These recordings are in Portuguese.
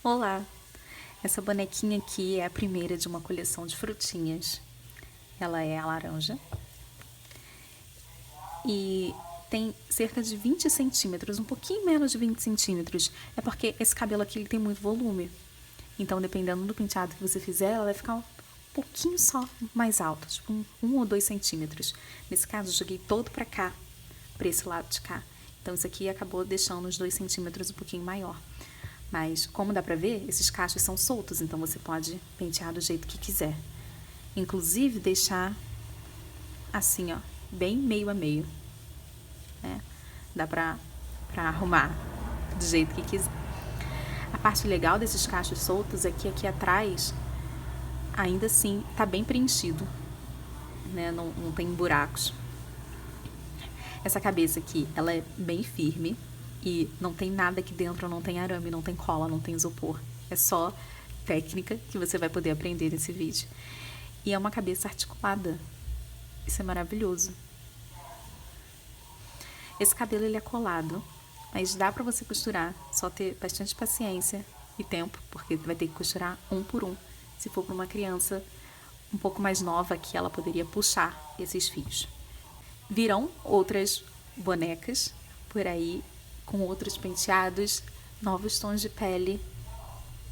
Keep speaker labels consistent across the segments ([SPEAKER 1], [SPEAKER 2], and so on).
[SPEAKER 1] Olá! Essa bonequinha aqui é a primeira de uma coleção de frutinhas. Ela é a laranja e tem cerca de 20 centímetros, um pouquinho menos de 20 centímetros. É porque esse cabelo aqui ele tem muito volume. Então, dependendo do penteado que você fizer, ela vai ficar um pouquinho só mais alta, tipo um ou 2 centímetros. Nesse caso, eu joguei todo pra cá, pra esse lado de cá. Então, isso aqui acabou deixando os 2 centímetros um pouquinho maior. Mas, como dá pra ver, esses cachos são soltos, então você pode pentear do jeito que quiser. Inclusive, deixar assim, ó, bem meio a meio, né? Dá pra arrumar do jeito que quiser. A parte legal desses cachos soltos é que aqui atrás, ainda assim, tá bem preenchido, né? Não tem buracos. Essa cabeça aqui, ela é bem firme e não tem nada aqui dentro, não tem arame, não tem cola, não tem isopor. É só técnica que você vai poder aprender nesse vídeo. E é uma cabeça articulada. Isso é maravilhoso. Esse cabelo ele é colado, mas dá pra você costurar, só ter bastante paciência e tempo, porque vai ter que costurar um por um. Se for para uma criança um pouco mais nova, que ela poderia puxar esses fios. Virão outras bonecas por aí, com outros penteados, novos tons de pele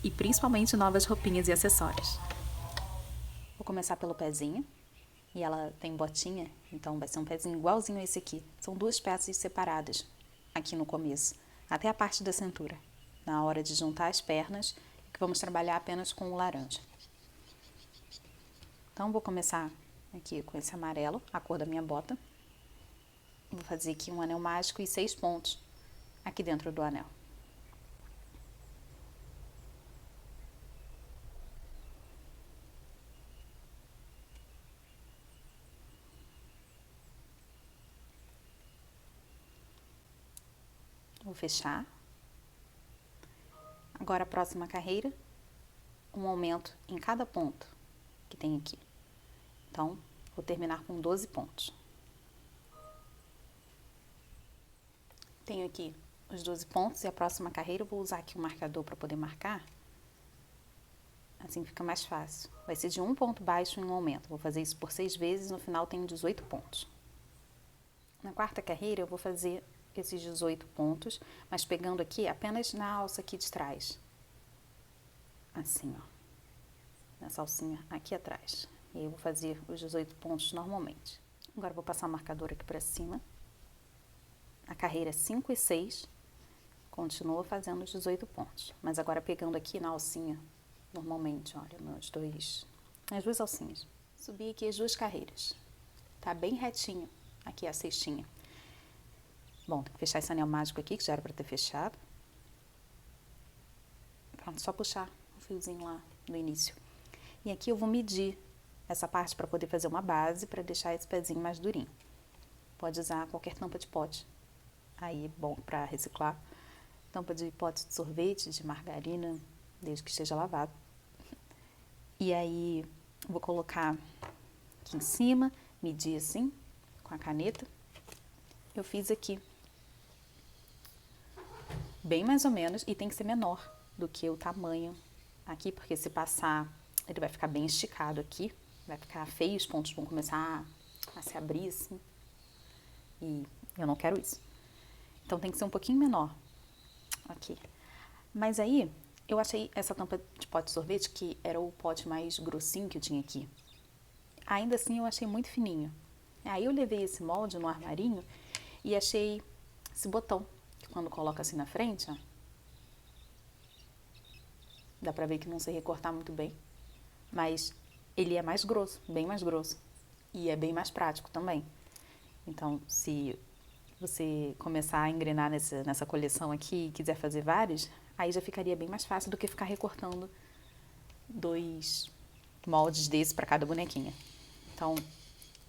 [SPEAKER 1] e principalmente novas roupinhas e acessórios. Vou começar pelo pezinho. E ela tem botinha, então vai ser um pezinho igualzinho a esse aqui. São duas peças separadas aqui no começo, até a parte da cintura. Na hora de juntar as pernas, que vamos trabalhar apenas com o laranja. Então, vou começar aqui com esse amarelo, a cor da minha bota. Vou fazer aqui um anel mágico e 6 pontos aqui dentro do anel. Vou fechar. Agora a próxima carreira, um aumento em cada ponto que tem aqui. Então, vou terminar com 12 pontos. Tenho aqui os 12 pontos e a próxima carreira eu vou usar aqui o marcador para poder marcar. Assim fica mais fácil. Vai ser de um ponto baixo em um aumento. Vou fazer isso por 6 vezes, no final tenho 18 pontos. Na quarta carreira eu vou fazer esses 18 pontos, mas pegando aqui apenas na alça aqui de trás. Assim, ó. Nessa alcinha aqui atrás. E eu vou fazer os 18 pontos normalmente. Agora eu vou passar o marcador aqui para cima. A carreira 5 e 6, continua fazendo os 18 pontos. Mas agora pegando aqui na alcinha, normalmente, olha, as duas alcinhas. Subi aqui as duas carreiras. Tá bem retinho aqui a cestinha. Bom, tem que fechar esse anel mágico aqui, que já era pra ter fechado. Pronto, só puxar o fiozinho lá no início. E aqui eu vou medir essa parte para poder fazer uma base, para deixar esse pezinho mais durinho. Pode usar qualquer tampa de pote. Aí, bom para reciclar. Tampa de pote de sorvete, de margarina, desde que esteja lavado. E aí, vou colocar aqui em cima, medir assim, com a caneta. Eu fiz aqui, bem mais ou menos, e tem que ser menor do que o tamanho aqui, porque se passar, ele vai ficar bem esticado aqui, vai ficar feio, os pontos vão começar a se abrir assim, e eu não quero isso. Então tem que ser um pouquinho menor aqui. Mas aí, eu achei essa tampa de pote de sorvete, que era o pote mais grossinho que eu tinha aqui. Ainda assim, eu achei muito fininho. Aí eu levei esse molde no armarinho e achei esse botão, que quando coloca assim na frente, ó, dá pra ver que não sei recortar muito bem, mas ele é mais grosso, bem mais grosso, e é bem mais prático também. Então, se você começar a engrenar nessa coleção aqui e quiser fazer vários, aí já ficaria bem mais fácil do que ficar recortando 2 moldes desse para cada bonequinha. Então,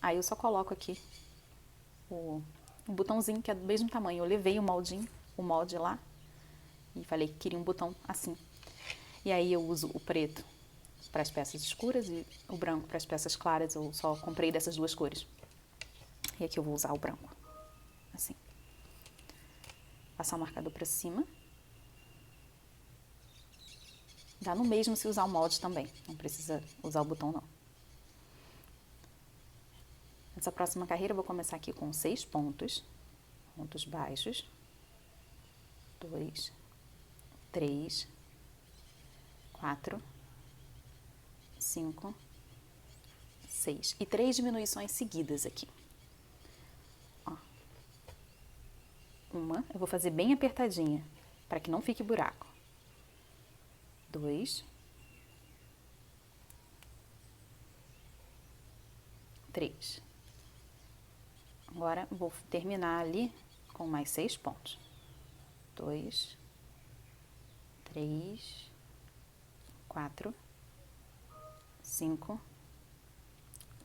[SPEAKER 1] aí eu só coloco aqui o botãozinho que é do mesmo tamanho. Eu levei o molde lá, e falei que queria um botão assim. E aí eu uso o preto para as peças escuras e o branco para as peças claras. Eu só comprei dessas duas cores. E aqui eu vou usar o branco, assim. Passar o marcador para cima. Dá no mesmo se usar o molde também, não precisa usar o botão não. Nessa próxima carreira eu vou começar aqui com 6 pontos baixos, 2, 3, 4, 5, 6 e 3 diminuições seguidas aqui. Ó. Uma, eu vou fazer bem apertadinha, para que não fique buraco. 2, 3. Agora, vou terminar ali com mais 6 pontos. 2, 3, 4, 5,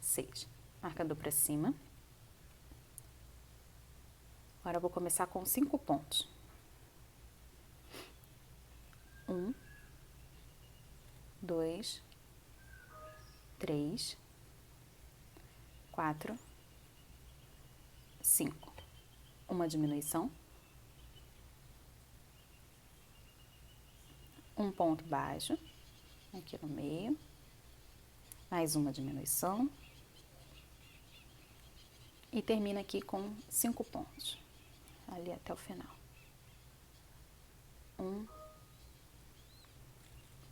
[SPEAKER 1] 6. Marcador para cima. Agora, eu vou começar com 5 pontos. 1, 2, 3, 4, 5. Uma diminuição. Um ponto baixo, aqui no meio. Mais uma diminuição. E termina aqui com 5 pontos, ali até o final. 1,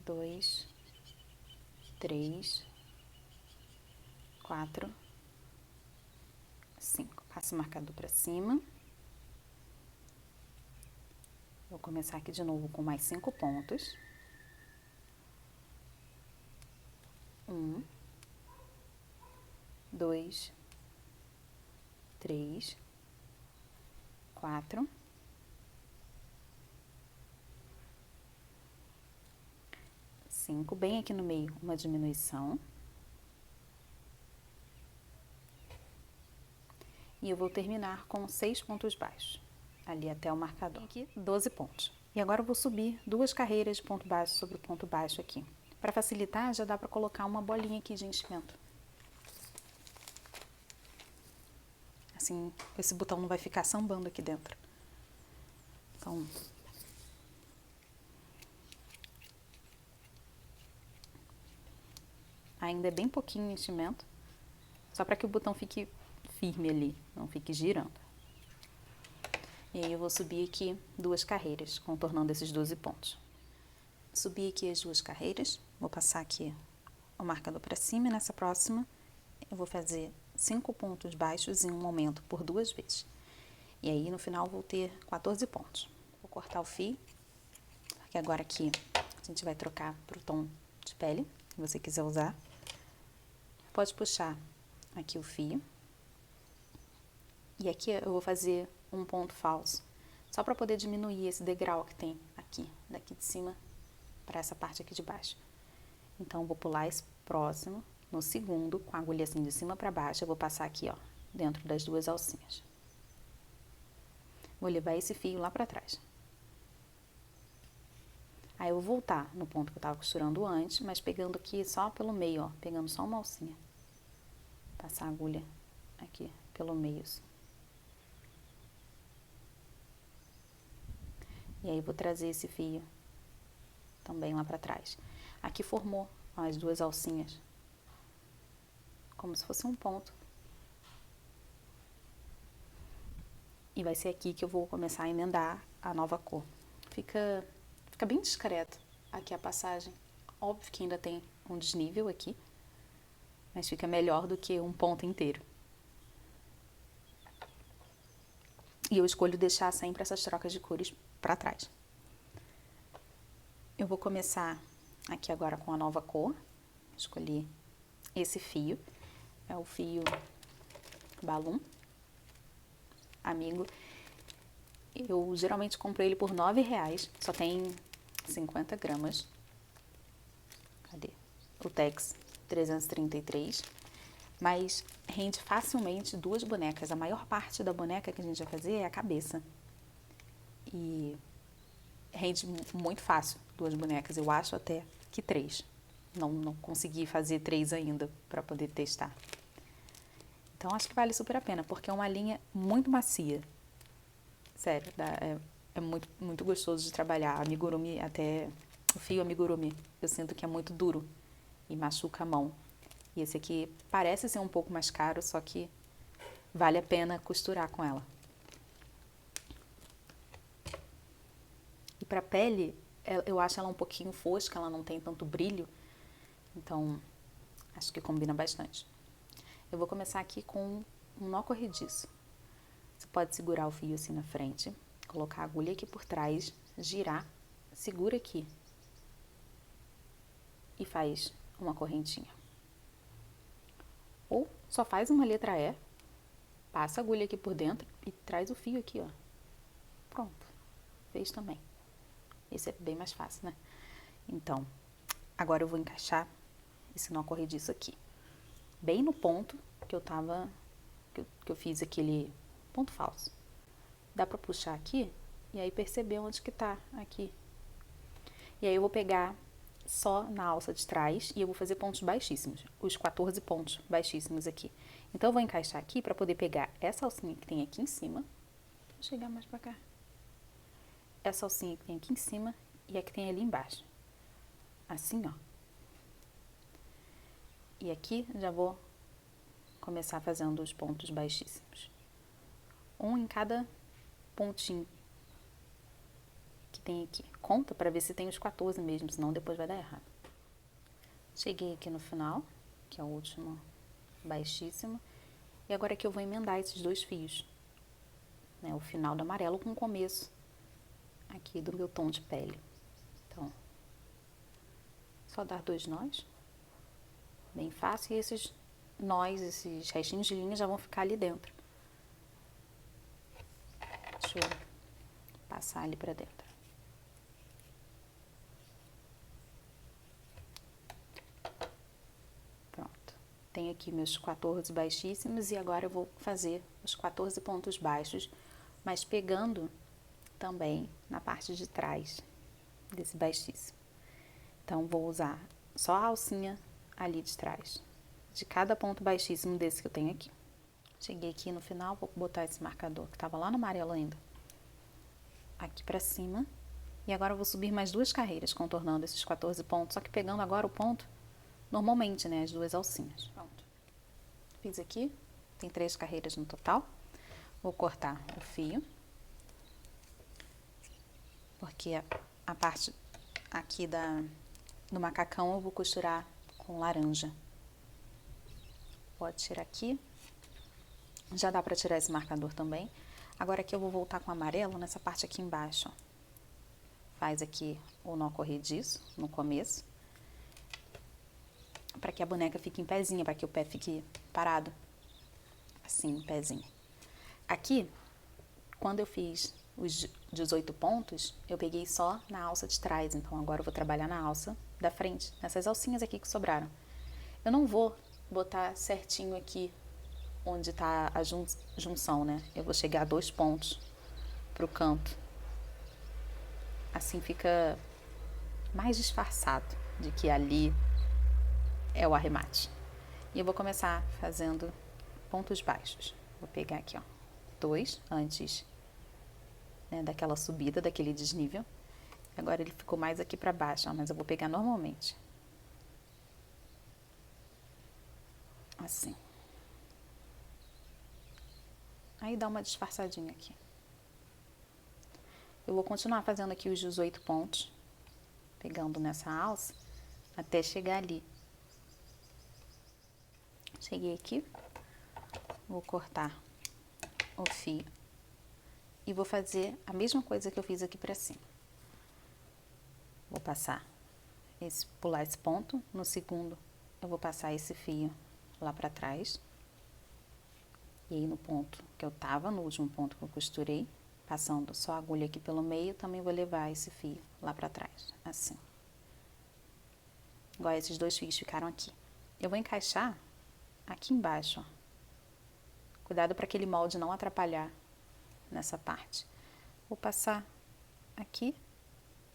[SPEAKER 1] 2, 3, 4, 5. Passo o marcador para cima. Vou começar aqui de novo com mais 5 pontos. 1, 2, 3, 4, 5. Bem aqui no meio, uma diminuição. E eu vou terminar com 6 pontos baixos, ali até o marcador. Aqui, 12 pontos. E agora eu vou subir 2 carreiras de ponto baixo sobre o ponto baixo aqui. Para facilitar, já dá para colocar uma bolinha aqui de enchimento. Assim, esse botão não vai ficar sambando aqui dentro. Então, ainda é bem pouquinho enchimento, só para que o botão fique firme ali, não fique girando. E aí eu vou subir aqui 2 carreiras, contornando esses 12 pontos. Subi aqui as 2 carreiras, vou passar aqui o marcador para cima e nessa próxima eu vou fazer 5 pontos baixos em um momento por 2 vezes. E aí no final vou ter 14 pontos. Vou cortar o fio, porque agora aqui a gente vai trocar para o tom de pele, se você quiser usar. Pode puxar aqui o fio. E aqui eu vou fazer um ponto falso, só para poder diminuir esse degrau que tem aqui, daqui de cima para essa parte aqui de baixo. Então, eu vou pular esse próximo, no segundo, com a agulha assim de cima para baixo, eu vou passar aqui, ó, dentro das 2 alcinhas. Vou levar esse fio lá para trás. Aí, eu vou voltar no ponto que eu estava costurando antes, mas pegando aqui só pelo meio, ó, pegando só uma alcinha. Passar a agulha aqui pelo meio, assim. E aí, vou trazer esse fio também lá para trás. Aqui formou, ó, as 2 alcinhas, como se fosse um ponto. E vai ser aqui que eu vou começar a emendar a nova cor. Fica bem discreto aqui a passagem. Óbvio que ainda tem um desnível aqui, mas fica melhor do que um ponto inteiro. E eu escolho deixar sempre essas trocas de cores para trás. Eu vou começar aqui agora com a nova cor. Escolhi esse fio, é o fio Balloon Amigo. Eu geralmente compro ele por R$9, só tem 50 gramas. Cadê? O Tex 333, mas rende facilmente 2 bonecas. A maior parte da boneca que a gente vai fazer é a cabeça. E rende muito fácil 2 bonecas, eu acho até que 3. Não consegui fazer 3 ainda para poder testar. Então acho que vale super a pena, porque é uma linha muito macia. Sério, é muito, muito gostoso de trabalhar. A amigurumi até O fio amigurumi, eu sinto que é muito duro e machuca a mão. E esse aqui parece ser um pouco mais caro, só que vale a pena costurar com ela. E pra pele, eu acho ela um pouquinho fosca, ela não tem tanto brilho. Então, acho que combina bastante. Eu vou começar aqui com um nó corrediço. Você pode segurar o fio assim na frente, colocar a agulha aqui por trás, girar, segura aqui e faz uma correntinha. Ou só faz uma letra E, passa a agulha aqui por dentro e traz o fio aqui, ó. Pronto, fez também. Esse é bem mais fácil, né? Então, agora eu vou encaixar esse nó corrediço aqui, bem no ponto que eu tava, que eu fiz aquele ponto falso. Dá pra puxar aqui e aí perceber onde que tá aqui. E aí eu vou pegar só na alça de trás e eu vou fazer pontos baixíssimos, os 14 pontos baixíssimos aqui. Então eu vou encaixar aqui pra poder pegar essa alcinha que tem aqui em cima. Vou chegar mais pra cá. Essa alcinha que tem aqui em cima e a que tem ali embaixo. Assim, ó. E aqui já vou começar fazendo os pontos baixíssimos. Um em cada pontinho que tem aqui. Conta para ver se tem os 14 mesmo, senão depois vai dar errado. Cheguei aqui no final, que é o último baixíssimo. E agora aqui eu vou emendar esses dois fios. Né, o final do amarelo com o começo aqui do meu tom de pele. Então, só dar 2 nós. Bem fácil. E esses nós, esses restinhos de linha já vão ficar ali dentro. Deixa eu passar ali pra dentro. Pronto. Tenho aqui meus 14 baixíssimos e agora eu vou fazer os 14 pontos baixos, mas pegando também na parte de trás desse baixíssimo. Então, vou usar só a alcinha ali de trás, de cada ponto baixíssimo desse que eu tenho aqui. Cheguei aqui no final, vou botar esse marcador que estava lá no amarelo ainda, aqui pra cima. E agora eu vou subir mais 2 carreiras, contornando esses 14 pontos, só que pegando agora o ponto normalmente, né, as 2 alcinhas. Pronto. Fiz aqui, tem 3 carreiras no total. Vou cortar o fio, porque a parte aqui do macacão eu vou costurar com laranja. Pode tirar aqui. Já dá pra tirar esse marcador também. Agora aqui eu vou voltar com o amarelo nessa parte aqui embaixo, ó. Faz aqui o nó corrediço no começo, para que a boneca fique em pezinha, para que o pé fique parado, assim, em pezinho. Aqui, quando eu fiz os 18 pontos, eu peguei só na alça de trás, então agora eu vou trabalhar na alça da frente, nessas alcinhas aqui que sobraram. Eu não vou botar certinho aqui onde tá a junção, né? Eu vou chegar a 2 pontos pro canto. Assim fica mais disfarçado de que ali é o arremate. E eu vou começar fazendo pontos baixos. Vou pegar aqui, ó, 2 antes, né, daquela subida, daquele desnível. Agora ele ficou mais aqui pra baixo, ó, mas eu vou pegar normalmente. Assim. Aí dá uma disfarçadinha aqui. Eu vou continuar fazendo aqui os 18 pontos, pegando nessa alça, até chegar ali. Cheguei aqui, vou cortar o fio e vou fazer a mesma coisa que eu fiz aqui pra cima. Vou passar pular esse ponto, no segundo eu vou passar esse fio lá pra trás. E aí no ponto que eu tava, no último ponto que eu costurei, passando só a agulha aqui pelo meio, também vou levar esse fio lá pra trás, assim. Igual esses 2 fios ficaram aqui. Eu vou encaixar aqui embaixo, ó. Cuidado para aquele molde não atrapalhar nessa parte. Vou passar aqui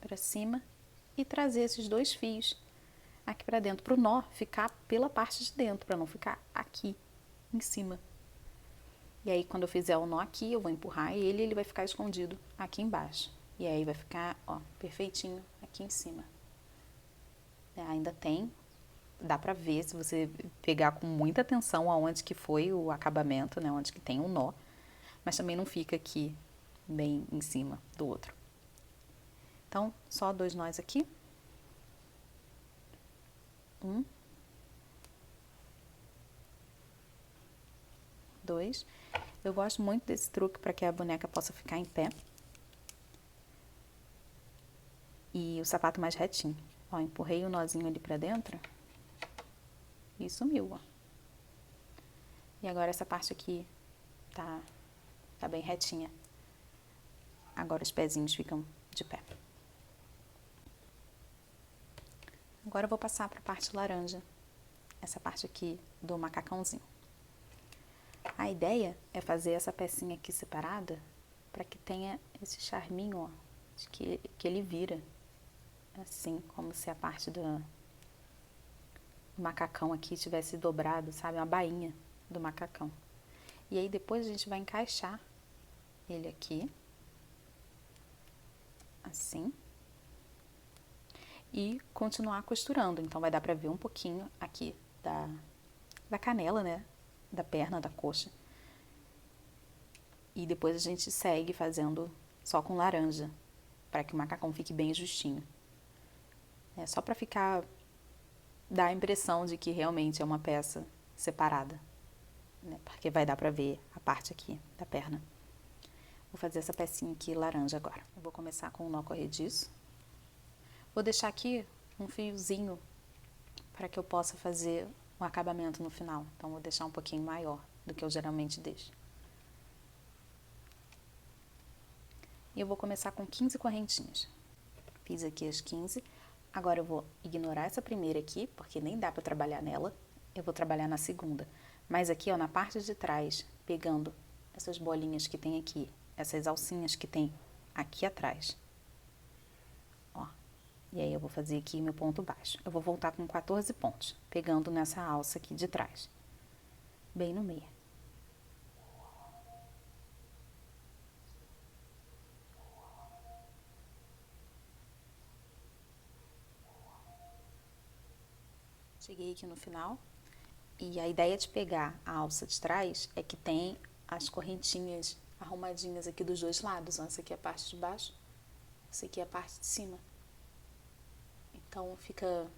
[SPEAKER 1] pra cima e trazer esses 2 fios aqui pra dentro, pro nó ficar pela parte de dentro, pra não ficar aqui em cima. E aí, quando eu fizer o nó aqui, eu vou empurrar ele vai ficar escondido aqui embaixo. E aí vai ficar, ó, perfeitinho aqui em cima. ainda tem, dá pra ver se você pegar com muita atenção aonde que foi o acabamento, né, onde que tem um nó, mas também não fica aqui bem em cima do outro. Então, só 2 nós aqui. 1, 2. Eu gosto muito desse truque para que a boneca possa ficar em pé. E o sapato mais retinho. Ó, empurrei o nozinho ali pra dentro e sumiu, ó. E agora essa parte aqui tá bem retinha. Agora os pezinhos ficam de pé. Agora eu vou passar para a parte laranja, essa parte aqui do macacãozinho. A ideia é fazer essa pecinha aqui separada para que tenha esse charminho, ó, de que ele vira assim, como se a parte do macacão aqui tivesse dobrado, sabe? Uma bainha do macacão. E aí depois a gente vai encaixar ele aqui, assim, e continuar costurando. Então vai dar pra ver um pouquinho aqui da canela, né? Da perna, da coxa. E depois a gente segue fazendo só com laranja, para que o macacão fique bem justinho. É só pra ficar, dar a impressão de que realmente é uma peça separada, né? Porque vai dar pra ver a parte aqui da perna. Vou fazer essa pecinha aqui laranja agora. Eu vou começar com o nó corrediço. Vou deixar aqui um fiozinho para que eu possa fazer um acabamento no final. Então, vou deixar um pouquinho maior do que eu geralmente deixo. E eu vou começar com 15 correntinhas. Fiz aqui as 15. Agora eu vou ignorar essa primeira aqui, porque nem dá para trabalhar nela. Eu vou trabalhar na segunda. Mas aqui, ó, na parte de trás, pegando essas bolinhas que tem aqui, essas alcinhas que tem aqui atrás. Ó. E aí eu vou fazer aqui meu ponto baixo. Eu vou voltar com 14 pontos, pegando nessa alça aqui de trás, bem no meio. Cheguei aqui no final, e a ideia de pegar a alça de trás é que tem as correntinhas arrumadinhas aqui dos dois lados. Ó, essa aqui é a parte de baixo, essa aqui é a parte de cima. Então fica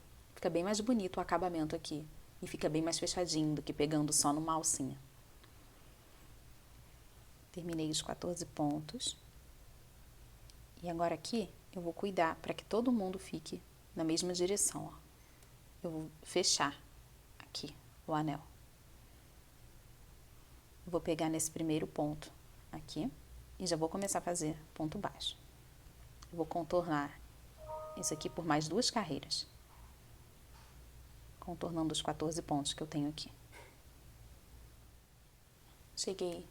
[SPEAKER 1] bem mais bonito o acabamento aqui. E fica bem mais fechadinho do que pegando só numa alcinha. Terminei os 14 pontos. E agora aqui eu vou cuidar para que todo mundo fique na mesma direção, ó. Eu vou fechar aqui o anel. Eu vou pegar nesse primeiro ponto aqui e já vou começar a fazer ponto baixo. Eu vou contornar isso aqui por mais 2 carreiras, contornando os 14 pontos que eu tenho aqui. Cheguei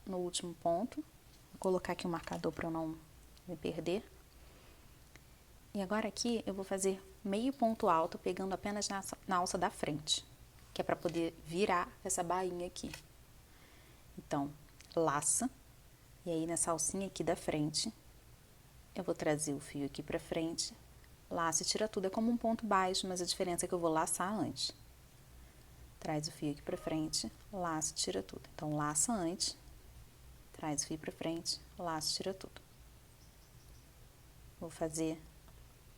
[SPEAKER 1] no último ponto, vou colocar aqui o marcador para eu não me perder. E agora aqui eu vou fazer meio ponto alto, pegando apenas na alça da frente, que é para poder virar essa bainha aqui. Então, laça, e aí nessa alcinha aqui da frente, eu vou trazer o fio aqui pra frente, laça e tira tudo. É como um ponto baixo, mas a diferença é que eu vou laçar antes. Traz o fio aqui pra frente, laça e tira tudo. Então, laça antes, traz o fio pra frente, laça e tira tudo. Vou fazer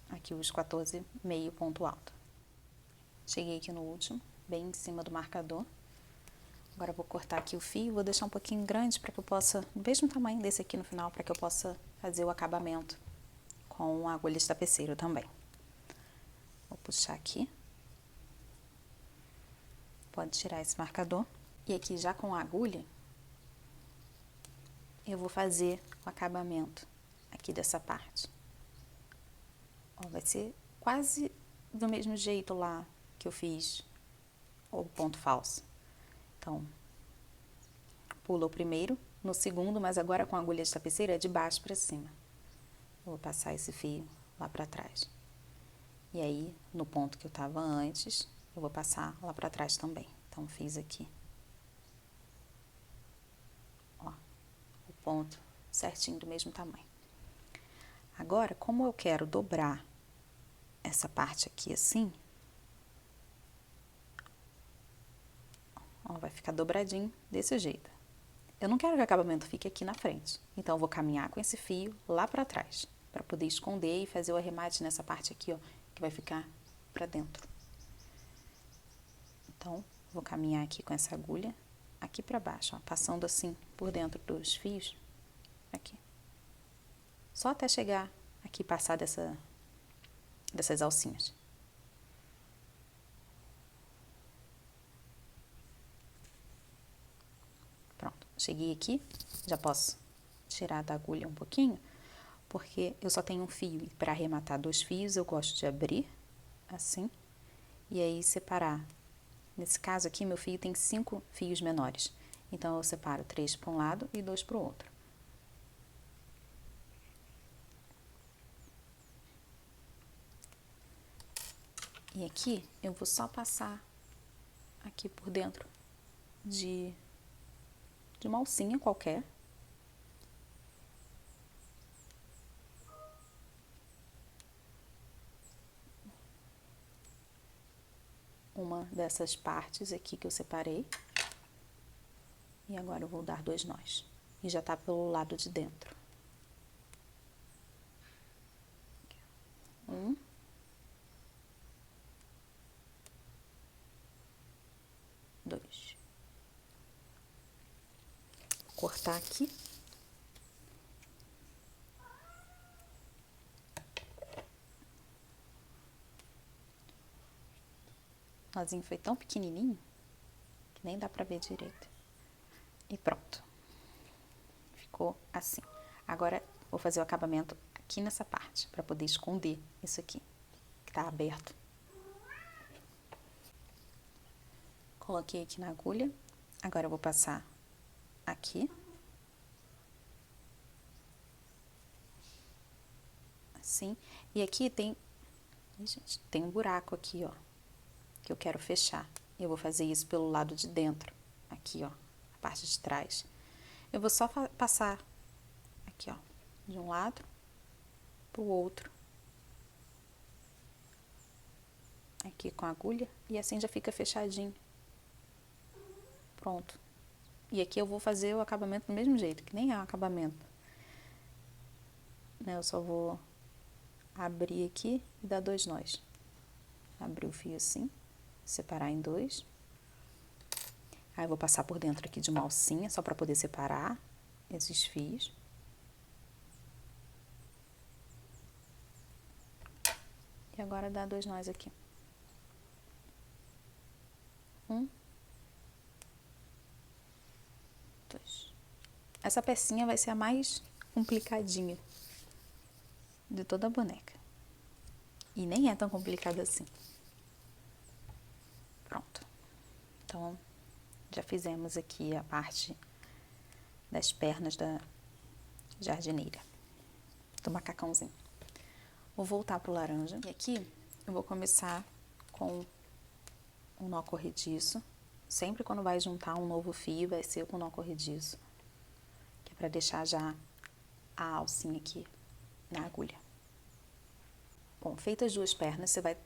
[SPEAKER 1] aqui os 14 meio ponto alto. Cheguei aqui no último, bem em cima do marcador. Agora eu vou cortar aqui o fio, vou deixar um pouquinho grande para que eu possa, do mesmo tamanho desse aqui no final, para que eu possa fazer o acabamento com a agulha de tapeceiro também. Vou puxar aqui. Pode tirar esse marcador. E aqui já com a agulha, eu vou fazer o acabamento aqui dessa parte. Ó, vai ser quase do mesmo jeito lá que eu fiz o ponto falso. Então, pula o primeiro, no segundo, mas agora com a agulha de tapeceiro é de baixo para cima. Vou passar esse fio lá para trás. E aí, no ponto que eu tava antes, eu vou passar lá para trás também. Então, fiz aqui. Ó, o ponto certinho do mesmo tamanho. Agora, como eu quero dobrar essa parte aqui assim, ó, vai ficar dobradinho desse jeito. Eu não quero que o acabamento fique aqui na frente, então eu vou caminhar com esse fio lá pra trás, pra poder esconder e fazer o arremate nessa parte aqui, ó, que vai ficar pra dentro. Então, vou caminhar aqui com essa agulha aqui pra baixo, ó, passando assim por dentro dos fios, aqui. Só até chegar aqui e passar dessas alcinhas. Pronto, cheguei aqui, já posso tirar da agulha um pouquinho, porque eu só tenho um fio e para arrematar 2 fios eu gosto de abrir, assim, e aí separar. Nesse caso aqui, meu fio tem 5 fios menores, então eu separo 3 para um lado e 2 para o outro. E aqui eu vou só passar aqui por dentro de uma alcinha qualquer. Uma dessas partes aqui que eu separei. E agora eu vou dar 2 nós. E já tá pelo lado de dentro. 1. 2. Vou cortar aqui. O nozinho foi tão pequenininho que nem dá pra ver direito. E pronto. Ficou assim. Agora, vou fazer o acabamento aqui nessa parte, pra poder esconder isso aqui, que tá aberto. Coloquei aqui na agulha. Agora eu vou passar aqui. Assim. E aqui tem... Ih, gente, tem um buraco aqui, ó, que eu quero fechar. Eu vou fazer isso pelo lado de dentro, aqui, ó, a parte de trás. Eu vou só passar aqui, ó, de um lado pro outro. Aqui com a agulha, e assim já fica fechadinho. Pronto. E aqui eu vou fazer o acabamento do mesmo jeito, que nem é um acabamento. Né, eu só vou abrir aqui e dar 2 nós. Abrir o fio assim, separar em 2. Aí eu vou passar por dentro aqui de uma alcinha, só para poder separar esses fios. E agora dá 2 nós aqui. 1, 2. Essa pecinha vai ser a mais complicadinha de toda a boneca. E nem é tão complicada assim. Pronto. Então, já fizemos aqui a parte das pernas da jardineira, do macacãozinho. Vou voltar pro laranja. E aqui eu vou começar com um nó corrediço. Sempre quando vai juntar um novo fio, vai ser com nó corrediço. Que é pra deixar já a alcinha aqui na agulha. Bom, feitas as 2 pernas, você vai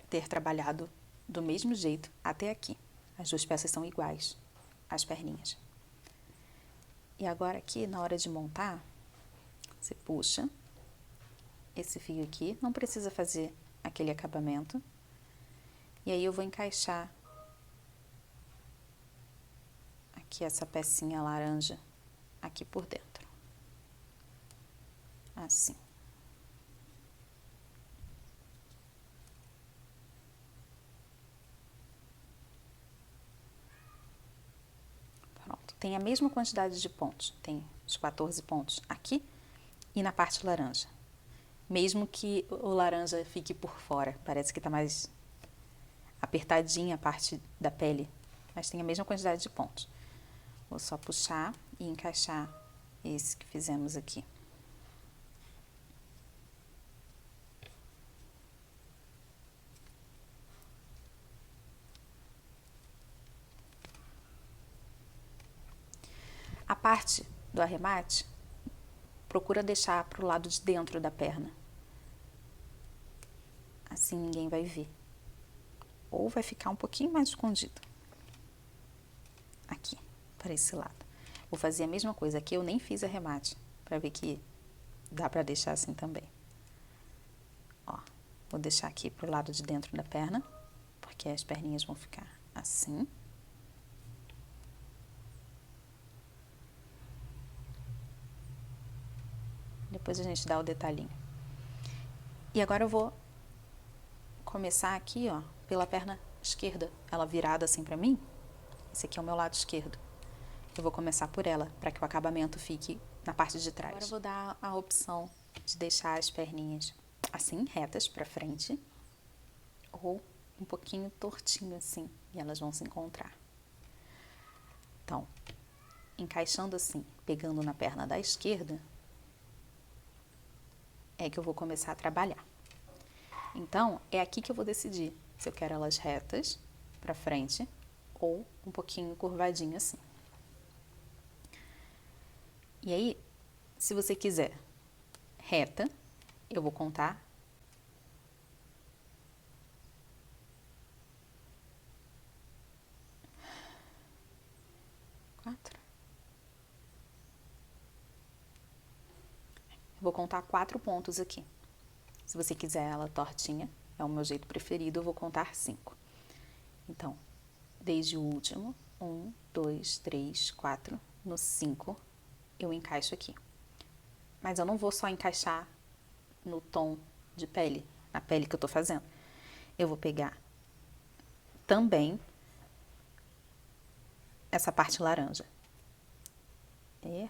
[SPEAKER 1] ter trabalhado do mesmo jeito até aqui. As 2 peças são iguais, as perninhas. E agora aqui, na hora de montar, você puxa esse fio aqui, não precisa fazer aquele acabamento. E aí eu vou encaixar aqui essa pecinha laranja aqui por dentro. Assim. Pronto. Tem a mesma quantidade de pontos. Tem os 14 pontos aqui e na parte laranja. Mesmo que o laranja fique por fora. Parece que tá mais apertadinha a parte da pele, mas tem a mesma quantidade de pontos. Vou só puxar e encaixar esse que fizemos aqui. A parte do arremate, procura deixar para o lado de dentro da perna. Assim
[SPEAKER 2] assim ninguém vai ver. Ou vai ficar um pouquinho mais escondido. Aqui, para esse lado. Vou fazer a mesma coisa. Aqui eu nem fiz arremate, para ver que dá para deixar assim também. Ó, vou deixar aqui pro lado de dentro da perna, porque as perninhas vão ficar assim. Depois a gente dá o detalhinho. E agora eu vou começar aqui, ó, pela perna esquerda. Ela virada assim pra mim. Esse aqui é o meu lado esquerdo. Eu vou começar por ela, para que o acabamento fique na parte de trás. Agora eu vou dar a opção de deixar as perninhas assim, retas pra frente. Ou um pouquinho tortinho assim, e elas vão se encontrar. Então, encaixando assim, pegando na perna da esquerda, é que eu vou começar a trabalhar. Então, é aqui que eu vou decidir se eu quero elas retas pra frente ou um pouquinho curvadinho assim. E aí, se você quiser reta, eu vou contar 4. Vou contar 4 pontos aqui. Se você quiser ela tortinha, é o meu jeito preferido, eu vou contar 5. Então, desde o último, 1, 2, 3, 4, no 5, eu encaixo aqui. Mas eu não vou só encaixar no tom de pele, na pele que eu tô fazendo. Eu vou pegar também essa parte laranja.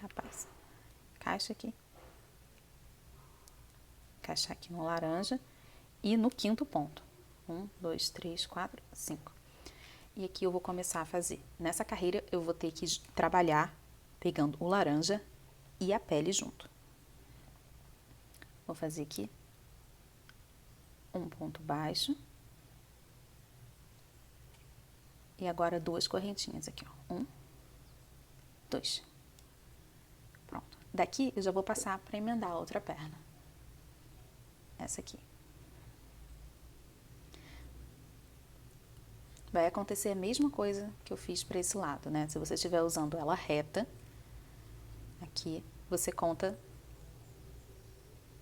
[SPEAKER 2] Rapaz, encaixa aqui. Encaixar aqui no laranja e no 5º ponto. 1, 2, 3, 4, 5. E aqui eu vou começar a fazer. Nessa carreira eu vou ter que trabalhar pegando o laranja e a pele junto. Vou fazer aqui um ponto baixo. E agora 2 correntinhas aqui, ó. 1, 2. Pronto. Daqui eu já vou passar para emendar a outra perna. Essa aqui. Vai acontecer a mesma coisa que eu fiz para esse lado, né? Se você estiver usando ela reta, aqui você conta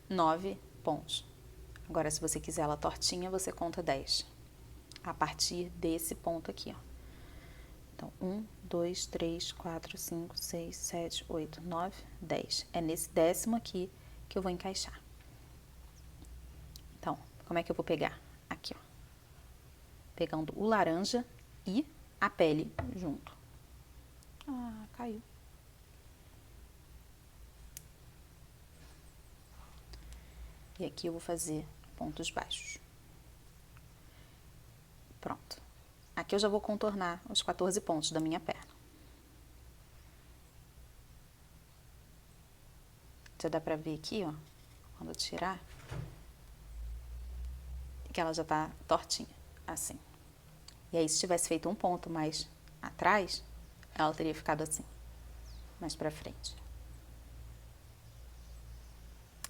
[SPEAKER 2] 9 pontos. Agora, se você quiser ela tortinha, você conta 10. A partir desse ponto aqui, ó. Então, 1, 2, 3, 4, 5, 6, 7, 8, 9, 10. É nesse 10º aqui que eu vou encaixar. Então, como é que eu vou pegar? Aqui, ó. Pegando o laranja e a pele junto. Ah, caiu. E aqui eu vou fazer pontos baixos. Pronto. Aqui eu já vou contornar os 14 pontos da minha perna. Já dá pra ver aqui, ó, quando eu tirar, que ela já tá tortinha, assim. E aí, se tivesse feito um ponto mais atrás, ela teria ficado assim, mais pra frente.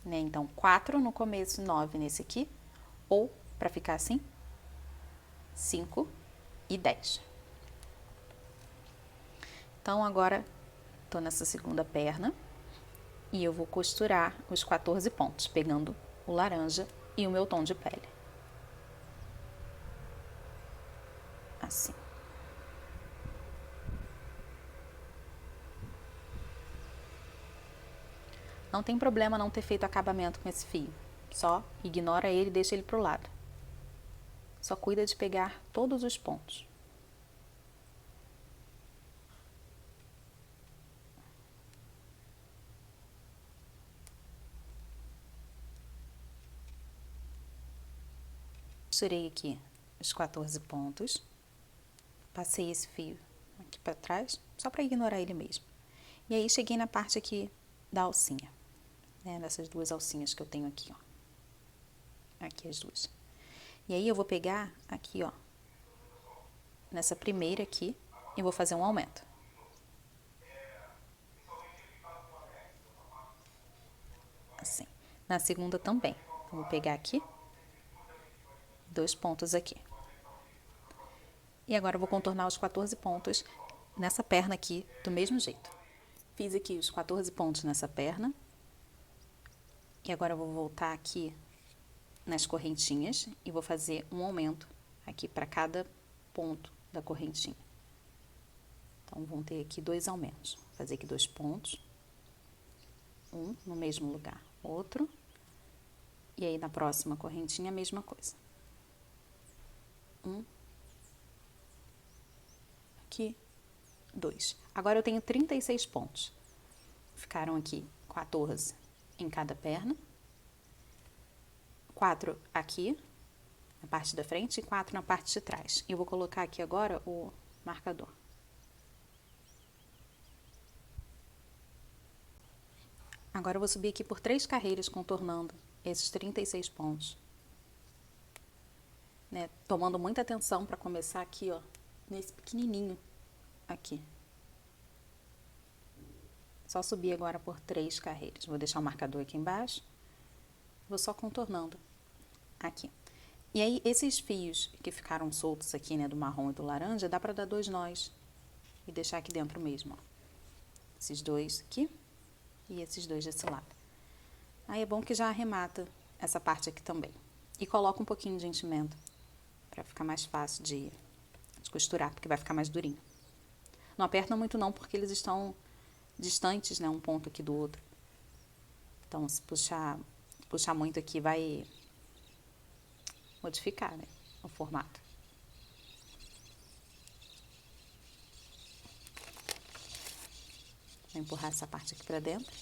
[SPEAKER 2] Né? Então, 4 no começo, 9 nesse aqui, ou, pra ficar assim, 5 e 10. Então, agora, tô nessa segunda perna, e eu vou costurar os 14 pontos, pegando o laranja e o meu tom de pele. Assim. Não tem problema não ter feito acabamento com esse fio. Só ignora ele e deixa ele pro lado. Só cuida de pegar todos os pontos. Costurei aqui os 14 pontos. Passei esse fio aqui para trás, só para ignorar ele mesmo. E aí, cheguei na parte aqui da alcinha, né? Dessas 2 alcinhas que eu tenho aqui, ó. Aqui as 2. E aí, eu vou pegar aqui, ó, nessa primeira aqui, e vou fazer um aumento. Assim. Na segunda também. Então, vou pegar aqui 2 pontos aqui. E agora eu vou contornar os 14 pontos nessa perna aqui do mesmo jeito. Fiz aqui os 14 pontos nessa perna. E agora eu vou voltar aqui nas correntinhas e vou fazer um aumento aqui para cada ponto da correntinha. Então, vão ter aqui 2 aumentos. Vou fazer aqui 2 pontos. Um no mesmo lugar, outro. E aí, na próxima correntinha, a mesma coisa. Um. Aqui, 2. Agora, eu tenho 36 pontos. Ficaram aqui 14 em cada perna. 4 aqui, na parte da frente, e 4 na parte de trás. E eu vou colocar aqui agora o marcador. Agora, eu vou subir aqui por 3 carreiras, contornando esses 36 pontos. Né? Tomando muita atenção para começar aqui, ó, nesse pequenininho aqui. Só subir agora por 3 carreiras. Vou deixar o marcador aqui embaixo. Vou só contornando aqui. E aí, esses fios que ficaram soltos aqui, né, do marrom e do laranja, dá para dar 2 nós e deixar aqui dentro mesmo, ó. Esses 2 aqui e esses 2 desse lado. Aí é bom que já arremata essa parte aqui também. E coloca um pouquinho de enchimento para ficar mais fácil de costurar, porque vai ficar mais durinho. Não aperta muito não, porque eles estão distantes, né, um ponto aqui do outro. Então, se puxar muito aqui, vai modificar, né, o formato. Vou empurrar essa parte aqui pra dentro.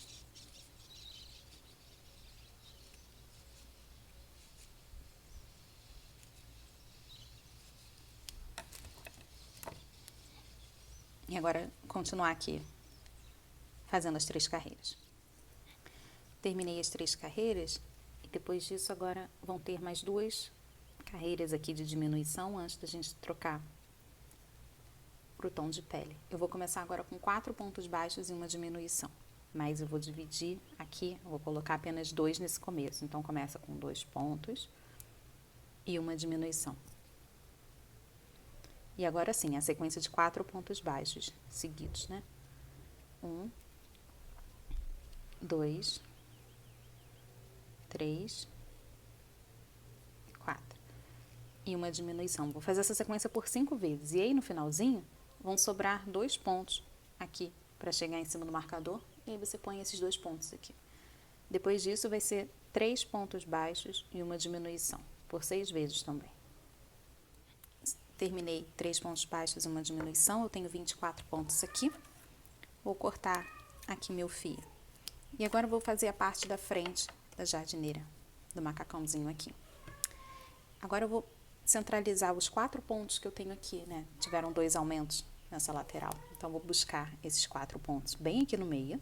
[SPEAKER 2] E agora, continuar aqui, fazendo as 3 carreiras. Terminei as 3 carreiras, e depois disso, agora vão ter mais 2 carreiras aqui de diminuição, antes da gente trocar pro tom de pele. Eu vou começar agora com 4 pontos baixos e uma diminuição. Mas eu vou dividir aqui, eu vou colocar apenas 2 nesse começo. Então, começa com 2 pontos e uma diminuição. E agora sim, a sequência de 4 pontos baixos seguidos, né? 1, 2, 3, 4. E uma diminuição. Vou fazer essa sequência por 5 vezes. E aí, no finalzinho, vão sobrar 2 pontos aqui para chegar em cima do marcador. E aí, você põe esses 2 pontos aqui. Depois disso, vai ser 3 pontos baixos e uma diminuição, por 6 vezes também. Terminei 3 pontos baixos e uma diminuição. Eu tenho 24 pontos aqui. Vou cortar aqui meu fio. E agora eu vou fazer a parte da frente da jardineira, do macacãozinho aqui. Agora eu vou centralizar os 4 pontos que eu tenho aqui, né? Tiveram 2 aumentos nessa lateral. Então, vou buscar esses 4 pontos bem aqui no meio.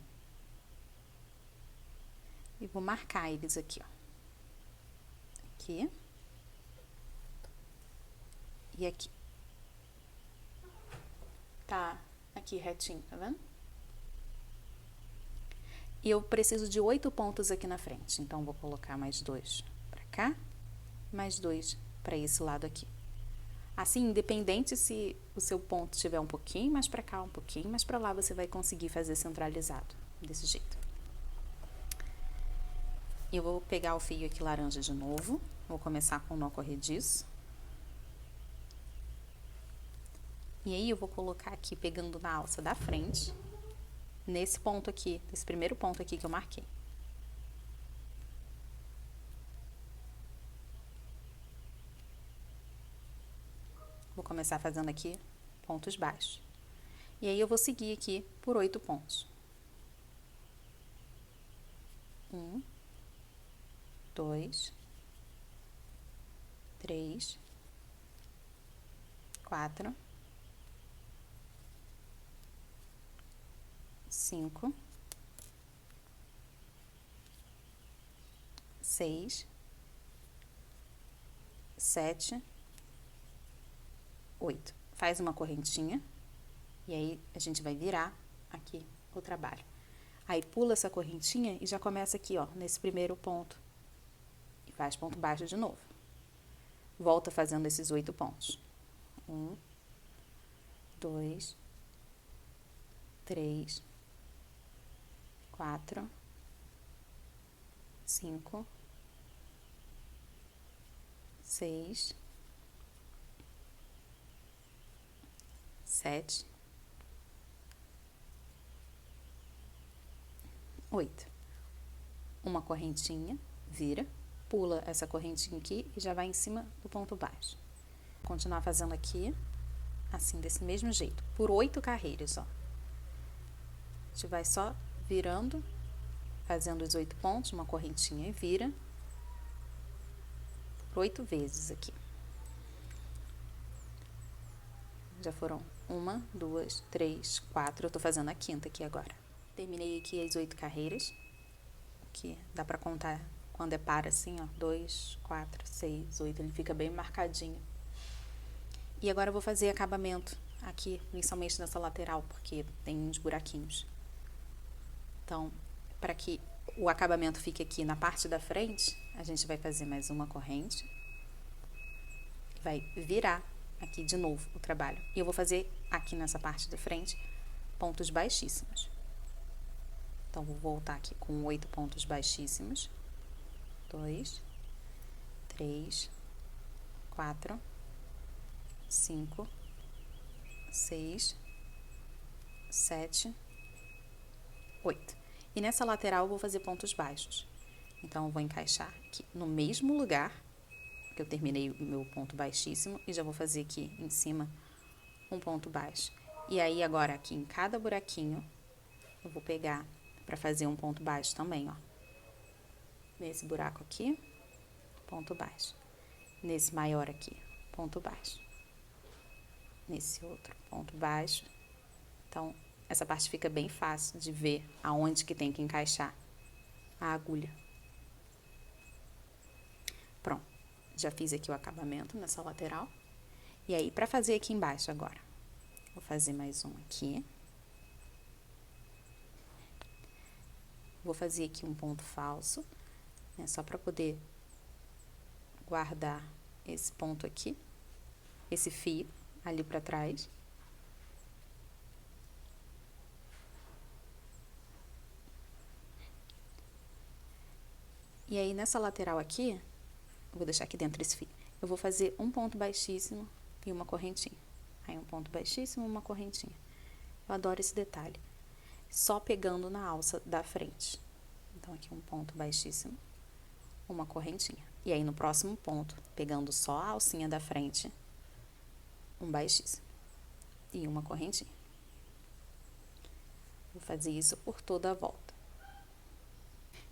[SPEAKER 2] E vou marcar eles aqui, ó. Aqui. E aqui. Tá aqui retinho, tá vendo? E eu preciso de 8 pontos aqui na frente. Então, vou colocar mais 2 pra cá, mais 2 para esse lado aqui. Assim, independente se o seu ponto estiver um pouquinho mais para cá, um pouquinho mais para lá, você vai conseguir fazer centralizado, desse jeito. Eu vou pegar o fio aqui laranja de novo, vou começar com o nó corrediço. E aí, eu vou colocar aqui, pegando na alça da frente, nesse ponto aqui, nesse primeiro ponto aqui que eu marquei. Vou começar fazendo aqui pontos baixos. E aí, eu vou seguir aqui por 8 pontos. 1, 2, 3, 4, 5, 6, 7, 8. Faz uma correntinha e aí a gente vai virar aqui o trabalho. Aí pula essa correntinha e já começa aqui, ó, nesse primeiro ponto. E faz ponto baixo de novo. volta fazendo esses 8 pontos. 1, 2, 3, 4, 5, 6, 7, 8. Uma correntinha, vira, pula essa correntinha aqui e já vai em cima do ponto baixo. Continuar fazendo aqui, assim, desse mesmo jeito, por 8 carreiras, ó. A gente vai só virando, fazendo os 8 pontos, uma correntinha e vira, por 8 vezes aqui. Já foram 1, 2, 3, 4, eu tô fazendo a quinta aqui agora. Terminei aqui as 8 carreiras, que dá pra contar quando é par assim, ó, 2, 4, 6, 8, ele fica bem marcadinho. E agora eu vou fazer acabamento aqui, principalmente nessa lateral, porque tem uns buraquinhos. Então, para que o acabamento fique aqui na parte da frente, a gente vai fazer mais uma corrente, vai virar aqui de novo o trabalho. E eu vou fazer aqui nessa parte da frente pontos baixíssimos. Então, vou voltar aqui com 8 pontos baixíssimos. 2, 3, 4, 5, 6, 7, 8. E nessa lateral eu vou fazer pontos baixos. Então, eu vou encaixar aqui no mesmo lugar que eu terminei o meu ponto baixíssimo e já vou fazer aqui em cima um ponto baixo. E aí, agora aqui em cada buraquinho, eu vou pegar para fazer um ponto baixo também, ó. Nesse buraco aqui, ponto baixo. Nesse maior aqui, ponto baixo. Nesse outro, ponto baixo. Então, essa parte fica bem fácil de ver aonde que tem que encaixar a agulha. Pronto, já fiz aqui o acabamento nessa lateral. E aí, para fazer aqui embaixo agora, vou fazer mais um aqui. Vou fazer aqui um ponto falso, né, só para poder guardar esse ponto aqui, esse fio ali para trás. E aí, nessa lateral aqui, eu vou deixar aqui dentro esse fio, eu vou fazer um ponto baixíssimo e uma correntinha. Aí, um ponto baixíssimo e uma correntinha. Eu adoro esse detalhe. Só pegando na alça da frente. Então, aqui um ponto baixíssimo, uma correntinha. E aí, no próximo ponto, pegando só a alcinha da frente, um baixíssimo e uma correntinha. Vou fazer isso por toda a volta.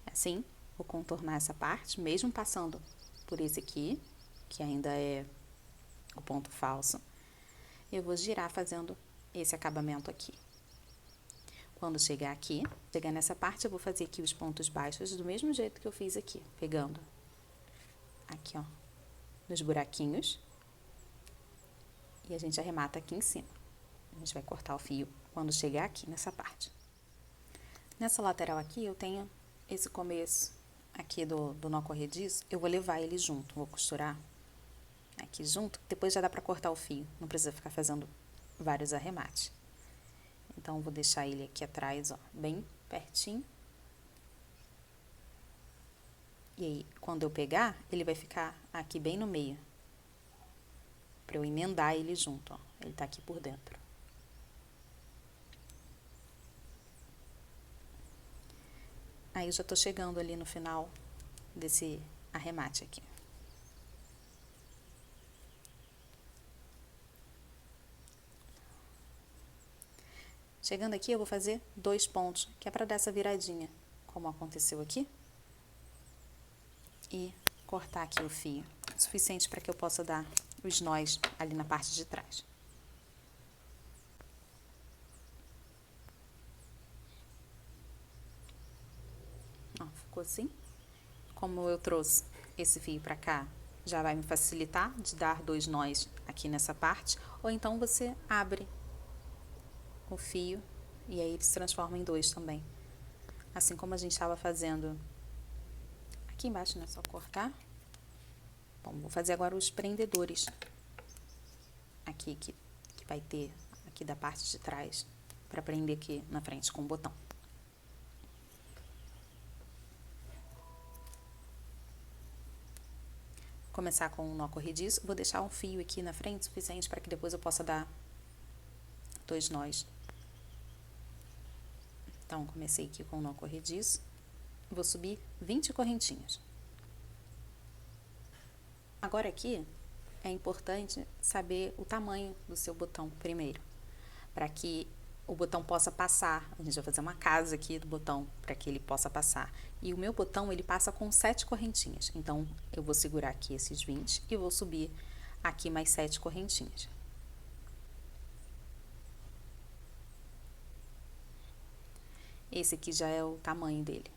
[SPEAKER 2] Assim, vou contornar essa parte, mesmo passando por esse aqui, que ainda é o ponto falso. Eu vou girar fazendo esse acabamento aqui. Quando chegar aqui, chegar nessa parte, eu vou fazer aqui os pontos baixos do mesmo jeito que eu fiz aqui, pegando aqui, ó, nos buraquinhos. E a gente arremata aqui em cima. A gente vai cortar o fio quando chegar aqui nessa parte. Nessa lateral aqui, eu tenho esse começo aqui do nó corrediço, eu vou levar ele junto, vou costurar aqui junto, depois já dá pra cortar o fio, não precisa ficar fazendo vários arremates. Então, vou deixar ele aqui atrás, ó, bem pertinho. E aí, quando eu pegar, ele vai ficar aqui bem no meio. Pra eu emendar ele junto, ó. Ele tá aqui por dentro. Aí, eu já tô chegando ali no final desse arremate aqui. Chegando aqui, eu vou fazer 2 pontos, que é para dar essa viradinha, como aconteceu aqui. E cortar aqui o fio, o suficiente para que eu possa dar os nós ali na parte de trás. Ó, ficou assim. Como eu trouxe esse fio para cá, já vai me facilitar de dar 2 nós aqui nessa parte. Ou então, você abre o fio e aí ele se transforma em 2 também. Assim como a gente estava fazendo aqui embaixo, né? Só cortar. Bom, vou fazer agora os prendedores aqui, que vai ter aqui da parte de trás, para prender aqui na frente com o botão. Vou começar com um nó corrediço, vou deixar um fio aqui na frente suficiente para que depois eu possa dar 2 nós. Então, comecei aqui com um nó corrediço, vou subir 20 correntinhas. Agora aqui é importante saber o tamanho do seu botão primeiro, para que o botão possa passar. A gente vai fazer uma casa aqui do botão para que ele possa passar. E o meu botão, ele passa com 7 correntinhas. Então, eu vou segurar aqui esses 20 e vou subir aqui mais 7 correntinhas. Esse aqui já é o tamanho dele.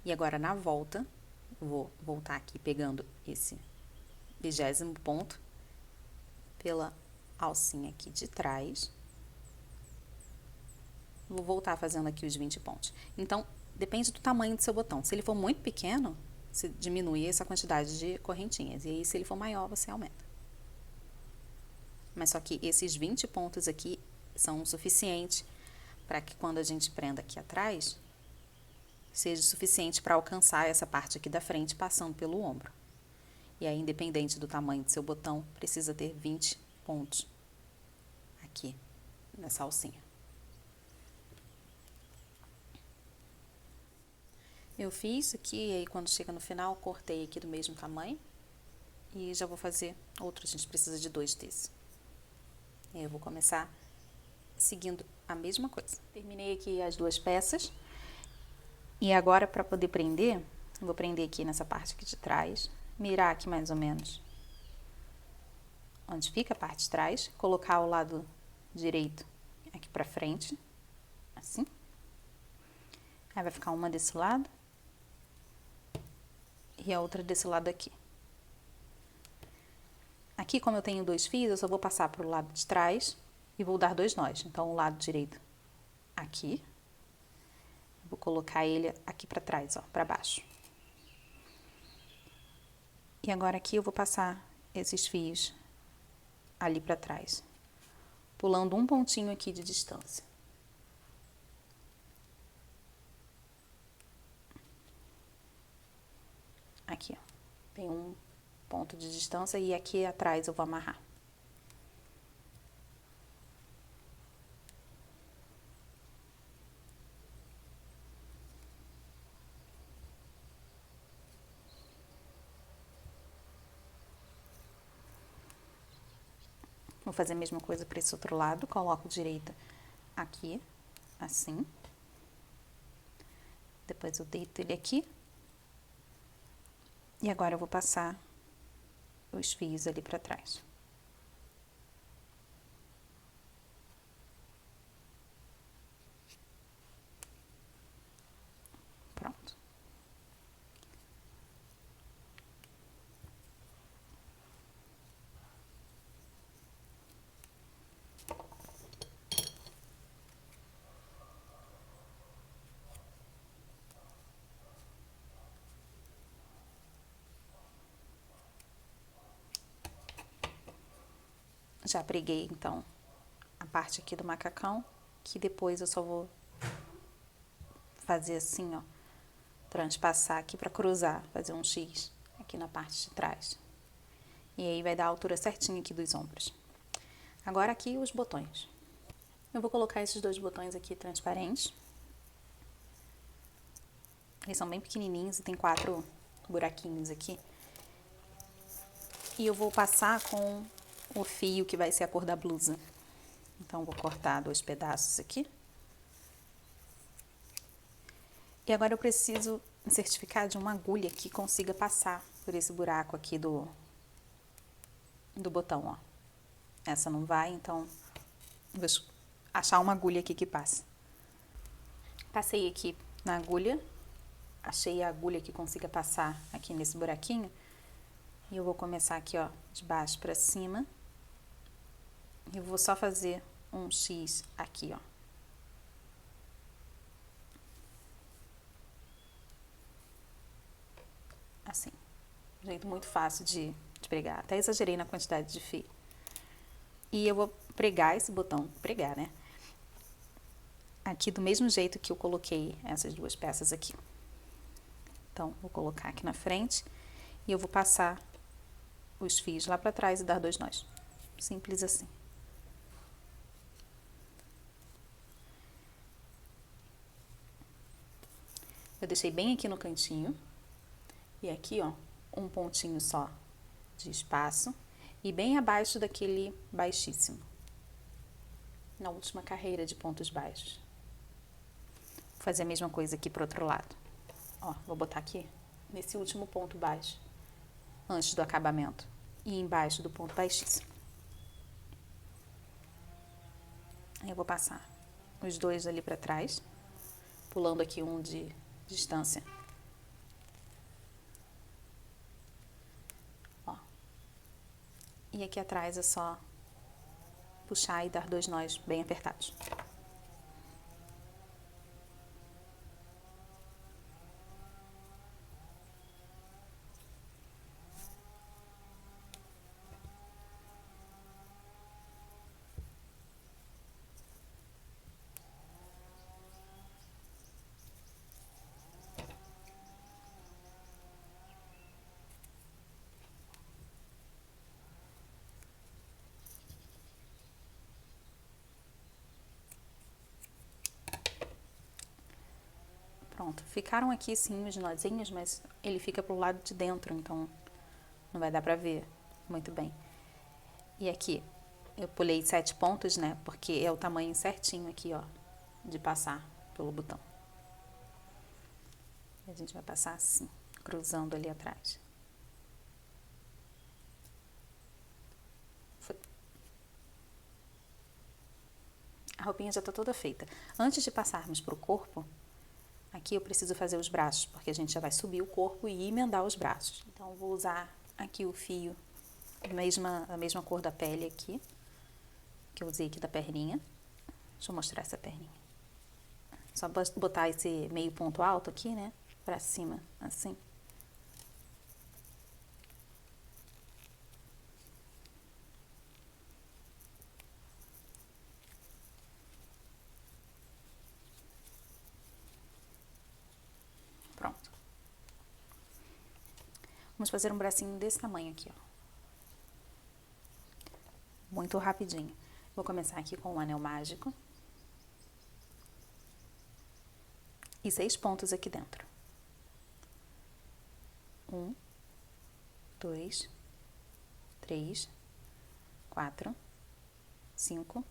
[SPEAKER 2] E agora, na volta, vou voltar aqui pegando esse 20º ponto pela alcinha aqui de trás. Vou voltar fazendo aqui os 20 pontos. Então, depende do tamanho do seu botão. Se ele for muito pequeno, você diminui essa quantidade de correntinhas. E aí, se ele for maior, você aumenta. Mas só que esses 20 pontos aqui são o suficiente para que quando a gente prenda aqui atrás, seja suficiente para alcançar essa parte aqui da frente, passando pelo ombro. E aí, independente do tamanho do seu botão, precisa ter 20 pontos aqui nessa alcinha. Eu fiz aqui, e aí quando chega no final, cortei aqui do mesmo tamanho. E já vou fazer outro, a gente precisa de 2 desses. E aí eu vou começar seguindo a mesma coisa. Terminei aqui as 2 peças. E agora, para poder prender, eu vou prender aqui nessa parte aqui de trás. Mirar aqui mais ou menos onde fica a parte de trás, colocar o lado direito aqui pra frente, assim. Aí vai ficar uma desse lado e a outra desse lado aqui. Aqui, como eu tenho 2 fios, eu só vou passar pro lado de trás e vou dar 2 nós. Então, o lado direito aqui, vou colocar ele aqui pra trás, ó, pra baixo. E agora aqui eu vou passar esses fios ali pra trás, pulando um pontinho aqui de distância. Aqui, ó, tem um ponto de distância e aqui atrás eu vou amarrar. Vou fazer a mesma coisa para esse outro lado, coloco direita aqui, assim. Depois eu deito ele aqui. E agora eu vou passar os fios ali para trás. Pronto. Já preguei, então, a parte aqui do macacão, que depois eu só vou fazer assim, ó, transpassar aqui pra cruzar, fazer um X aqui na parte de trás. E aí vai dar a altura certinha aqui dos ombros. Agora aqui os botões. Eu vou colocar esses 2 botões aqui transparentes. Eles são bem pequenininhos e tem 4 buraquinhos aqui. E eu vou passar com o fio que vai ser a cor da blusa. Então, vou cortar 2 pedaços aqui. E agora eu preciso certificar de uma agulha que consiga passar por esse buraco aqui do botão, ó. Essa não vai, então vou achar uma agulha aqui que passe. Passei aqui na agulha, achei a agulha que consiga passar aqui nesse buraquinho. E eu vou começar aqui, ó, de baixo pra cima. Eu vou só fazer um X aqui, ó. Assim. jeito muito fácil de pregar. Até exagerei na quantidade de fio. E eu vou pregar esse botão, pregar, né? Aqui do mesmo jeito que eu coloquei essas duas peças aqui. Então, vou colocar aqui na frente e eu vou passar os fios lá para trás e dar 2 nós. Simples assim. Eu deixei bem aqui no cantinho. E aqui, ó, um pontinho só de espaço. E bem abaixo daquele baixíssimo. Na última carreira de pontos baixos. Vou fazer a mesma coisa aqui pro outro lado. Ó, vou botar aqui nesse último ponto baixo. Antes do acabamento. E embaixo do ponto baixíssimo. Aí eu vou passar os dois ali pra trás. Pulando aqui um de distância. Ó. E aqui atrás é só puxar e dar 2 nós bem apertados. Pronto, ficaram aqui sim os nozinhos, mas ele fica pro lado de dentro, então não vai dar pra ver muito bem. E aqui, eu pulei 7 pontos, né, porque é o tamanho certinho aqui, ó, de passar pelo botão. E a gente vai passar assim, cruzando ali atrás. Foi. A roupinha já tá toda feita. Antes de passarmos pro corpo, aqui eu preciso fazer os braços, porque a gente já vai subir o corpo e emendar os braços. Então, eu vou usar aqui o fio, a mesma cor da pele aqui, que eu usei aqui da perninha. Deixa eu mostrar essa perninha. Só botar esse meio ponto alto aqui, né, pra cima, assim. Pronto. Vamos fazer um bracinho desse tamanho aqui, ó. Muito rapidinho. Vou começar aqui com o anel mágico. E 6 pontos aqui dentro. 1, 2, 3, 4, 5,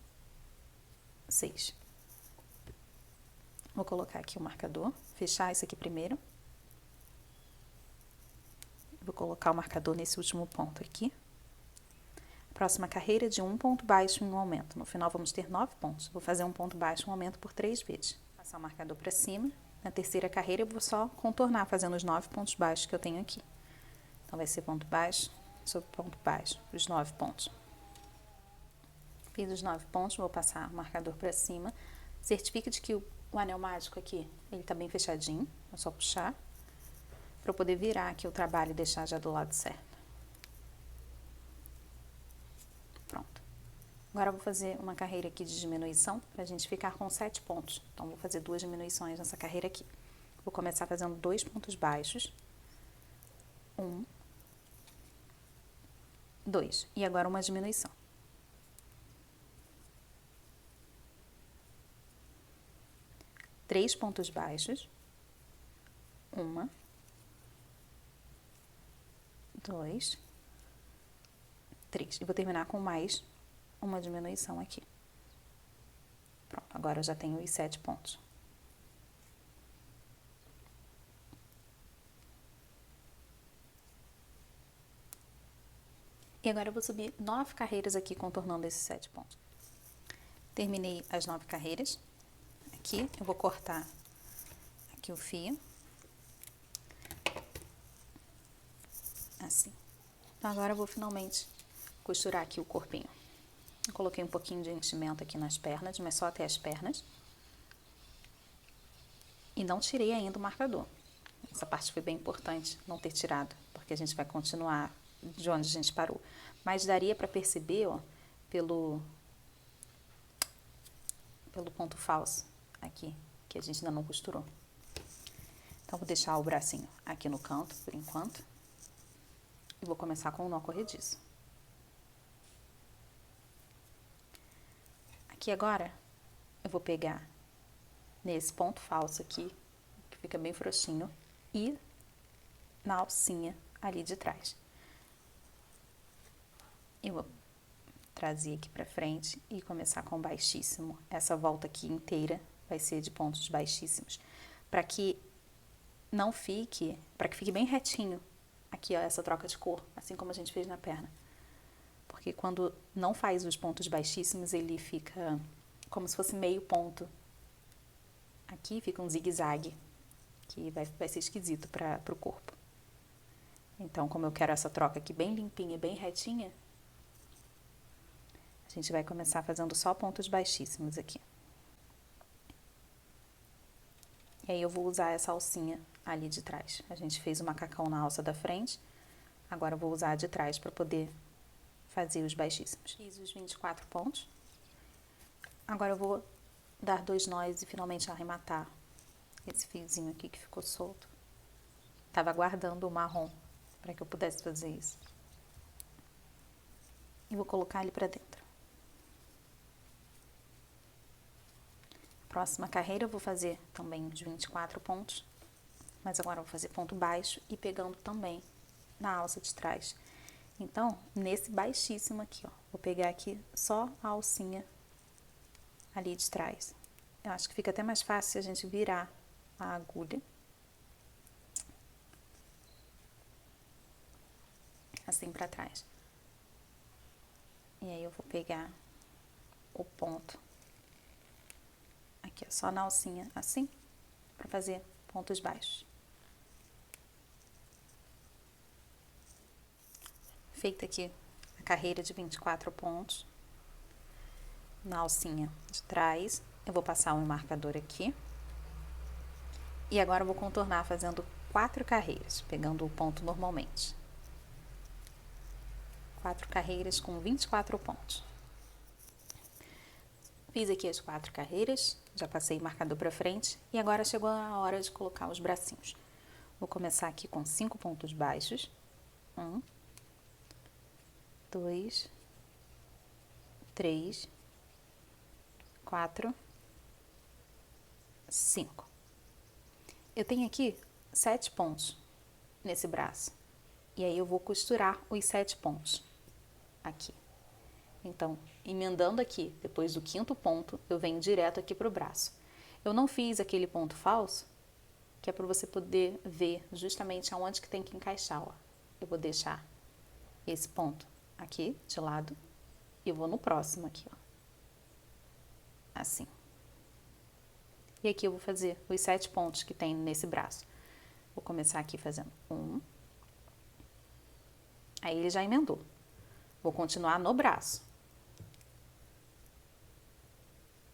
[SPEAKER 2] 6. Vou colocar aqui o marcador, fechar isso aqui primeiro. Vou colocar o marcador nesse último ponto aqui. Próxima carreira de um ponto baixo em um aumento. No final vamos ter 9 pontos. Vou fazer um ponto baixo, um aumento por 3 vezes. Passar o marcador para cima. Na terceira carreira eu vou só contornar, fazendo os 9 pontos baixos que eu tenho aqui. Então vai ser ponto baixo sobre ponto baixo, os 9 pontos. Fiz os 9 pontos, vou passar o marcador para cima. Certifique de que o anel mágico aqui, ele tá bem fechadinho. É só puxar. Para eu poder virar aqui o trabalho e deixar já do lado certo. Pronto. Agora eu vou fazer uma carreira aqui de diminuição, pra gente ficar com 7 pontos. Então, vou fazer 2 diminuições nessa carreira aqui. Vou começar fazendo 2 pontos baixos. 1, 2. E agora uma diminuição. Três pontos baixos. 1, 2, 3. E vou terminar com mais uma diminuição aqui. Pronto, agora eu já tenho os 7 pontos. E agora eu vou subir 9 carreiras aqui, contornando esses 7 pontos. Terminei as 9 carreiras. Aqui, eu vou cortar aqui o fio. Assim. Então, agora eu vou finalmente costurar aqui o corpinho. Eu coloquei um pouquinho de enchimento aqui nas pernas, mas só até as pernas. E não tirei ainda o marcador. Essa parte foi bem importante, não ter tirado, porque porque a gente vai continuar de onde a gente parou. Mas daria para perceber, ó, pelo ponto falso aqui, que a gente ainda não costurou. Então, vou deixar o bracinho aqui no canto, por enquanto. E vou começar com o nó corrediço. Aqui agora, eu vou pegar nesse ponto falso aqui, que fica bem frouxinho, e na alcinha ali de trás. Eu vou trazer aqui pra frente e começar com baixíssimo. Essa volta aqui inteira vai ser de pontos baixíssimos, para que não fique, para que fique bem retinho aqui, ó, essa troca de cor, assim como a gente fez na perna. Porque quando não faz os pontos baixíssimos, ele fica como se fosse meio ponto. Aqui fica um zigue-zague, que vai ser esquisito para o corpo. Então, como eu quero essa troca aqui bem limpinha, bem retinha, a gente vai começar fazendo só pontos baixíssimos aqui. E aí eu vou usar essa alcinha ali de trás. A gente fez o macacão na alça da frente, agora eu vou usar a de trás para poder fazer os baixíssimos. Fiz os 24 pontos. Agora eu vou dar 2 nós e finalmente arrematar esse fiozinho aqui que ficou solto. Tava guardando o marrom para que eu pudesse fazer isso. E vou colocar ele para dentro. Próxima carreira eu vou fazer também os 24 pontos, mas agora eu vou fazer ponto baixo e pegando também na alça de trás. Então, nesse baixíssimo aqui, ó, vou pegar aqui só a alcinha ali de trás. Eu acho que fica até mais fácil se a gente virar a agulha. Assim pra trás. E aí eu vou pegar o ponto aqui, ó, só na alcinha, assim, pra fazer pontos baixos. Feita aqui a carreira de 24 pontos, na alcinha de trás, eu vou passar um marcador aqui. E agora eu vou contornar fazendo 4 carreiras, pegando o ponto normalmente. 4 carreiras com 24 pontos. Fiz aqui as 4 carreiras, já passei o marcador para frente e agora chegou a hora de colocar os bracinhos. Vou começar aqui com 5 pontos baixos. 1, 2, 3, 4, 5. Eu tenho aqui 7 pontos nesse braço. E aí eu vou costurar os 7 pontos aqui. Então, emendando aqui, depois do 5º ponto, eu venho direto aqui pro braço. Eu não fiz aquele ponto falso, que é para você poder ver justamente aonde que tem que encaixar, ó. Eu vou deixar esse ponto aqui de lado e eu vou no próximo aqui, ó. Assim. E aqui eu vou fazer os 7 pontos que tem nesse braço. Vou começar aqui fazendo 1. Aí ele já emendou. Vou continuar no braço.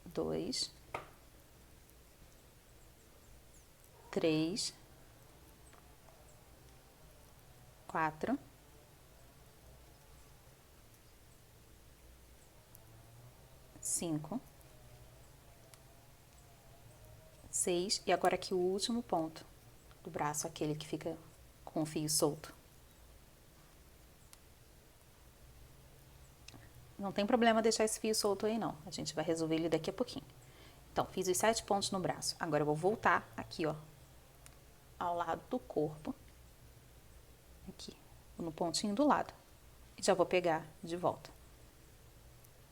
[SPEAKER 2] 2, 3, 4, 5, 6 e agora aqui o último ponto do braço, aquele que fica com o fio solto. Não tem problema deixar esse fio solto aí não, a gente vai resolver ele daqui a pouquinho. Então, fiz os 7 pontos no braço, agora eu vou voltar aqui, ó, ao lado do corpo, aqui, no pontinho do lado, e já vou pegar de volta.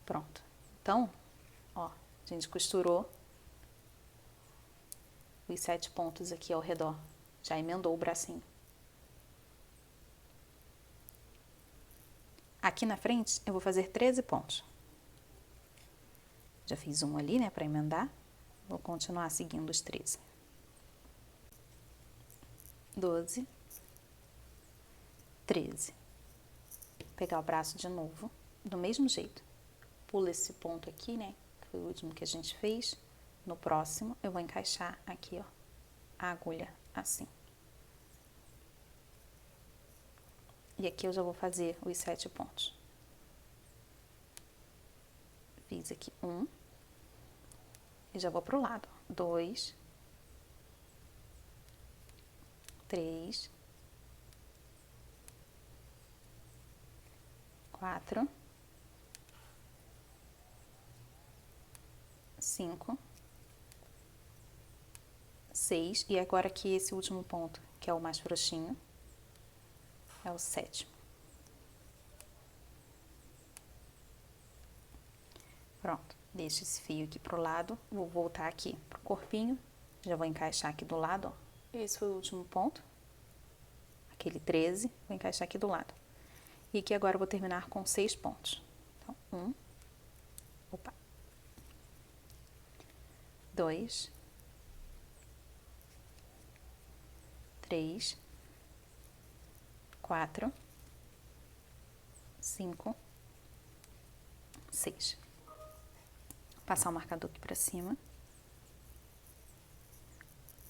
[SPEAKER 2] Pronto. Então, ó, a gente costurou os 7 pontos aqui ao redor, já emendou o bracinho. Aqui na frente, eu vou fazer 13 pontos. Já fiz um ali, né, para emendar. Vou continuar seguindo os 13. 12. 13. Vou pegar o braço de novo, do mesmo jeito. Pula esse ponto aqui, né, que foi o último que a gente fez. No próximo, eu vou encaixar aqui, ó, a agulha assim. E aqui eu já vou fazer os 7 pontos. Fiz aqui 1. E já vou pro lado. 2, 3, 4, 5, 6. E agora aqui esse último ponto, que é o mais frouxinho, é o 7º. Pronto, deixo esse fio aqui pro lado, vou voltar aqui pro corpinho, já vou encaixar aqui do lado, ó. Esse foi o último ponto, aquele 13, vou encaixar aqui do lado. E aqui agora eu vou terminar com 6 pontos. Então, 2, 3, 4, 5, 6. Passar o marcador aqui pra cima.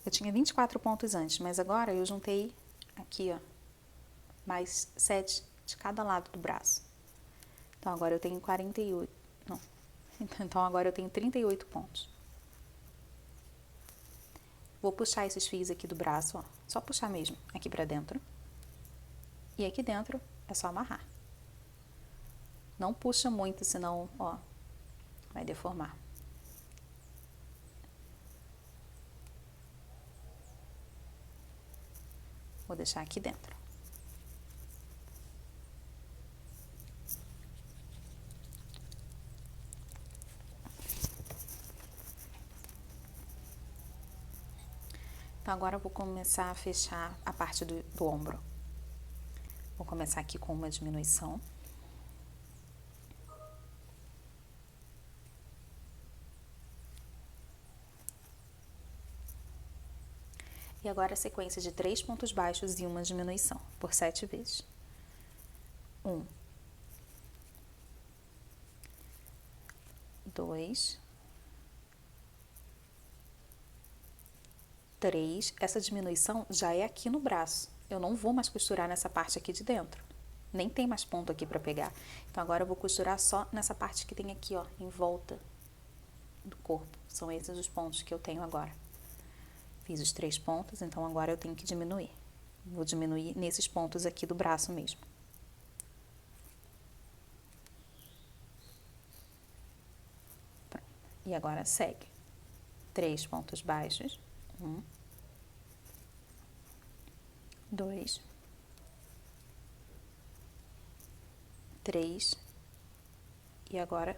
[SPEAKER 2] Eu tinha 24 pontos antes, mas agora eu juntei aqui, ó, mais 7 de cada lado do braço. Então, agora eu tenho 48, não. Então, agora eu tenho 38 pontos. Vou puxar esses fios aqui do braço, ó, só puxar mesmo, aqui pra dentro. E aqui dentro é só amarrar. Não puxa muito, senão, ó, vai deformar. Vou deixar aqui dentro. Então, agora eu vou começar a fechar a parte do ombro. Vou começar aqui com uma diminuição. E agora a sequência de 3 pontos baixos e uma diminuição, por 7 vezes. 1, 2, 3. Essa diminuição já é aqui no braço. Eu não vou mais costurar nessa parte aqui de dentro. Nem tem mais ponto aqui pra pegar. Então, agora eu vou costurar só nessa parte que tem aqui, ó, em volta do corpo. São esses os pontos que eu tenho agora. Fiz os 3 pontos, então agora eu tenho que diminuir. Vou diminuir nesses pontos aqui do braço mesmo. Pronto. E agora segue. 3 pontos baixos. 1, 2, 3. E agora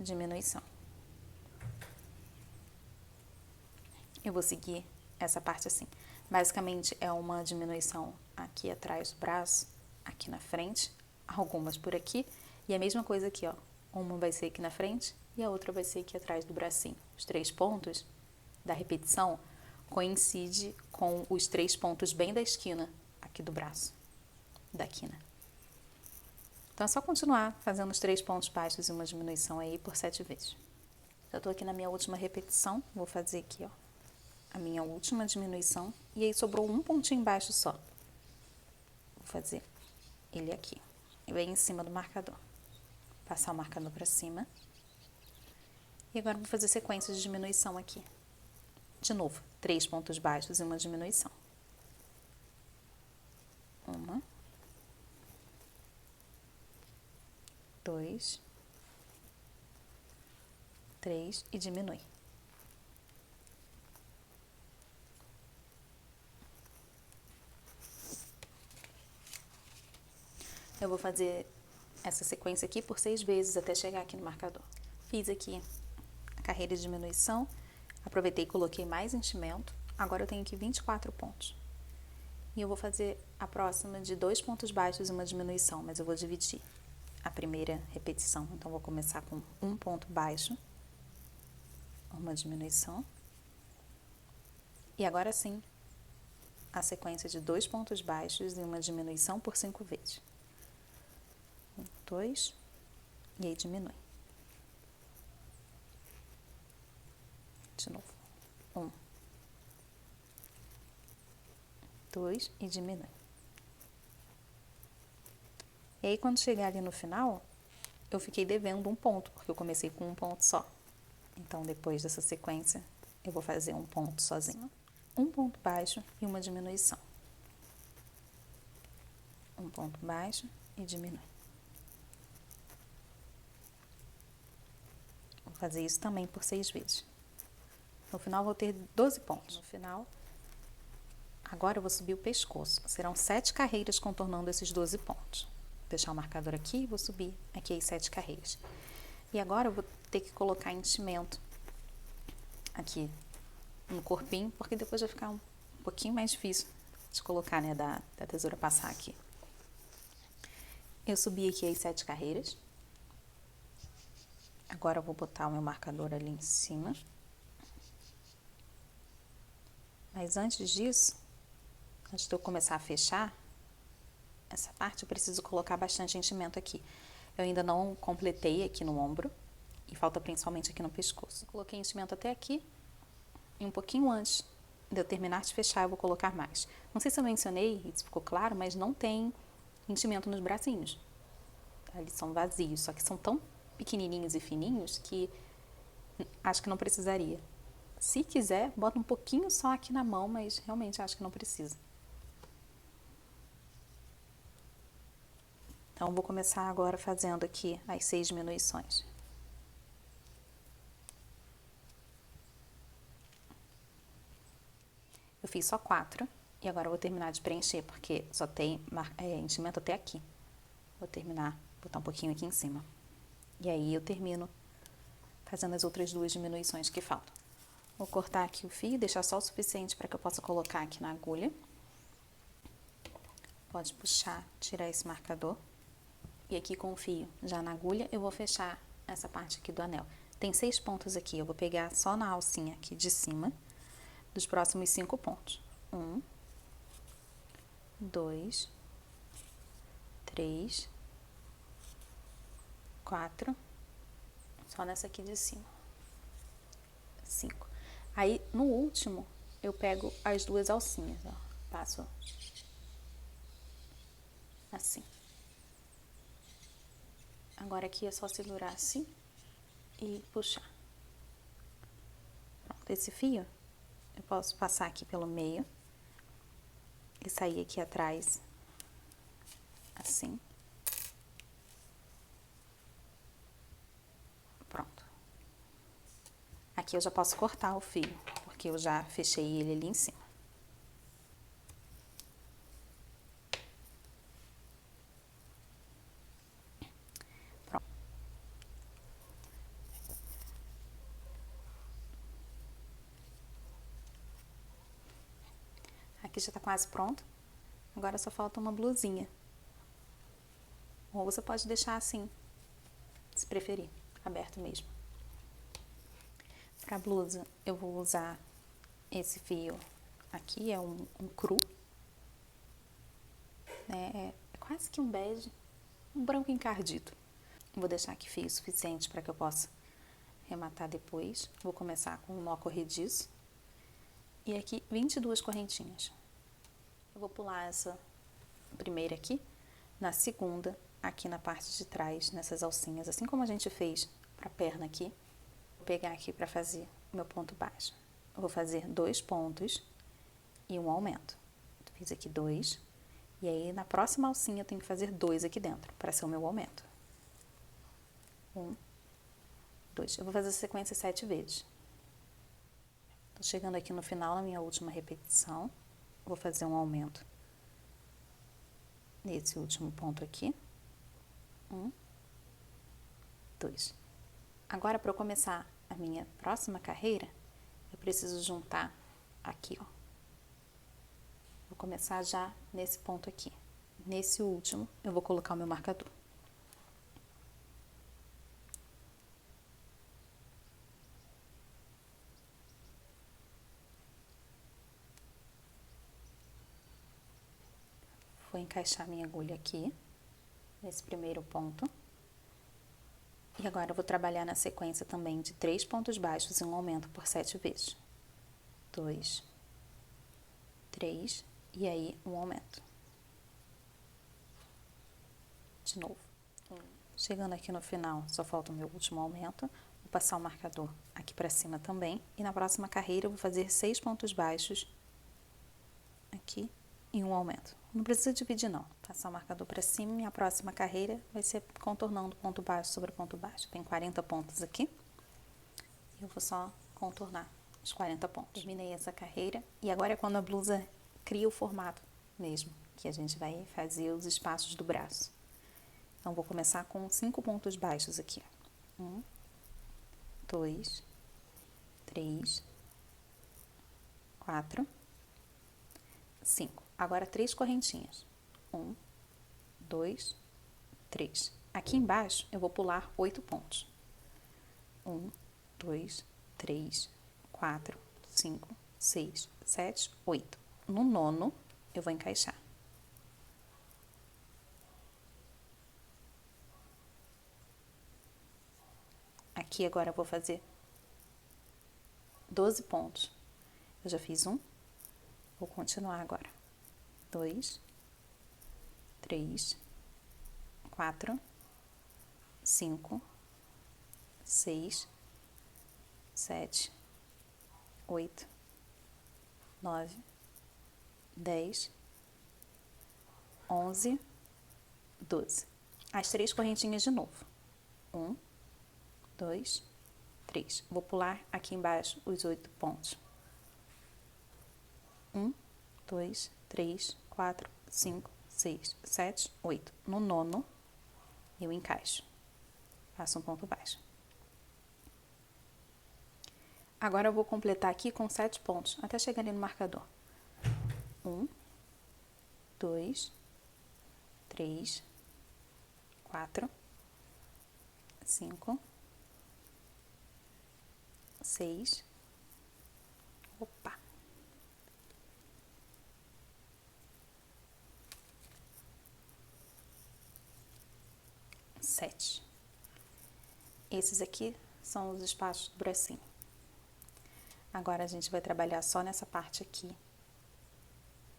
[SPEAKER 2] diminuição. Eu vou seguir essa parte assim. Basicamente, é uma diminuição aqui atrás do braço, aqui na frente, algumas por aqui, e a mesma coisa aqui, ó. Uma vai ser aqui na frente e a outra vai ser aqui atrás do bracinho. Os 3 pontos da repetição coincide com os 3 pontos bem da esquina aqui do braço, da quina. Então, é só continuar fazendo os 3 pontos baixos e uma diminuição aí por 7 vezes. Já tô aqui na minha última repetição, vou fazer aqui, ó, a minha última diminuição, e aí sobrou um pontinho baixo só. Vou fazer ele aqui, bem em cima do marcador. Passar o marcador pra cima. E agora vou fazer sequência de diminuição aqui. De novo, 3 pontos baixos e uma diminuição. 1, 2, 3 e diminui. Eu vou fazer essa sequência aqui por 6 vezes até chegar aqui no marcador. Fiz aqui a carreira de diminuição, aproveitei e coloquei mais enchimento. Agora eu tenho aqui 24 pontos. E eu vou fazer a próxima de 2 pontos baixos e uma diminuição, mas eu vou dividir a primeira repetição. Então, vou começar com um ponto baixo, uma diminuição. E agora sim, a sequência de 2 pontos baixos e uma diminuição por 5 vezes. 1, 2, e aí diminui. De novo. 1, 2 e diminui. E aí, quando chegar ali no final, eu fiquei devendo um ponto, porque eu comecei com um ponto só. Então, depois dessa sequência, eu vou fazer um ponto sozinho. Um ponto baixo e uma diminuição. Um ponto baixo e diminui. Vou fazer isso também por 6 vezes. No final, vou ter 12 pontos. No final, agora eu vou subir o pescoço. Serão 7 carreiras contornando esses 12 pontos. Vou deixar o marcador aqui e vou subir aqui as 7 carreiras. E agora eu vou ter que colocar enchimento aqui no corpinho, porque depois vai ficar um pouquinho mais difícil de colocar, né, da tesoura passar aqui. Eu subi aqui as 7 carreiras. Agora eu vou botar o meu marcador ali em cima. Mas antes disso, antes de eu começar a fechar essa parte, eu preciso colocar bastante enchimento aqui. Eu ainda não completei aqui no ombro e falta principalmente aqui no pescoço. Coloquei enchimento até aqui e um pouquinho antes de eu terminar de fechar, eu vou colocar mais. Não sei se eu mencionei, isso ficou claro, mas não tem enchimento nos bracinhos. Eles são vazios, só que são tão pequenininhos e fininhos que acho que não precisaria. Se quiser, bota um pouquinho só aqui na mão, mas realmente acho que não precisa. Então, vou começar agora fazendo aqui as 6 diminuições. Eu fiz só 4 e agora eu vou terminar de preencher, porque só tem enchimento até aqui. Vou terminar, botar um pouquinho aqui em cima. E aí eu termino fazendo as outras 2 diminuições que faltam. Vou cortar aqui o fio, deixar só o suficiente para que eu possa colocar aqui na agulha. Pode puxar, tirar esse marcador. E aqui com o fio já na agulha, eu vou fechar essa parte aqui do anel. Tem 6 pontos aqui, eu vou pegar só na alcinha aqui de cima dos próximos 5 pontos. 1, 2, 3, 4, só nessa aqui de cima. 5. Aí, no último, eu pego as 2 alcinhas, ó. Passo assim. Agora aqui é só segurar assim e puxar. Pronto, esse fio eu posso passar aqui pelo meio e sair aqui atrás, assim. Pronto. Aqui eu já posso cortar o fio, porque eu já fechei ele ali em cima. Pronto. Aqui já tá quase pronto. Agora só falta uma blusinha. Ou você pode deixar assim, se preferir, aberto mesmo. Para blusa, eu vou usar esse fio aqui, é um cru, né? É quase que um bege, um branco encardido. Vou deixar aqui fio suficiente para que eu possa rematar depois. Vou começar com um nó corrediço. E aqui 22 correntinhas. Eu vou pular essa primeira aqui, na segunda, aqui na parte de trás, nessas alcinhas, assim como a gente fez para a perna aqui. Vou pegar aqui para fazer o meu ponto baixo. Eu vou fazer 2 pontos e um aumento. Fiz aqui 2, e aí na próxima alcinha eu tenho que fazer 2 aqui dentro, para ser o meu aumento. 1, 2. Eu vou fazer a sequência 7 vezes. Tô chegando aqui no final, na minha última repetição. Vou fazer um aumento nesse último ponto aqui. 1, 2. Agora, para eu começar a minha próxima carreira, eu preciso juntar aqui, ó. Vou começar já nesse ponto aqui. Nesse último, eu vou colocar o meu marcador. Vou encaixar minha agulha aqui, nesse primeiro ponto. E agora eu vou trabalhar na sequência também de 3 pontos baixos e um aumento por 7 vezes. 2, 3, e aí um aumento. de novo. Chegando aqui no final, só falta o meu último aumento. Vou passar o marcador aqui pra cima também. E na próxima carreira eu vou fazer 6 pontos baixos aqui e um aumento. Não precisa dividir não. Passar o marcador pra cima e a próxima carreira vai ser contornando ponto baixo sobre ponto baixo. Tem 40 pontos aqui. E eu vou só contornar os 40 pontos. Terminei essa carreira e agora é quando a blusa cria o formato mesmo, que a gente vai fazer os espaços do braço. Então, vou começar com 5 pontos baixos aqui. 1, 2, 3, 4, 5. Agora, 3 correntinhas. 1, 2, 3. Aqui embaixo, eu vou pular 8 pontos. 1, 2, 3, 4, 5, 6, 7, 8. No nono, eu vou encaixar. Aqui agora eu vou fazer 12 pontos. Eu já fiz um, vou continuar agora. 2, 3, 4, 5, 6, 7, 8, 9, 10, 11, 12. As 3 correntinhas de novo. 1, 2, 3. Vou pular aqui embaixo os 8 pontos. 1, 2, 3, 4, 5, 6, 7, 8. No nono, eu encaixo. Faço um ponto baixo. Agora eu vou completar aqui com 7 pontos, até chegar ali no marcador. 1, 2, 3, 4, 5, 6, opa, 7. Esses aqui são os espaços do bracinho. Agora a gente vai trabalhar só nessa parte aqui.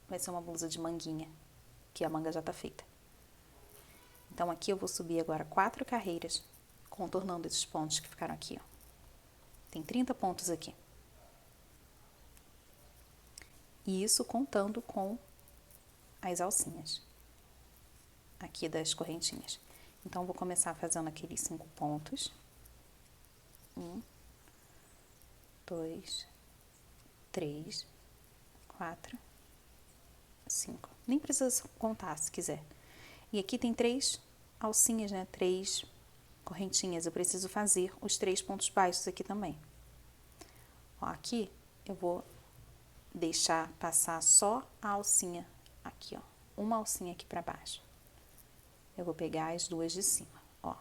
[SPEAKER 2] Vai ser uma blusa de manguinha, que a manga já tá feita. Então aqui eu vou subir agora 4 carreiras, contornando esses pontos que ficaram aqui, ó. Tem 30 pontos aqui. E isso contando com as alcinhas aqui das correntinhas. Então, vou começar fazendo aqueles 5 pontos. 1, 2, 3, 4, 5. Nem precisa contar, se quiser. E aqui tem 3 alcinhas, né? 3 correntinhas. Eu preciso fazer os 3 pontos baixos aqui também. Ó, aqui eu vou deixar passar só a alcinha aqui, ó. Uma alcinha aqui pra baixo. Eu vou pegar as 2 de cima, ó.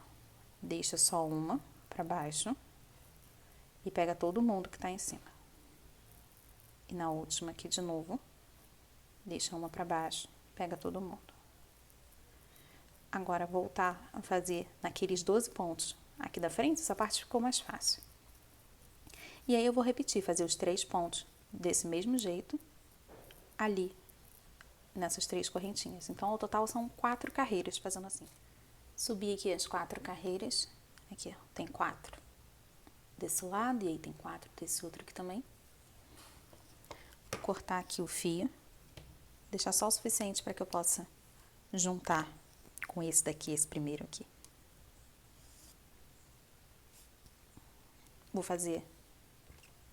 [SPEAKER 2] Deixa só uma pra baixo e pega todo mundo que tá em cima. E na última aqui de novo, deixa uma pra baixo, pega todo mundo. Agora, voltar a fazer naqueles 12 pontos aqui da frente, essa parte ficou mais fácil. E aí, eu vou repetir, fazer os 3 pontos desse mesmo jeito, ali, nessas 3 correntinhas. Então, ao total, são 4 carreiras, fazendo assim. Subi aqui as 4 carreiras, aqui, ó, tem 4 desse lado, e aí tem 4 desse outro aqui também. Vou cortar aqui o fio, deixar só o suficiente para que eu possa juntar com esse daqui, esse primeiro aqui.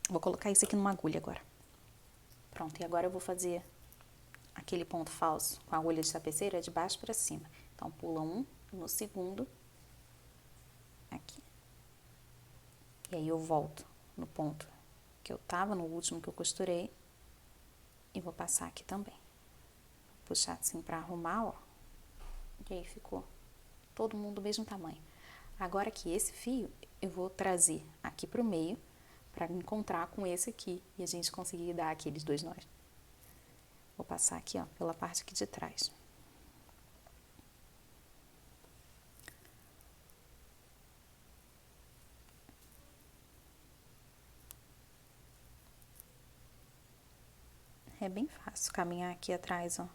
[SPEAKER 2] Vou colocar isso aqui numa agulha agora. Pronto, e agora eu vou fazer aquele ponto falso com a agulha de tapeceira de baixo para cima. Então, pula um no segundo, aqui. E aí, eu volto no ponto que eu tava, no último que eu costurei, e vou passar aqui também. Vou puxar assim pra arrumar, ó. E aí, ficou todo mundo do mesmo tamanho. Agora que esse fio, eu vou trazer aqui pro meio, pra encontrar com esse aqui, e a gente conseguir dar aqueles 2 nós. Vou passar aqui, ó, pela parte aqui de trás. É bem fácil caminhar aqui atrás, ó.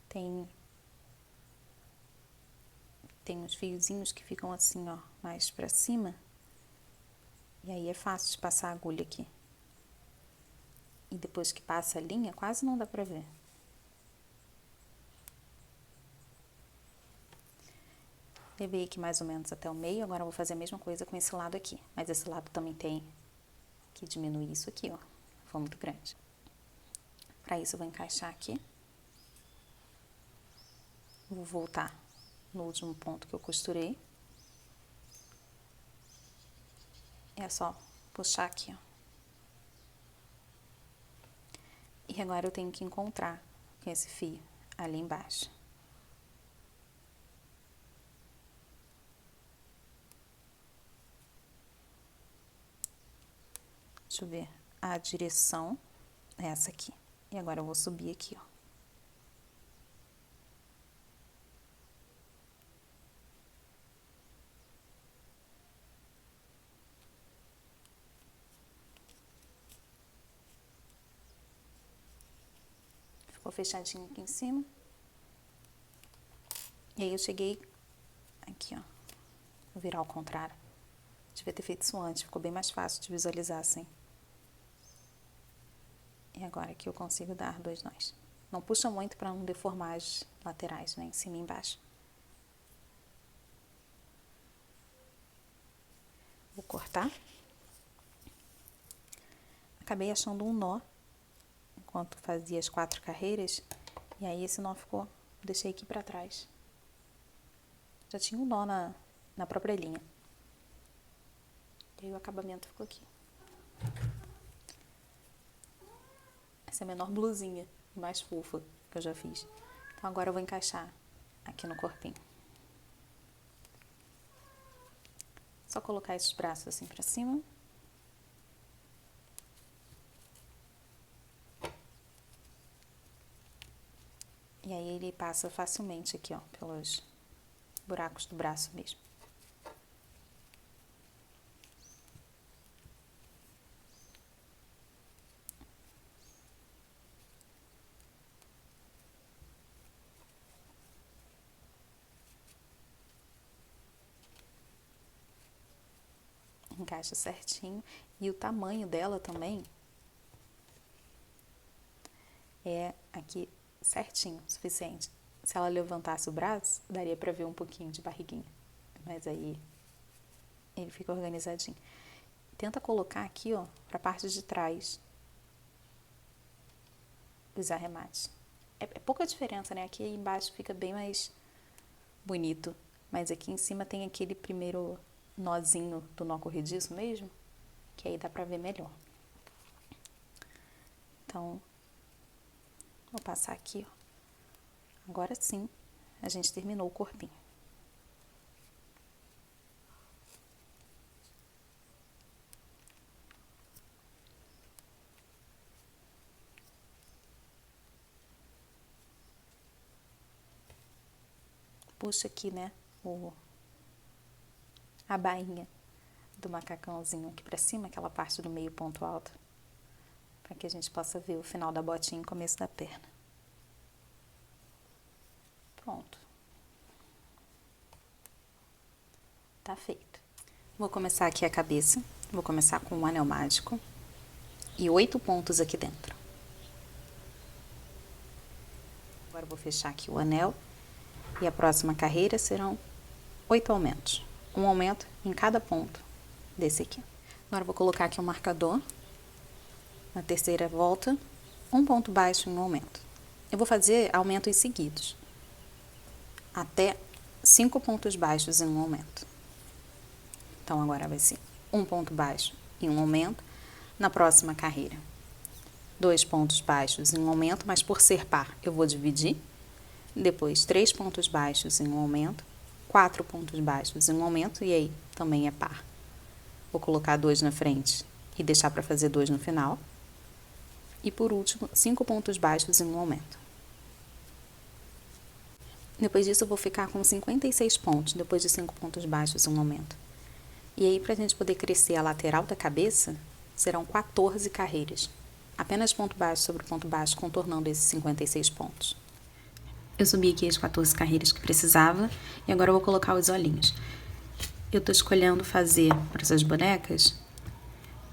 [SPEAKER 2] Tem tem uns fiozinhos que ficam assim, ó, mais pra cima. E aí é fácil de passar a agulha aqui. E depois que passa a linha, quase não dá pra ver. Levei aqui mais ou menos até o meio, agora eu vou fazer a mesma coisa com esse lado aqui. Mas esse lado também tem que diminuir isso aqui, ó. Foi muito grande. Pra isso eu vou encaixar aqui. Vou voltar no último ponto que eu costurei. É só puxar aqui, ó. E agora eu tenho que encontrar com esse fio ali embaixo. Deixa eu ver. A direção é essa aqui. E agora eu vou subir aqui, ó. Ficou fechadinho aqui em cima. E aí eu cheguei aqui, ó. Vou virar ao contrário. Devia ter feito isso antes, ficou bem mais fácil de visualizar assim. E agora aqui eu consigo dar 2 nós. Não puxa muito para não deformar as laterais, né, em cima e embaixo. Vou cortar. Acabei achando um nó enquanto fazia as 4 carreiras. E aí esse nó ficou, deixei aqui para trás. Já tinha um nó na própria linha. E aí o acabamento ficou aqui. Essa é a menor blusinha, mais fofa que eu já fiz. Então agora eu vou encaixar aqui no corpinho. Só colocar esses braços assim pra cima. E aí ele passa facilmente aqui, ó, pelos buracos do braço mesmo. Encaixa certinho. E o tamanho dela também é aqui certinho, suficiente. Se ela levantasse o braço, daria pra ver um pouquinho de barriguinha. Mas aí ele fica organizadinho. Tenta colocar aqui, ó, pra parte de trás dos arremates. É pouca diferença, né? Aqui embaixo fica bem mais bonito. Mas aqui em cima tem aquele primeiro nozinho do nó corrediço mesmo, que aí dá pra ver melhor. Então, vou passar aqui, ó. Agora sim, a gente terminou o corpinho. Puxa aqui, né, a bainha do macacãozinho aqui pra cima, aquela parte do meio ponto alto, para que a gente possa ver o final da botinha e o começo da perna. Pronto. Tá feito. Vou começar aqui a cabeça, vou começar com um anel mágico e 8 pontos aqui dentro. Agora eu vou fechar aqui o anel e a próxima carreira serão 8 aumentos. Um aumento em cada ponto desse aqui. Agora eu vou colocar aqui um marcador. Na terceira volta, um ponto baixo em um aumento. Eu vou fazer aumentos seguidos. Até 5 pontos baixos em um aumento. Então, agora vai ser um ponto baixo em um aumento. Na próxima carreira, 2 pontos baixos em um aumento, mas por ser par, eu vou dividir. Depois, 3 pontos baixos em um aumento. 4 pontos baixos em um aumento, e aí também é par. Vou colocar 2 na frente e deixar para fazer 2 no final. E por último, 5 pontos baixos em um aumento. Depois disso, eu vou ficar com 56 pontos, depois de 5 pontos baixos em um aumento. E aí, para a gente poder crescer a lateral da cabeça, serão 14 carreiras. Apenas ponto baixo sobre ponto baixo, contornando esses 56 pontos.
[SPEAKER 1] Eu subi aqui as 14 carreiras que precisava e agora eu vou colocar os olhinhos. Eu tô escolhendo fazer para essas bonecas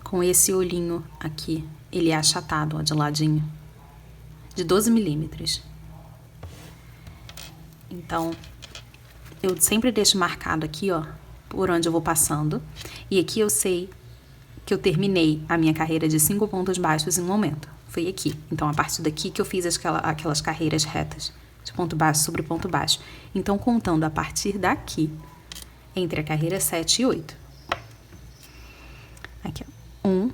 [SPEAKER 1] com esse olhinho aqui, ele é achatado, ó, de ladinho, de 12 milímetros. Então, eu sempre deixo marcado aqui, ó, por onde eu vou passando. E aqui eu sei que eu terminei a minha carreira de 5 pontos baixos em um momento. Foi aqui. Então, a partir daqui que eu fiz aquelas carreiras retas, de ponto baixo sobre ponto baixo. Então, contando a partir daqui, entre a carreira 7 e 8. Aqui, ó. 1,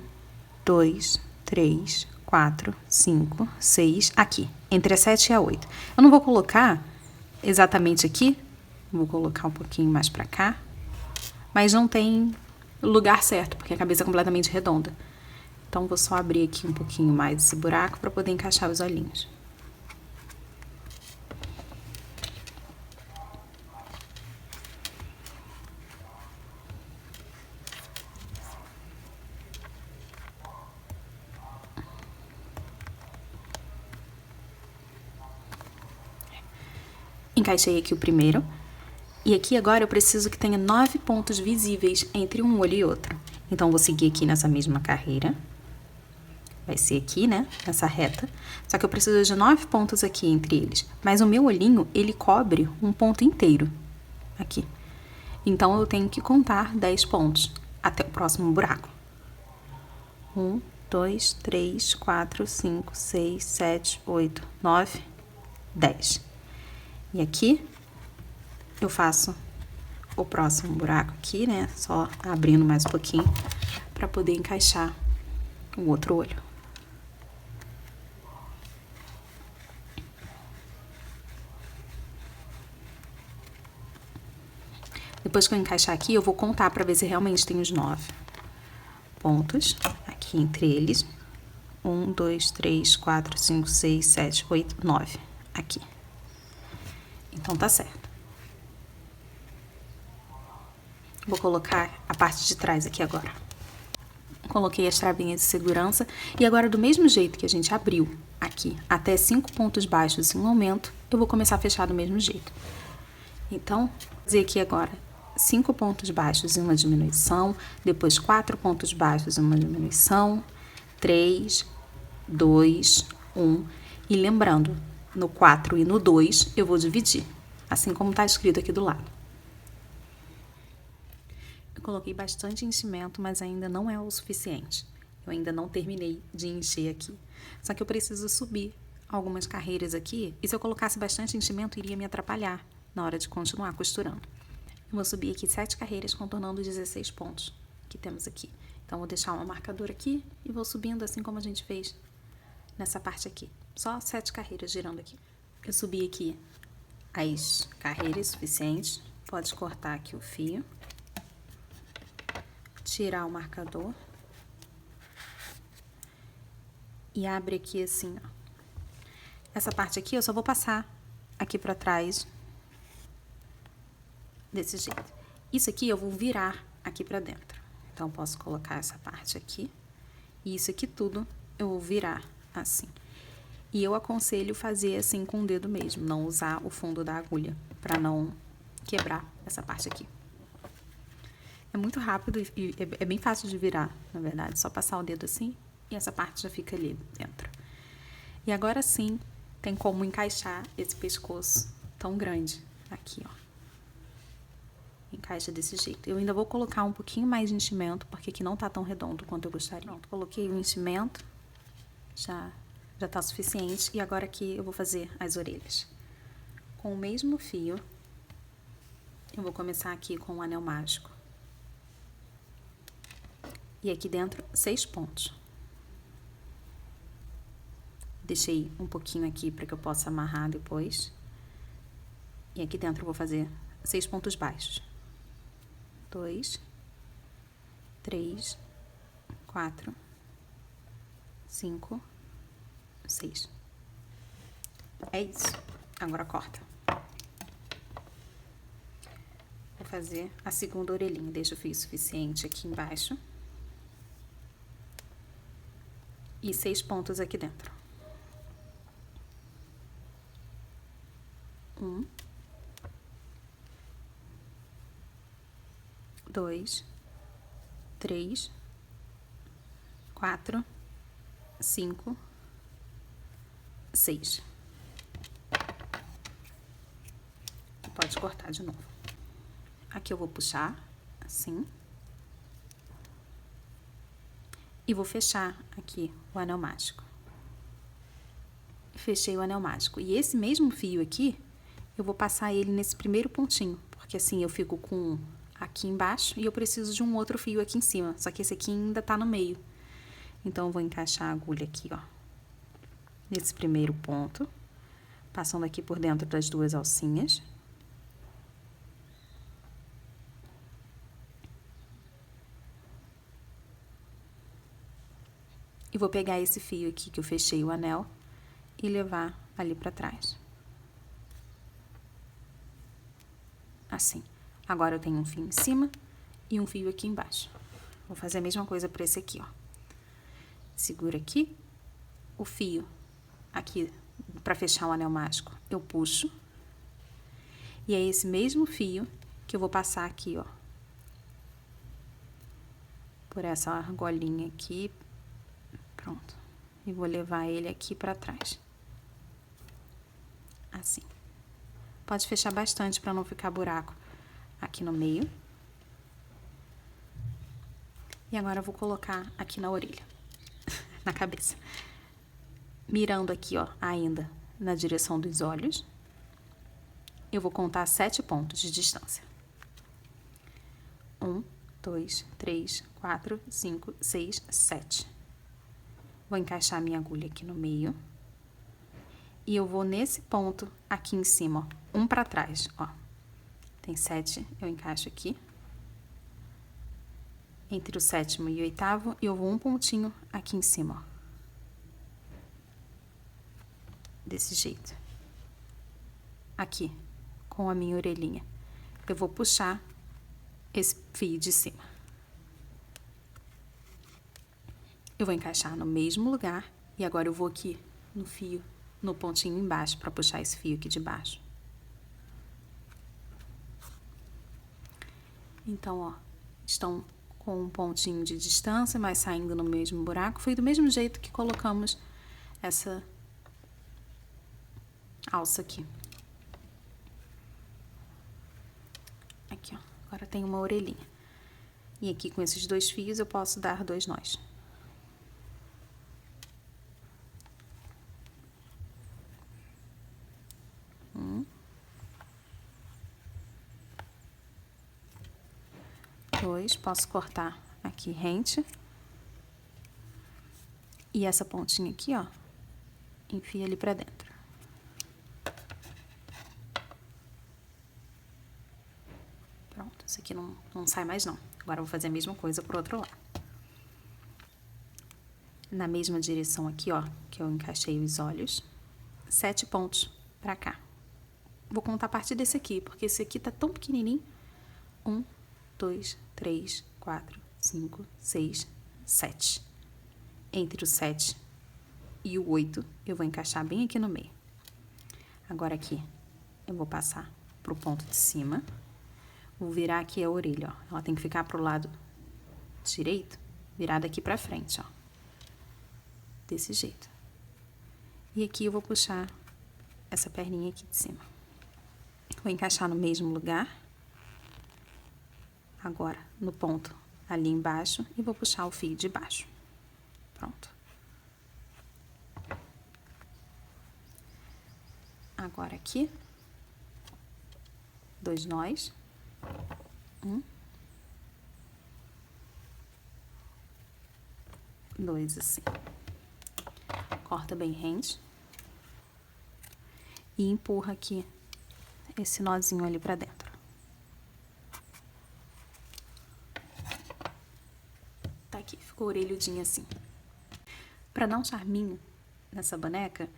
[SPEAKER 1] 2, 3, 4, 5, 6, aqui. Entre a 7 e a 8. Eu não vou colocar exatamente aqui. Vou colocar um pouquinho mais pra cá. Mas não tem lugar certo, porque a cabeça é completamente redonda. Então, vou só abrir aqui um pouquinho mais esse buraco para poder encaixar os olhinhos. Encaixei aqui o primeiro. E aqui agora eu preciso que tenha 9 pontos visíveis entre um olho e outro. Então, vou seguir aqui nessa mesma carreira. Vai ser aqui, né? Nessa reta. Só que eu preciso de 9 pontos aqui entre eles. Mas o meu olhinho, ele cobre um ponto inteiro. Aqui. Então, eu tenho que contar 10 pontos até o próximo buraco. 1, 2, 3, 4, 5, 6, 7, 8, 9, 10. E aqui, eu faço o próximo buraco aqui, né? Só abrindo mais um pouquinho para poder encaixar o outro olho. Depois que eu encaixar aqui, eu vou contar para ver se realmente tem os 9 pontos aqui entre eles. 1, 2, 3, 4, 5, 6, 7, 8, 9 aqui. Então, tá certo. Vou colocar a parte de trás aqui agora. Coloquei as travinhas de segurança e agora, do mesmo jeito que a gente abriu aqui até 5 pontos baixos em um aumento, eu vou começar a fechar do mesmo jeito. Então, vou fazer aqui agora 5 pontos baixos em uma diminuição, depois 4 pontos baixos em uma diminuição, 3, 2, 1. E lembrando, no 4 e no 2 eu vou dividir, assim como está escrito aqui do lado. Eu coloquei bastante enchimento, mas ainda não é o suficiente. Eu ainda não terminei de encher aqui. Só que eu preciso subir algumas carreiras aqui, e se eu colocasse bastante enchimento, iria me atrapalhar na hora de continuar costurando. Eu vou subir aqui 7 carreiras, contornando 16 pontos que temos aqui. Então, vou deixar uma marcadora aqui e vou subindo assim como a gente fez nessa parte aqui. Só 7 carreiras girando aqui. Eu subi aqui as carreiras suficientes. Pode cortar aqui o fio. Tirar o marcador. E abre aqui assim, ó. Essa parte aqui eu só vou passar aqui pra trás. Desse jeito. Isso aqui eu vou virar aqui pra dentro. Então, eu posso colocar essa parte aqui. E isso aqui tudo eu vou virar assim. E eu aconselho fazer assim com o dedo mesmo, não usar o fundo da agulha, pra não quebrar essa parte aqui. É muito rápido e é bem fácil de virar, na verdade. Só passar o dedo assim e essa parte já fica ali dentro. E agora sim, tem como encaixar esse pescoço tão grande aqui, ó. Encaixa desse jeito. Eu ainda vou colocar um pouquinho mais de enchimento, porque aqui não tá tão redondo quanto eu gostaria. Pronto, coloquei o enchimento, já tá suficiente. E agora aqui eu vou fazer as orelhas. Com o mesmo fio, eu vou começar aqui com o anel mágico. E aqui dentro, 6 pontos. Deixei um pouquinho aqui para que eu possa amarrar depois. E aqui dentro eu vou fazer 6 pontos baixos. 2, 3, 4, 5, 6. É isso. Agora corta. Vou fazer a segunda orelhinha. Deixa o fio suficiente aqui embaixo. E 6 pontos aqui dentro. Um, dois, três, 4, 5, 6. Pode cortar de novo. Aqui eu vou puxar, assim. E vou fechar aqui o anel mágico. Fechei o anel mágico. E esse mesmo fio aqui, eu vou passar ele nesse primeiro pontinho. Porque assim eu fico com aqui embaixo e eu preciso de um outro fio aqui em cima. Só que esse aqui ainda tá no meio. Então, eu vou encaixar a agulha aqui, ó, nesse primeiro ponto, passando aqui por dentro das duas alcinhas. E vou pegar esse fio aqui que eu fechei o anel e levar ali pra trás. Assim. Agora eu tenho um fio em cima e um fio aqui embaixo. Vou fazer a mesma coisa pra esse aqui, ó. Segura aqui, o fio aqui para fechar o anel mágico, eu puxo. E é esse mesmo fio que eu vou passar aqui, ó. Por essa argolinha aqui. Pronto. E vou levar ele aqui para trás. Assim. Pode fechar bastante para não ficar buraco aqui no meio. E agora eu vou colocar aqui na orelha. Na cabeça. Mirando aqui, ó, ainda na direção dos olhos. Eu vou contar 7 pontos de distância. 1, 2, 3, 4, 5, 6, 7. Vou encaixar a minha agulha aqui no meio. E eu vou nesse ponto aqui em cima, ó, um pra trás, ó. Tem 7, eu encaixo aqui. Entre o 7º e o 8º, eu vou um pontinho aqui em cima, ó. Desse jeito. Aqui, com a minha orelhinha. Eu vou puxar esse fio de cima. Eu vou encaixar no mesmo lugar e agora eu vou aqui no fio, no pontinho embaixo, para puxar esse fio aqui de baixo. Então, ó, estão com um pontinho de distância, mas saindo no mesmo buraco. Foi do mesmo jeito que colocamos essa alça aqui. Aqui, ó. Agora tem uma orelhinha. E aqui com esses 2 fios eu posso dar 2 nós. Dois, posso cortar aqui rente. E essa pontinha aqui, ó, enfia ali pra dentro. Pronto, isso aqui não sai mais não. Agora eu vou fazer a mesma coisa pro outro lado. Na mesma direção aqui, ó, que eu encaixei os olhos, 7 pontos pra cá. Vou contar a partir desse aqui, porque esse aqui tá tão pequenininho. 1, 2, 3, 4, 5, 6, 7. Entre o 7 e o 8, eu vou encaixar bem aqui no meio. Agora aqui, eu vou passar pro ponto de cima. Vou virar aqui a orelha, ó. Ela tem que ficar pro lado direito, virada aqui pra frente, ó. Desse jeito. E aqui eu vou puxar essa perninha aqui de cima. Vou encaixar no mesmo lugar. Agora, no ponto ali embaixo, e vou puxar o fio de baixo. Pronto. Agora aqui, 2 nós. 1, 2 assim. Corta bem rente. E empurra aqui esse nozinho ali pra dentro. Tá aqui, ficou orelhudinha assim. Pra dar um charminho nessa boneca,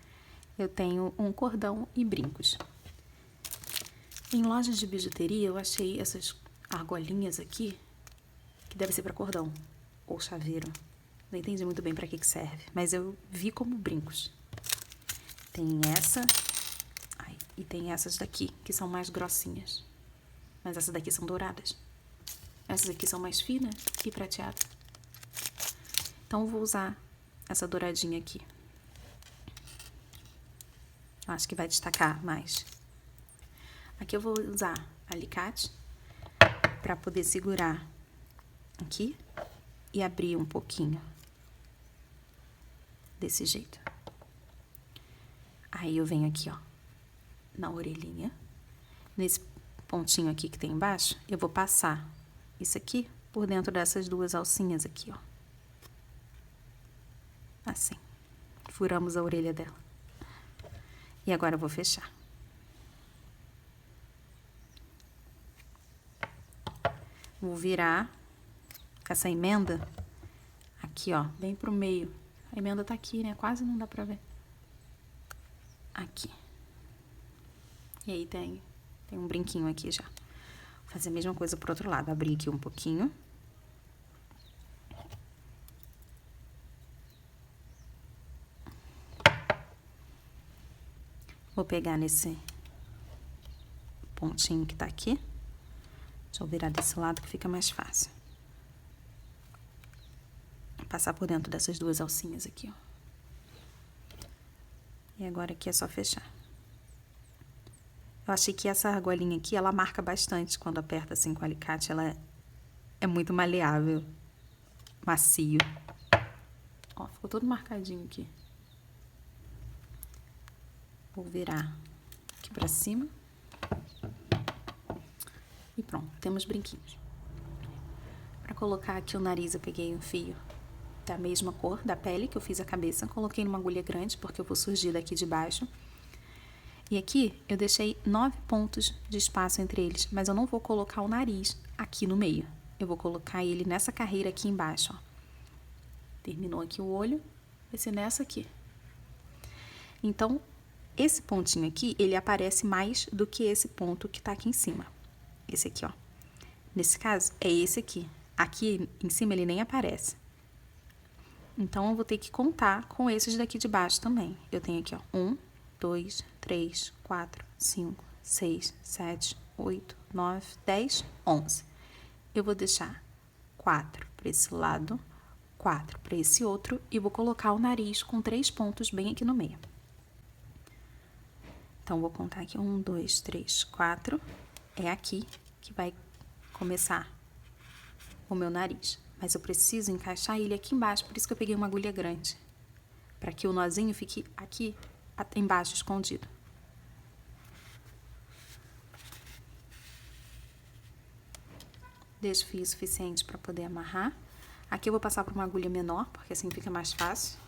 [SPEAKER 1] eu tenho um cordão e brincos. Em lojas de bijuteria, eu achei essas argolinhas aqui, que deve ser pra cordão ou chaveiro. Não entendi muito bem pra que serve, mas eu vi como brincos. Tem essa. Ai, E tem essas daqui, que são mais grossinhas. Mas essas daqui são douradas. Essas aqui são mais finas e prateadas. Então, eu vou usar essa douradinha aqui. Acho que vai destacar mais. Aqui eu vou usar alicate para poder segurar aqui e abrir um pouquinho. Desse jeito. Aí eu venho aqui, ó, na orelhinha. Nesse pontinho aqui que tem embaixo, eu vou passar isso aqui por dentro dessas duas alcinhas aqui, ó. Assim. Furamos a orelha dela. E agora eu vou fechar. Vou virar essa emenda aqui, ó, bem pro meio. A emenda tá aqui, né? Quase não dá pra ver. Aqui. E aí tem um brinquinho aqui já. Vou fazer a mesma coisa pro outro lado. Abrir aqui um pouquinho. Vou pegar nesse pontinho que tá aqui. Deixa eu virar desse lado que fica mais fácil. Passar por dentro dessas duas alcinhas aqui, ó. E agora aqui é só fechar. Eu achei que essa argolinha aqui, ela marca bastante quando aperta assim com o alicate. Ela é muito maleável, macio. Ó, ficou todo marcadinho aqui. Vou virar aqui pra cima. E pronto, temos brinquinhos. Pra colocar aqui o nariz, eu peguei um fio da mesma cor da pele que eu fiz a cabeça. Coloquei numa agulha grande, porque eu vou surgir daqui de baixo. E aqui eu deixei 9 pontos de espaço entre eles, mas eu não vou colocar o nariz aqui no meio. Eu vou colocar ele nessa carreira aqui embaixo, ó. Terminou aqui o olho, vai ser nessa aqui. Então, esse pontinho aqui, ele aparece mais do que esse ponto que tá aqui em cima. Esse aqui, ó. Nesse caso, é esse aqui. Aqui em cima ele nem aparece. Então, eu vou ter que contar com esses daqui de baixo também. Eu tenho aqui, ó, 1, 2, 3, 4, 5, 6, 7, 8, 9, 10, 11. Eu vou deixar 4 para esse lado, 4 para esse outro e vou colocar o nariz com 3 pontos bem aqui no meio. Então, vou contar aqui 1, 2, 3, 4. É aqui que vai começar o meu nariz. Mas eu preciso encaixar ele aqui embaixo, por isso que eu peguei uma agulha grande. Para que o nozinho fique aqui embaixo, escondido. Deixo fio suficiente para poder amarrar. Aqui eu vou passar por uma agulha menor, porque assim fica mais fácil.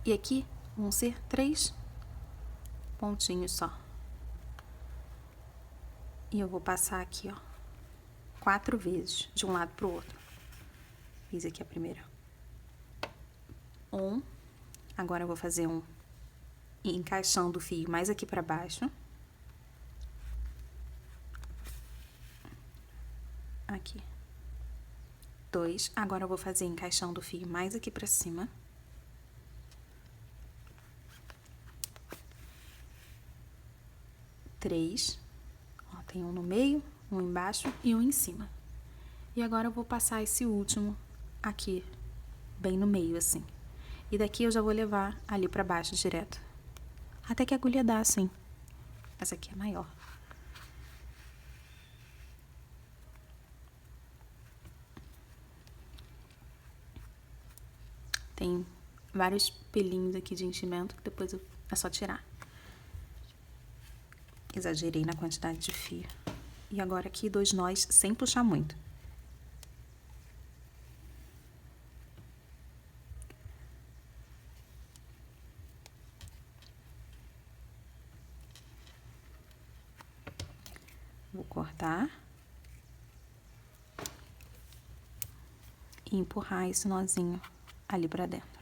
[SPEAKER 1] E aqui vão ser 3 pontinhos só. E eu vou passar aqui, ó, 4 vezes, de um lado pro outro. Fiz aqui a primeira. 1. Agora eu vou fazer um encaixando o fio mais aqui pra baixo. Aqui. 2. Agora eu vou fazer encaixando o fio mais aqui pra cima. 3. Ó, tem um no meio, um embaixo e um em cima. E agora eu vou passar esse último aqui, bem no meio, assim. E daqui eu já vou levar ali pra baixo direto. Até que a agulha dá, assim. Essa aqui é maior. Tem vários pelinhos aqui de enchimento que depois é só tirar. Exagerei na quantidade de fio. E agora aqui 2 nós sem puxar muito. Vou cortar. E empurrar esse nozinho ali pra dentro.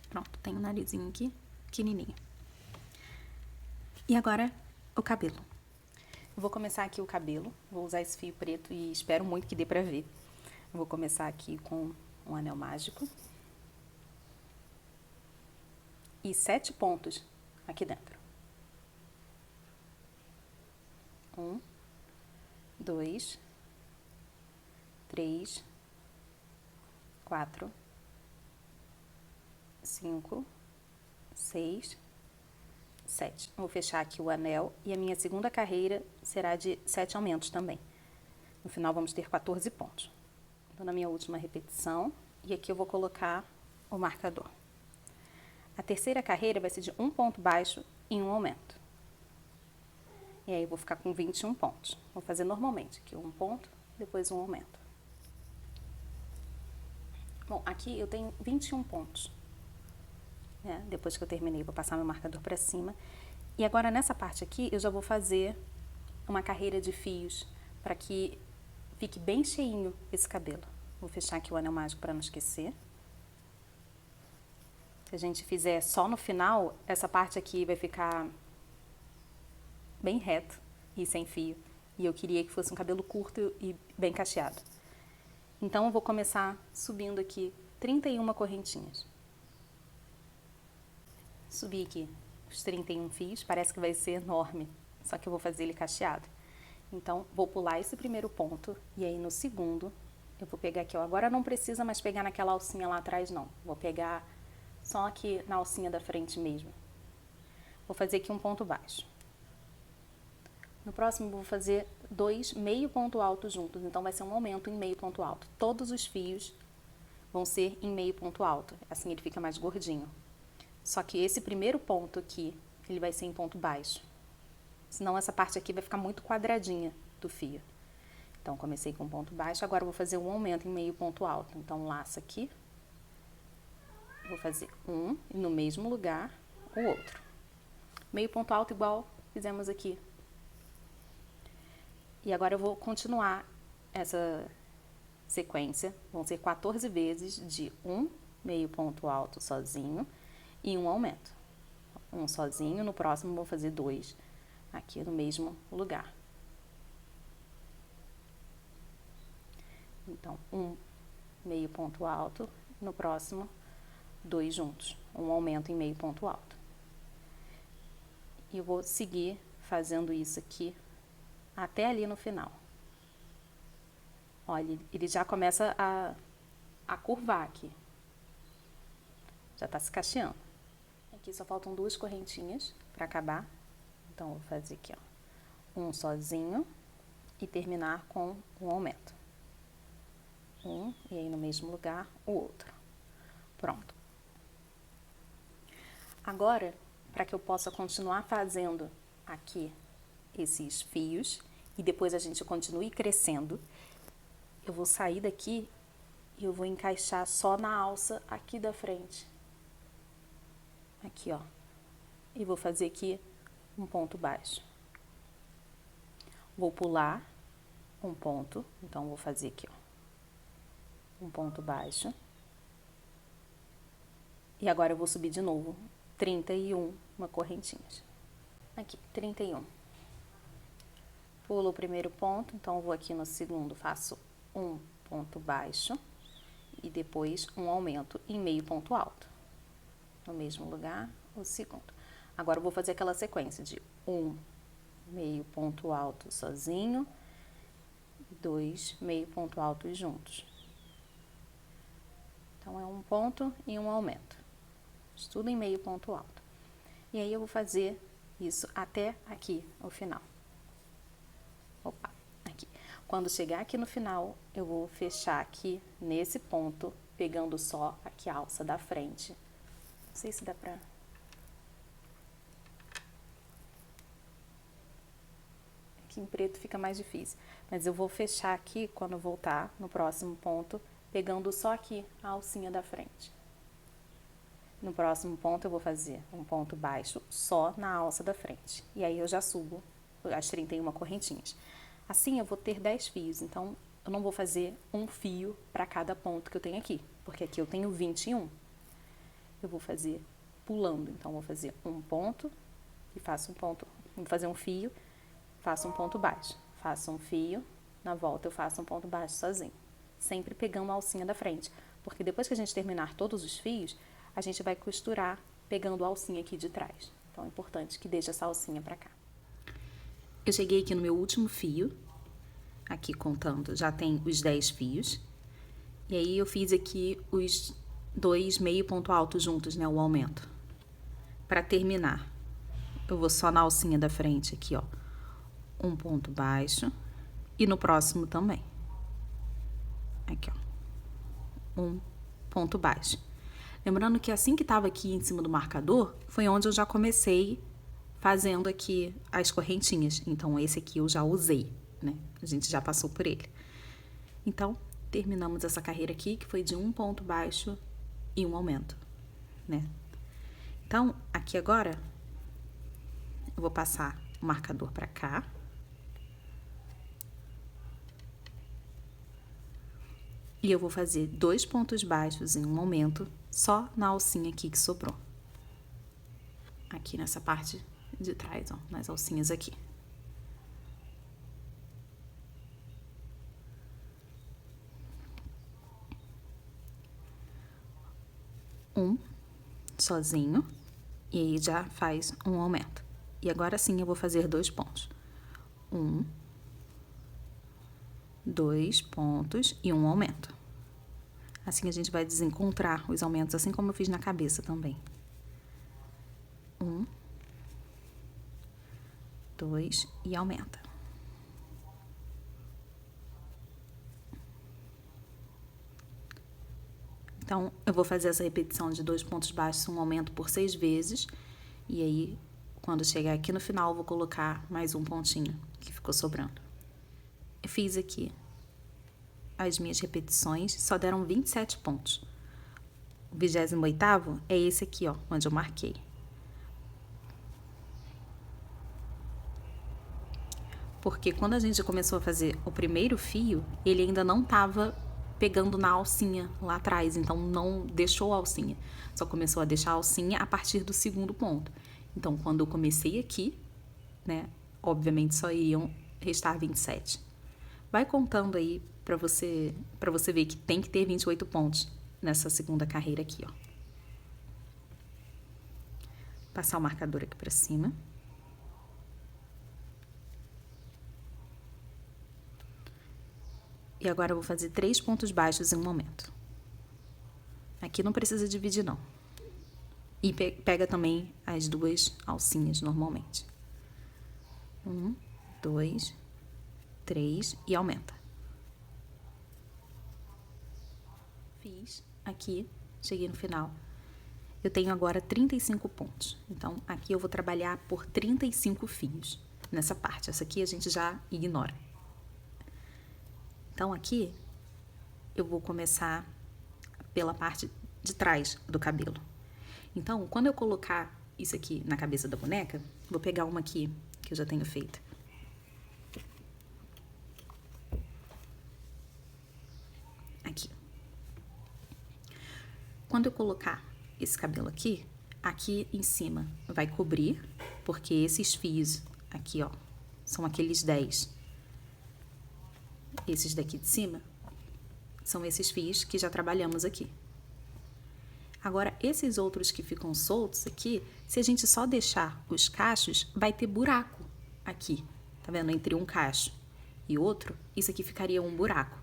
[SPEAKER 1] Pronto, tem o narizinho aqui, pequenininho. E agora, o cabelo. Eu vou começar aqui o cabelo, vou usar esse fio preto e espero muito que dê pra ver.
[SPEAKER 2] Vou começar aqui com um anel mágico. E 7 pontos aqui dentro. 1, 2, 3, 4, 5, 6, 7. Vou fechar aqui o anel e a minha segunda carreira será de 7 aumentos também. No final vamos ter 14 pontos. Estou na minha última repetição e aqui eu vou colocar o marcador. A terceira carreira vai ser de um ponto baixo e um aumento. E aí eu vou ficar com 21 pontos. Vou fazer normalmente aqui um ponto, depois um aumento. Bom, aqui eu tenho 21 pontos. Depois que eu terminei, vou passar meu marcador para cima. E agora nessa parte aqui, eu já vou fazer uma carreira de fios para que fique bem cheinho esse cabelo. Vou fechar aqui o anel mágico para não esquecer. Se a gente fizer só no final, essa parte aqui vai ficar bem reto e sem fio. E eu queria que fosse um cabelo curto e bem cacheado. Então eu vou começar subindo aqui 31 correntinhas. Subi aqui os 31 fios, parece que vai ser enorme, só que eu vou fazer ele cacheado. Então, vou pular esse primeiro ponto, e aí no segundo, eu vou pegar aqui, ó, agora não precisa mais pegar naquela alcinha lá atrás, não. Vou pegar só aqui na alcinha da frente mesmo. Vou fazer aqui um ponto baixo. No próximo, vou fazer 2 meio ponto alto juntos, então vai ser um aumento em meio ponto alto. Todos os fios vão ser em meio ponto alto, assim ele fica mais gordinho. Só que esse primeiro ponto aqui, ele vai ser em ponto baixo. Senão essa parte aqui vai ficar muito quadradinha do fio. Então, comecei com ponto baixo, agora eu vou fazer um aumento em meio ponto alto. Então, laço aqui. Vou fazer um, e no mesmo lugar, o outro. Meio ponto alto igual fizemos aqui. E agora eu vou continuar essa sequência. Vão ser 14 vezes de um meio ponto alto sozinho e um aumento. Um sozinho, no próximo vou fazer 2 aqui no mesmo lugar. Então, um meio ponto alto, no próximo 2 juntos, um aumento em meio ponto alto. E eu vou seguir fazendo isso aqui até ali no final. Olha, ele já começa a curvar aqui. Já tá se cacheando. Aqui só faltam 2 correntinhas para acabar. Então, eu vou fazer aqui, ó, um sozinho e terminar com um aumento. Um, e aí no mesmo lugar, o outro. Pronto. Agora, para que eu possa continuar fazendo aqui esses fios e depois a gente continue crescendo, eu vou sair daqui e eu vou encaixar só na alça aqui da frente. Aqui, ó. E vou fazer aqui um ponto baixo. Vou pular um ponto, então vou fazer aqui, ó, um ponto baixo. E agora eu vou subir de novo 31 correntinhas. Aqui, 31. Pulo o primeiro ponto, então eu vou aqui no segundo, faço um ponto baixo e depois um aumento em meio ponto alto. No mesmo lugar, o segundo. Agora eu vou fazer aquela sequência de um meio ponto alto sozinho, 2 meio ponto altos juntos. Então, é um ponto e um aumento. Tudo em meio ponto alto. E aí, eu vou fazer isso até aqui, o final. Opa, aqui. Quando chegar aqui no final, eu vou fechar aqui nesse ponto, pegando só aqui a alça da frente. Não sei se dá pra... Aqui em preto fica mais difícil. Mas eu vou fechar aqui, quando eu voltar no próximo ponto, pegando só aqui a alcinha da frente. No próximo ponto, eu vou fazer um ponto baixo só na alça da frente. E aí, eu já subo as 31 correntinhas. Assim, eu vou ter 10 fios. Então, eu não vou fazer um fio para cada ponto que eu tenho aqui. Porque aqui eu tenho 21. Eu vou fazer pulando. Então, eu vou fazer um ponto e faço um ponto. Vou fazer um fio, faço um ponto baixo. Faço um fio, na volta eu faço um ponto baixo sozinho.
[SPEAKER 1] sempre pegando a alcinha da frente, porque depois que a gente terminar todos os fios, a gente vai costurar pegando a alcinha aqui de trás. Então é importante que deixe essa alcinha pra cá. Eu cheguei aqui no meu último fio, aqui contando, já tem os 10 fios. E aí eu fiz aqui os 2 meio ponto alto juntos, né, o aumento. Para terminar, eu vou só na alcinha da frente aqui, ó, um ponto baixo, e no próximo também. Aqui, ó, um ponto baixo. Lembrando que assim que tava aqui em cima do marcador, foi onde eu já comecei fazendo aqui as correntinhas. Então, esse aqui eu já usei, né? A gente já passou por ele. Então, terminamos essa carreira aqui, que foi de um ponto baixo e um aumento, né? Então, aqui agora, eu vou passar o marcador pra cá. E eu vou fazer 2 pontos baixos em um aumento, só na alcinha aqui que sobrou. Aqui nessa parte de trás, ó, nas alcinhas aqui. Um sozinho, e aí já faz um aumento. E agora sim eu vou fazer 2 pontos. 2 pontos e um aumento. Assim a gente vai desencontrar os aumentos, assim como eu fiz na cabeça também. 2 e aumenta. Então, eu vou fazer essa repetição de 2 pontos baixos, um aumento por 6 vezes. E aí, quando chegar aqui no final, eu vou colocar mais um pontinho que ficou sobrando. Eu fiz aqui as minhas repetições, só deram 27 pontos. O 28º é esse aqui, ó, onde eu marquei. Porque quando a gente começou a fazer o primeiro fio, ele ainda não tava pegando na alcinha lá atrás, então não deixou a alcinha. Só começou a deixar a alcinha a partir do segundo ponto. Então, quando eu comecei aqui, né, obviamente só iriam restar 27. Vai contando aí pra você ver que tem que ter 28 pontos nessa segunda carreira aqui, ó. Passar o marcador aqui pra cima. E agora eu vou fazer 3 pontos baixos em um momento. Aqui não precisa dividir, não. E pega também as 2 alcinhas normalmente. 1, 2, 3 e aumenta. Fiz aqui, cheguei no final. Eu tenho agora 35 pontos. Então, aqui eu vou trabalhar por 35 fios nessa parte. Essa aqui a gente já ignora. Então, aqui, eu vou começar pela parte de trás do cabelo. Então, quando eu colocar isso aqui na cabeça da boneca, vou pegar uma aqui, que eu já tenho feita. Aqui. Quando eu colocar esse cabelo aqui, aqui em cima vai cobrir, porque esses fios aqui, ó, são aqueles 10. Esses daqui de cima são esses fios que já trabalhamos aqui. Agora, esses outros que ficam soltos aqui, se a gente só deixar os cachos, vai ter buraco aqui. Tá vendo? Entre um cacho e outro, isso aqui ficaria um buraco.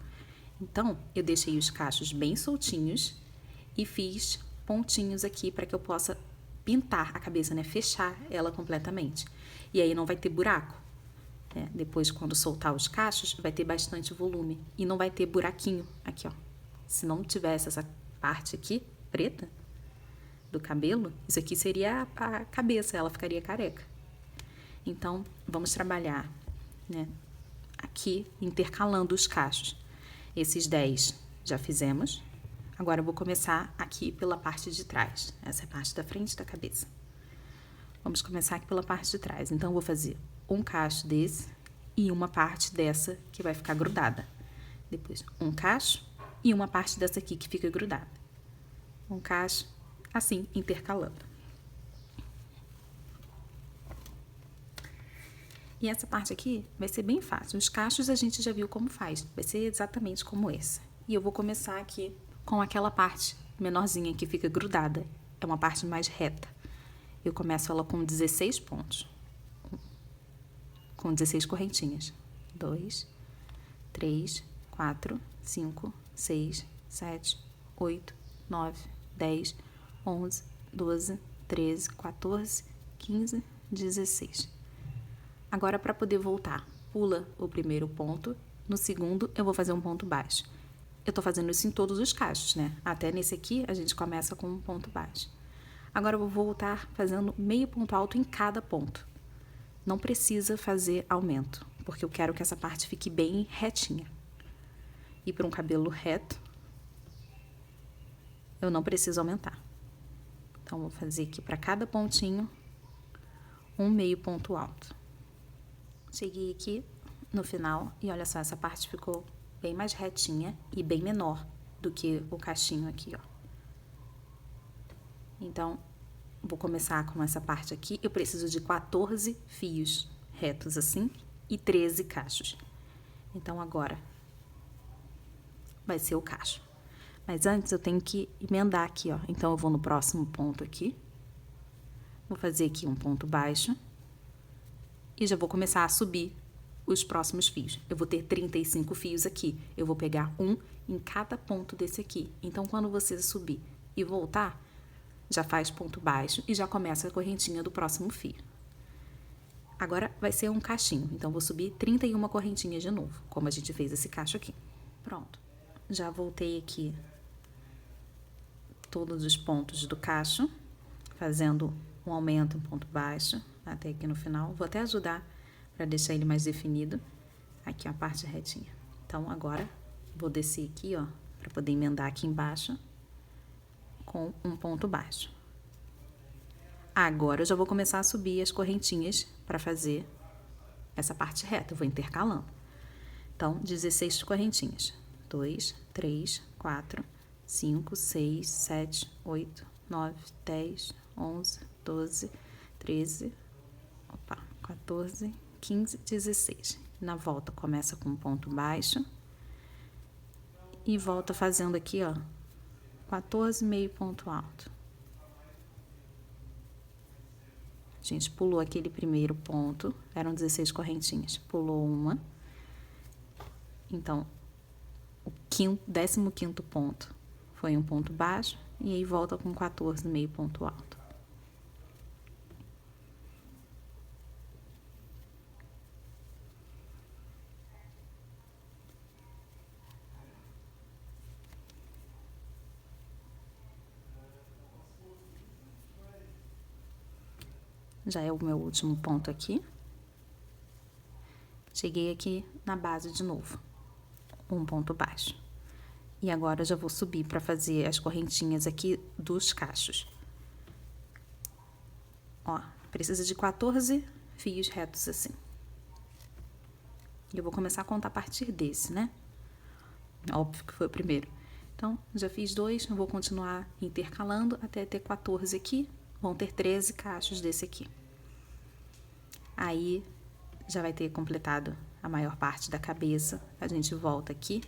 [SPEAKER 1] Então, eu deixei os cachos bem soltinhos e fiz pontinhos aqui para que eu possa pintar a cabeça, né? Fechar ela completamente. E aí não vai ter buraco. Depois, quando soltar os cachos, vai ter bastante volume e não vai ter buraquinho aqui, ó. Se não tivesse essa parte aqui, preta, do cabelo, isso aqui seria a cabeça, ela ficaria careca. Então, vamos trabalhar, né, aqui, intercalando os cachos. Esses 10 já fizemos. Agora, eu vou começar aqui pela parte de trás. Essa é a parte da frente da cabeça. Vamos começar aqui pela parte de trás. Então, eu vou fazer um cacho desse e uma parte dessa que vai ficar grudada. Depois, um cacho e uma parte dessa aqui que fica grudada. Um cacho, assim, intercalando. E essa parte aqui vai ser bem fácil. Os cachos a gente já viu como faz. Vai ser exatamente como esse. E eu vou começar aqui com aquela parte menorzinha que fica grudada. É uma parte mais reta. Eu começo ela com 16 pontos. Com 16 correntinhas. 2, 3, 4, 5, 6, 7, 8, 9, 10, 11, 12, 13, 14, 15, 16. Agora, para poder voltar, pula o primeiro ponto. No segundo, eu vou fazer um ponto baixo. Eu tô fazendo isso em todos os cachos, né? Até nesse aqui, a gente começa com um ponto baixo. Agora, eu vou voltar fazendo meio ponto alto em cada ponto. Não precisa fazer aumento, porque eu quero que essa parte fique bem retinha. E para um cabelo reto, eu não preciso aumentar. Então, vou fazer aqui para cada pontinho um meio ponto alto. Cheguei aqui no final e olha só, essa parte ficou bem mais retinha e bem menor do que o cachinho aqui, ó. Então, vou começar com essa parte aqui. Eu preciso de 14 fios retos assim e 13 cachos. Então, agora vai ser o cacho. Mas antes eu tenho que emendar aqui, ó. Então, eu vou no próximo ponto aqui. Vou fazer aqui um ponto baixo. E já vou começar a subir os próximos fios. Eu vou ter 35 fios aqui. Eu vou pegar um em cada ponto desse aqui. Então, quando você subir e voltar, já faz ponto baixo e já começa a correntinha do próximo fio. Agora vai ser um cachinho. Então, vou subir 31 correntinhas de novo, como a gente fez esse cacho aqui. Pronto. Já voltei aqui todos os pontos do cacho, fazendo um aumento, um ponto baixo, até aqui no final. Vou até ajudar para deixar ele mais definido. Aqui a parte retinha. Então, agora, vou descer aqui, ó, para poder emendar aqui embaixo com um ponto baixo. Agora, eu já vou começar a subir as correntinhas para fazer essa parte reta. Eu vou intercalando. Então, 16 correntinhas. 2, 3, 4, 5, 6, 7, 8, 9, 10, 11, 12, 13, 14, 15, 16. Na volta, começa com um ponto baixo e volta fazendo aqui, ó, 14 meio ponto alto. A gente pulou aquele primeiro ponto, eram 16 correntinhas, pulou uma. Então, o 15º ponto foi um ponto baixo e aí volta com 14 meio ponto alto. Já é o meu último ponto aqui. Cheguei aqui na base de novo, um ponto baixo. E agora, eu já vou subir para fazer as correntinhas aqui dos cachos. Ó, precisa de 14 fios retos assim. E eu vou começar a contar a partir desse, né? Óbvio que foi o primeiro. Então, já fiz 2, eu vou continuar intercalando até ter 14 aqui. Vão ter 13 cachos desse aqui. Aí, já vai ter completado a maior parte da cabeça. A gente volta aqui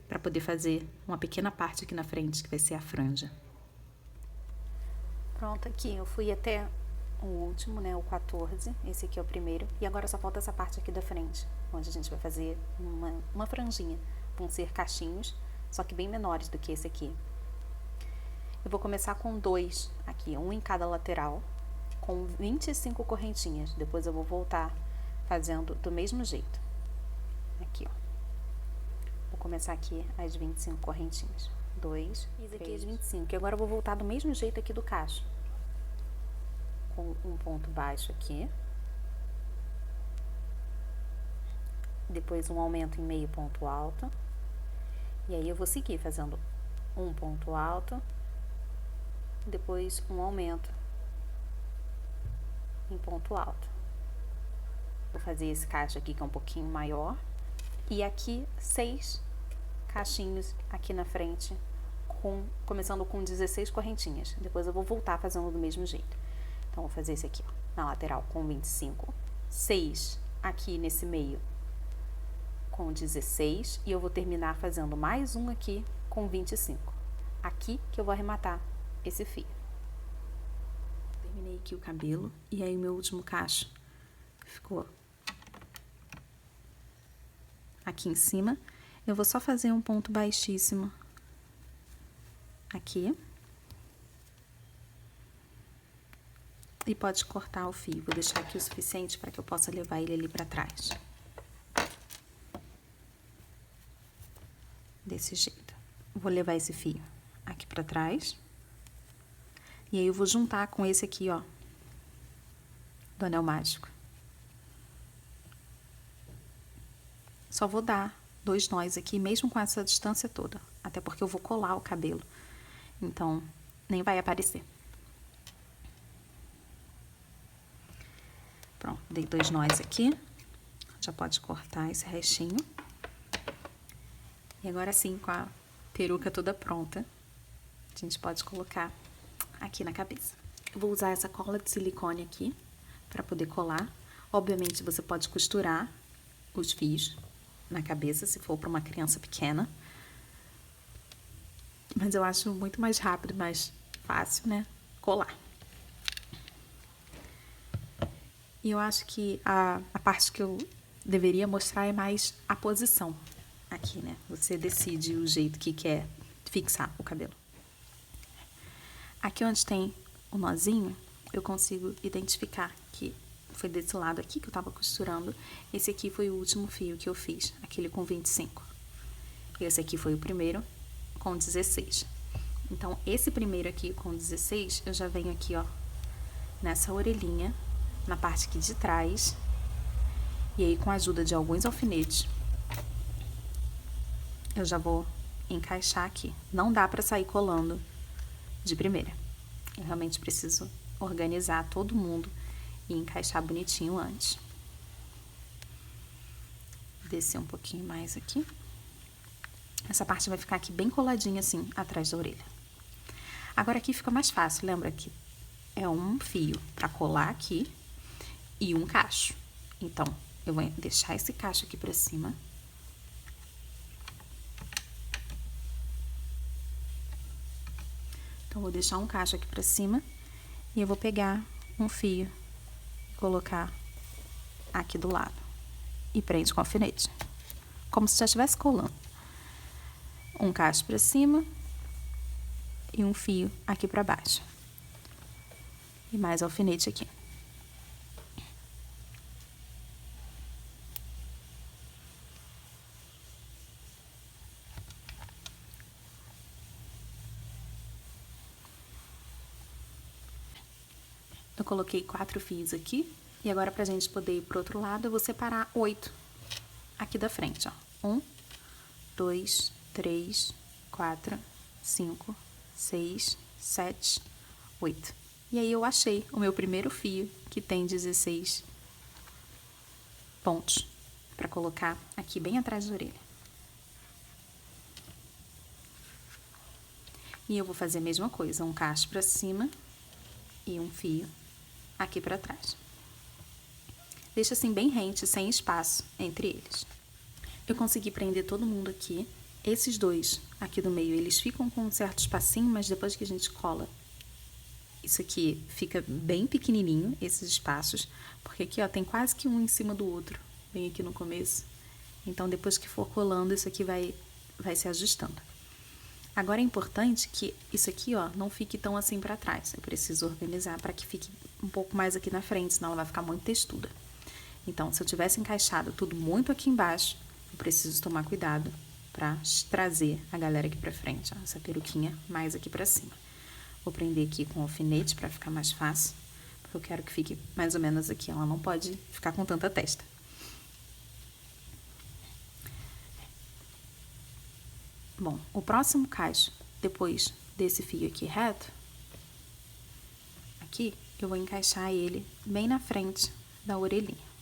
[SPEAKER 1] para poder fazer uma pequena parte aqui na frente, que vai ser a franja. Pronto, aqui eu fui até o último, né, o 14. Esse aqui é o primeiro. E agora só falta essa parte aqui da frente, onde a gente vai fazer uma franjinha. Vão ser cachinhos, só que bem menores do que esse aqui. Eu vou começar com 2 aqui, um em cada lateral, com 25 correntinhas. Depois eu vou voltar fazendo do mesmo jeito. Aqui, ó. Vou começar aqui as 25 correntinhas. 2, fiz aqui as 25. E agora eu vou voltar do mesmo jeito aqui do cacho. Com um ponto baixo aqui. Depois um aumento em meio ponto alto. E aí eu vou seguir fazendo um ponto alto. Depois um aumento em ponto alto. Vou fazer esse cacho aqui que é um pouquinho maior. E aqui 6 cachinhos aqui na frente, começando com 16 correntinhas. Depois eu vou voltar fazendo do mesmo jeito. Então, vou fazer esse aqui, ó, na lateral com 25. 6 aqui nesse meio
[SPEAKER 2] com 16 e eu vou terminar fazendo mais um aqui com 25. Aqui que eu vou arrematar esse fio.
[SPEAKER 1] Terminei aqui o cabelo e aí o meu último cacho ficou aqui em cima. Eu vou só fazer um ponto baixíssimo aqui. E pode cortar o fio. Vou deixar aqui o suficiente para que eu possa levar ele ali para trás. Desse jeito. Vou levar esse fio aqui para trás. E aí eu vou juntar com esse aqui, ó, do anel mágico. Só vou dar 2 nós aqui, mesmo com essa distância toda. Até porque eu vou colar o cabelo. Então, nem vai aparecer. Pronto, dei 2 nós aqui. Já pode cortar esse restinho. E agora sim, com a peruca toda pronta, a gente pode colocar aqui na cabeça. Eu vou usar essa cola de silicone aqui para poder colar. Obviamente, você pode costurar os fios na cabeça, se for para uma criança pequena. Mas eu acho muito mais rápido, mais fácil, né? Colar. E eu acho que a parte que eu deveria mostrar é mais a posição aqui, né? Você decide o jeito que quer fixar o cabelo. Aqui onde tem o nozinho, eu consigo identificar que foi desse lado aqui que eu tava costurando. Esse aqui foi o último fio que eu fiz, aquele com 25. Esse aqui foi o primeiro com 16. Então, esse primeiro aqui com 16, eu já venho aqui, ó, nessa orelhinha, na parte aqui de trás. E aí, com a ajuda de alguns alfinetes, eu já vou encaixar aqui. Não dá pra sair colando de primeira. Eu realmente preciso organizar todo mundo e encaixar bonitinho antes. Descer um pouquinho mais aqui. Essa parte vai ficar aqui bem coladinha assim, atrás da orelha. Agora aqui fica mais fácil, lembra que é um fio pra colar aqui e um cacho. Então, eu vou deixar esse cacho aqui pra cima. Então, vou deixar um cacho aqui pra cima e eu vou pegar um fio e colocar aqui do lado. E prende com alfinete. Como se já estivesse colando. Um cacho pra cima e um fio aqui pra baixo. E mais alfinete aqui. Eu coloquei 4 fios aqui. E agora, pra gente poder ir pro outro lado, eu vou separar 8 aqui da frente, ó. 1, 2, 3, 4, 5, 6, 7, 8. E aí, eu achei o meu primeiro fio, que tem 16 pontos, pra colocar aqui bem atrás da orelha. E eu vou fazer a mesma coisa, um cacho pra cima e um fio aqui pra trás. Deixa assim bem rente, sem espaço entre eles. Eu consegui prender todo mundo aqui. Esses dois aqui do meio, eles ficam com um certo espacinho, mas depois que a gente cola, isso aqui fica bem pequenininho, esses espaços, porque aqui, ó, tem quase que um em cima do outro, bem aqui no começo. Então, depois que for colando, isso aqui vai se ajustando. Agora, é importante que isso aqui, ó, não fique tão assim pra trás. Eu preciso organizar para que fique um pouco mais aqui na frente, senão ela vai ficar muito textuda. Então, se eu tivesse encaixado tudo muito aqui embaixo, eu preciso tomar cuidado pra trazer a galera aqui pra frente, ó, essa peruquinha mais aqui pra cima. Vou prender aqui com alfinete pra ficar mais fácil, porque eu quero que fique mais ou menos aqui. Ela não pode ficar com tanta testa. Bom, o próximo cacho, depois desse fio aqui reto, aqui, eu vou encaixar ele bem na frente da orelhinha.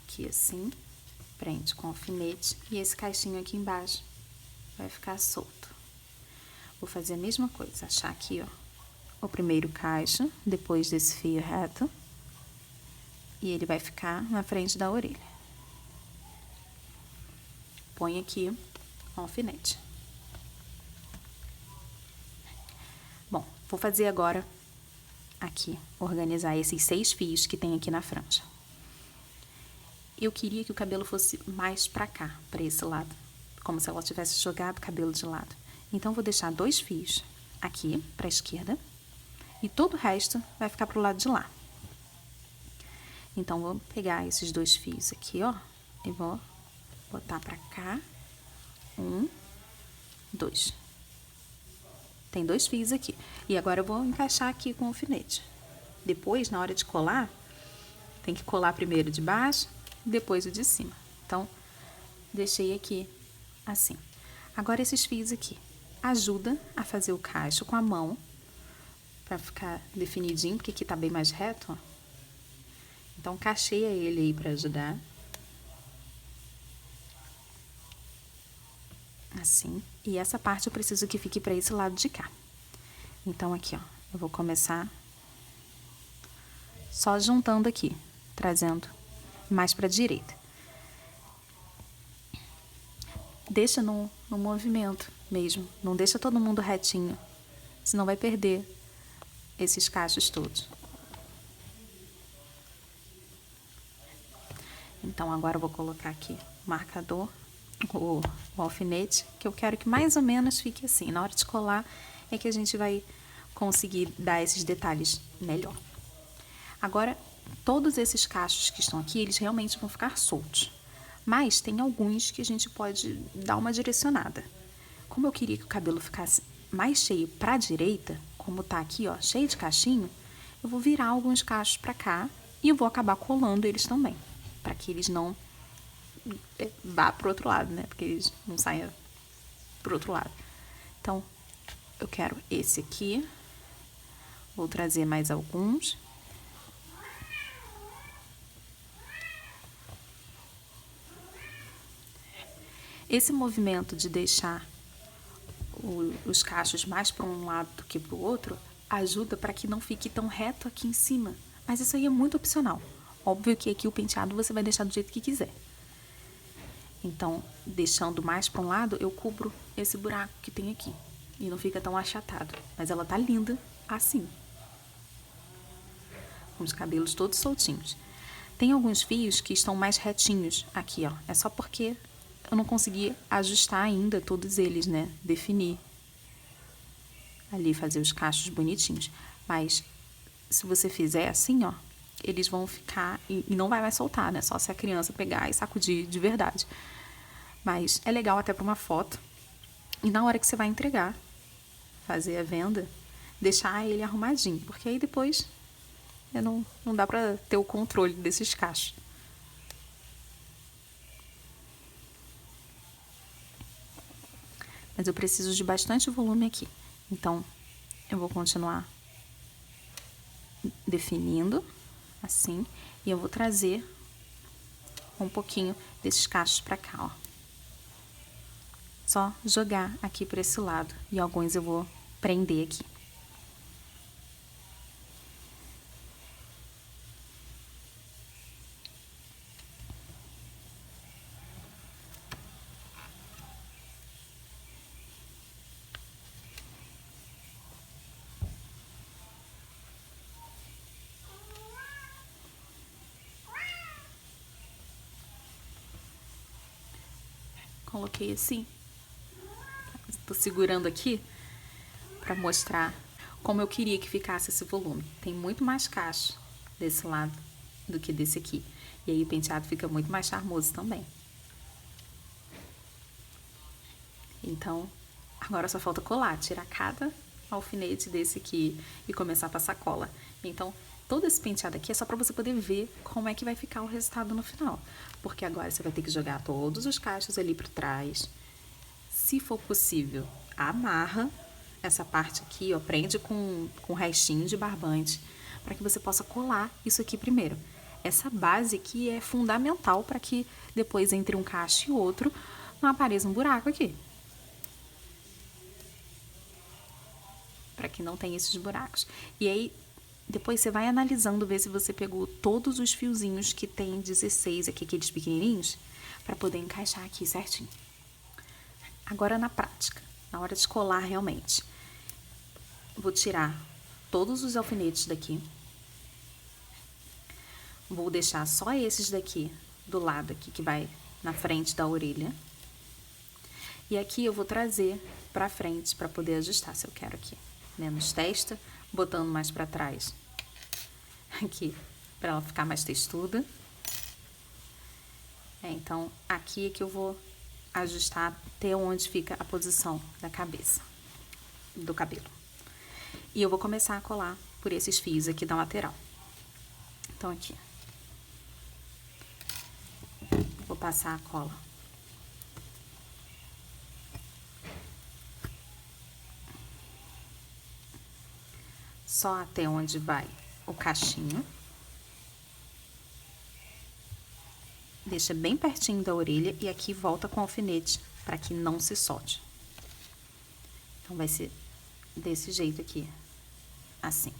[SPEAKER 1] Aqui assim, prende com alfinete e esse caixinho aqui embaixo vai ficar solto. Vou fazer a mesma coisa, achar aqui, ó, o primeiro cacho, depois desse fio reto, e ele vai ficar na frente da orelha. põe aqui um alfinete. Bom, vou fazer agora aqui, organizar esses 6 fios que tem aqui na franja. Eu queria que o cabelo fosse mais pra cá, pra esse lado, como se ela tivesse jogado o cabelo de lado. Então, vou deixar 2 fios aqui pra esquerda e todo o resto vai ficar pro lado de lá. Então, vou pegar esses 2 fios aqui, ó, e vou botar pra cá. 1, 2. Tem 2 fios aqui. E agora eu vou encaixar aqui com o alfinete. Depois, na hora de colar, tem que colar primeiro de baixo, depois o de cima. Então, deixei aqui assim. Agora, esses fios aqui. Ajuda a fazer o cacho com a mão, pra ficar definidinho, porque aqui tá bem mais reto, ó. Então, cacheia ele aí pra ajudar. Assim. E essa parte eu preciso que fique pra esse lado de cá. Então, aqui, ó. Eu vou começar só juntando aqui, trazendo mais pra direita. Deixa no movimento mesmo. Não deixa todo mundo retinho. Senão vai perder esses cachos todos. Então, agora eu vou colocar aqui o marcador, o alfinete, que eu quero que mais ou menos fique assim. Na hora de colar é que a gente vai conseguir dar esses detalhes melhor. Agora, todos esses cachos que estão aqui, eles realmente vão ficar soltos. Mas tem alguns que a gente pode dar uma direcionada. Como eu queria que o cabelo ficasse mais cheio para a direita, como tá aqui, ó, cheio de cachinho, eu vou virar alguns cachos para cá e eu vou acabar colando eles também, para que eles não vá pro outro lado, né? Porque eles não saiam pro outro lado. Então, eu quero esse aqui. Vou trazer mais alguns. Esse movimento de deixar os cachos mais para um lado do que para o outro ajuda para que não fique tão reto aqui em cima. Mas isso aí é muito opcional. Óbvio que aqui o penteado você vai deixar do jeito que quiser. Então, deixando mais para um lado, eu cubro esse buraco que tem aqui. E não fica tão achatado. Mas ela tá linda assim. Com os cabelos todos soltinhos. Tem alguns fios que estão mais retinhos aqui, ó. É só porque eu não consegui ajustar ainda todos eles, né? Definir. Ali, fazer os cachos bonitinhos. Mas, se você fizer assim, ó, eles vão ficar e não vai mais soltar, né? Só se a criança pegar e sacudir de verdade. Mas é legal até para uma foto. E na hora que você vai entregar, fazer a venda, deixar ele arrumadinho. Porque aí depois não dá pra ter o controle desses cachos. Mas eu preciso de bastante volume aqui. Então, eu vou continuar definindo, assim. E eu vou trazer um pouquinho desses cachos pra cá, ó. Só jogar aqui pra esse lado. E alguns eu vou prender aqui. Coloquei assim. Tô segurando aqui pra mostrar como eu queria que ficasse esse volume. Tem muito mais cacho desse lado do que desse aqui. E aí o penteado fica muito mais charmoso também. Então, agora só falta colar. Tirar cada alfinete desse aqui e começar a passar cola. Então, todo esse penteado aqui é só pra você poder ver como é que vai ficar o resultado no final. Porque agora você vai ter que jogar todos os cachos ali por trás. Se for possível, amarra essa parte aqui, ó, prende com restinho de barbante, para que você possa colar isso aqui primeiro. Essa base aqui é fundamental para que depois entre um cacho e outro não apareça um buraco aqui. Para que não tenha esses buracos. E aí, depois você vai analisando, ver se você pegou todos os fiozinhos que tem 16 aqui, aqueles pequenininhos, para poder encaixar aqui certinho. Agora na prática, na hora de colar realmente. Vou tirar todos os alfinetes daqui. Vou deixar só esses daqui do lado aqui, que vai na frente da orelha. E aqui eu vou trazer pra frente pra poder ajustar, se eu quero aqui. Menos testa, botando mais pra trás. Aqui, pra ela ficar mais textuda. Então, aqui é que eu vou ajustar até onde fica a posição da cabeça, do cabelo. E eu vou começar a colar por esses fios aqui da lateral. Então, aqui. Vou passar a cola. Só até onde vai o cachinho. Deixa bem pertinho da orelha e aqui volta com o alfinete, para que não se solte. Então, vai ser desse jeito aqui, assim.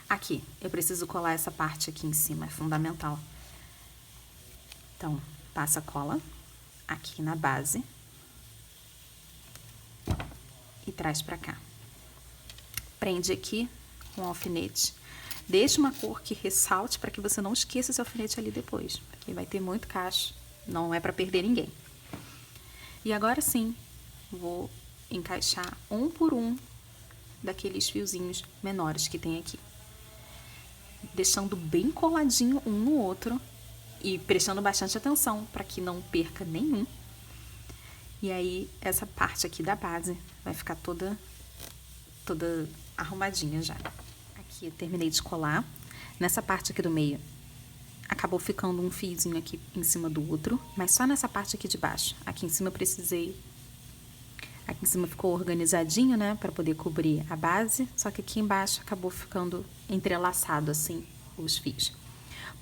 [SPEAKER 1] Aqui, eu preciso colar essa parte aqui em cima, é fundamental. Então, passa a cola aqui na base e traz pra cá. Prende aqui com o alfinete. Deixa uma cor que ressalte para que você não esqueça esse alfinete ali depois, porque vai ter muito cacho, não é para perder ninguém. E agora sim, vou encaixar um por um daqueles fiozinhos menores que tem aqui. Deixando bem coladinho um no outro e prestando bastante atenção para que não perca nenhum. E aí, essa parte aqui da base vai ficar toda arrumadinha já. Aqui eu terminei de colar. Nessa parte aqui do meio, acabou ficando um fiozinho aqui em cima do outro, mas só nessa parte aqui de baixo. Aqui em cima eu precisei... Aqui em cima ficou organizadinho, né, para poder cobrir a base, só que aqui embaixo acabou ficando entrelaçado, assim, os fios.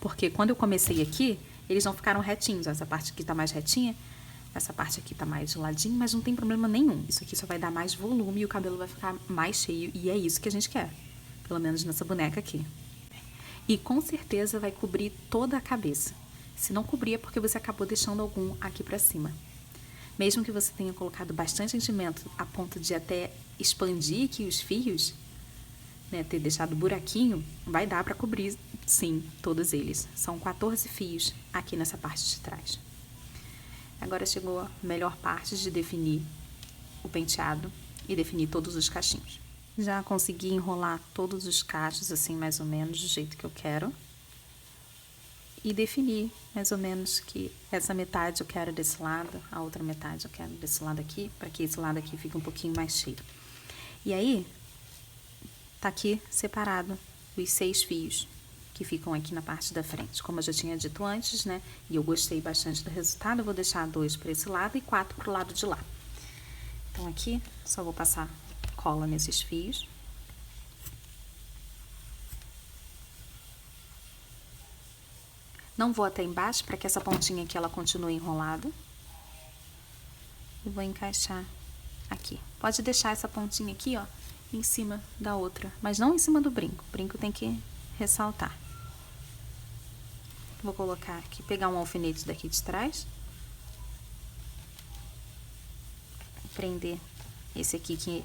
[SPEAKER 1] Porque quando eu comecei aqui, eles não ficaram retinhos. Essa parte aqui tá mais retinha, essa parte aqui tá mais de ladinho, mas não tem problema nenhum. Isso aqui só vai dar mais volume e o cabelo vai ficar mais cheio, e é isso que a gente quer. Pelo menos nessa boneca aqui. E com certeza vai cobrir toda a cabeça. Se não cobrir é porque você acabou deixando algum aqui pra cima. Mesmo que você tenha colocado bastante enchimento a ponto de até expandir aqui os fios, né, ter deixado buraquinho, vai dar pra cobrir, sim, todos eles. São 14 fios aqui nessa parte de trás. Agora chegou a melhor parte de definir o penteado e definir todos os cachinhos. Já consegui enrolar todos os cachos, assim, mais ou menos, do jeito que eu quero. E definir, mais ou menos, que essa metade eu quero desse lado, a outra metade eu quero desse lado aqui, para que esse lado aqui fique um pouquinho mais cheio. E aí, tá aqui separado os 6 fios que ficam aqui na parte da frente. Como eu já tinha dito antes, né, e eu gostei bastante do resultado, eu vou deixar 2 para esse lado e 4 pro lado de lá. Então, aqui, só vou passar cola nesses fios. Não vou até embaixo para que essa pontinha aqui ela continue enrolada. E vou encaixar aqui. Pode deixar essa pontinha aqui, ó, em cima da outra, mas não em cima do brinco. O brinco tem que ressaltar. Vou colocar aqui, pegar um alfinete daqui de trás. Prender esse aqui que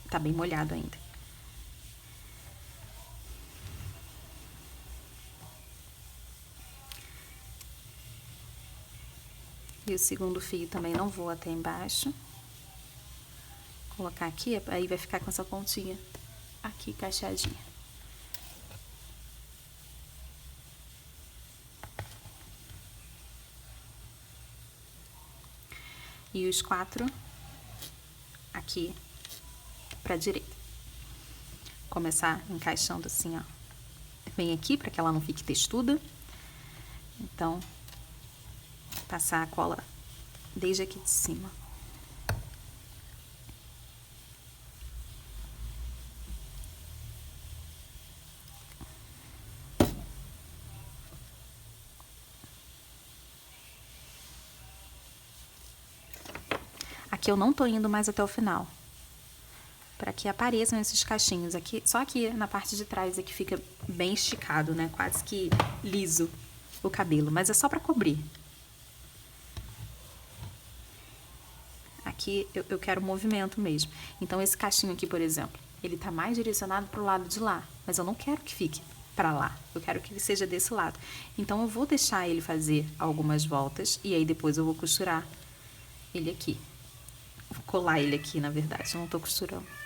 [SPEAKER 1] tá bem molhado ainda. E o segundo fio também não vou até embaixo. Colocar aqui, aí vai ficar com essa pontinha aqui encaixadinha. E os 4 aqui pra direita. Começar encaixando assim, ó, bem aqui, para que ela não fique textuda. Então, passar a cola desde aqui de cima. Aqui eu não tô indo mais até o final, para que apareçam esses cachinhos aqui. Só aqui na parte de trás é que fica bem esticado, né? Quase que liso o cabelo, mas é só para cobrir. Aqui eu quero movimento mesmo. Então, esse cachinho aqui, por exemplo, ele tá mais direcionado pro lado de lá. Mas eu não quero que fique para lá. Eu quero que ele seja desse lado. Então, eu vou deixar ele fazer algumas voltas. E aí, depois eu vou costurar ele aqui. Vou colar ele aqui, na verdade. Eu não tô costurando.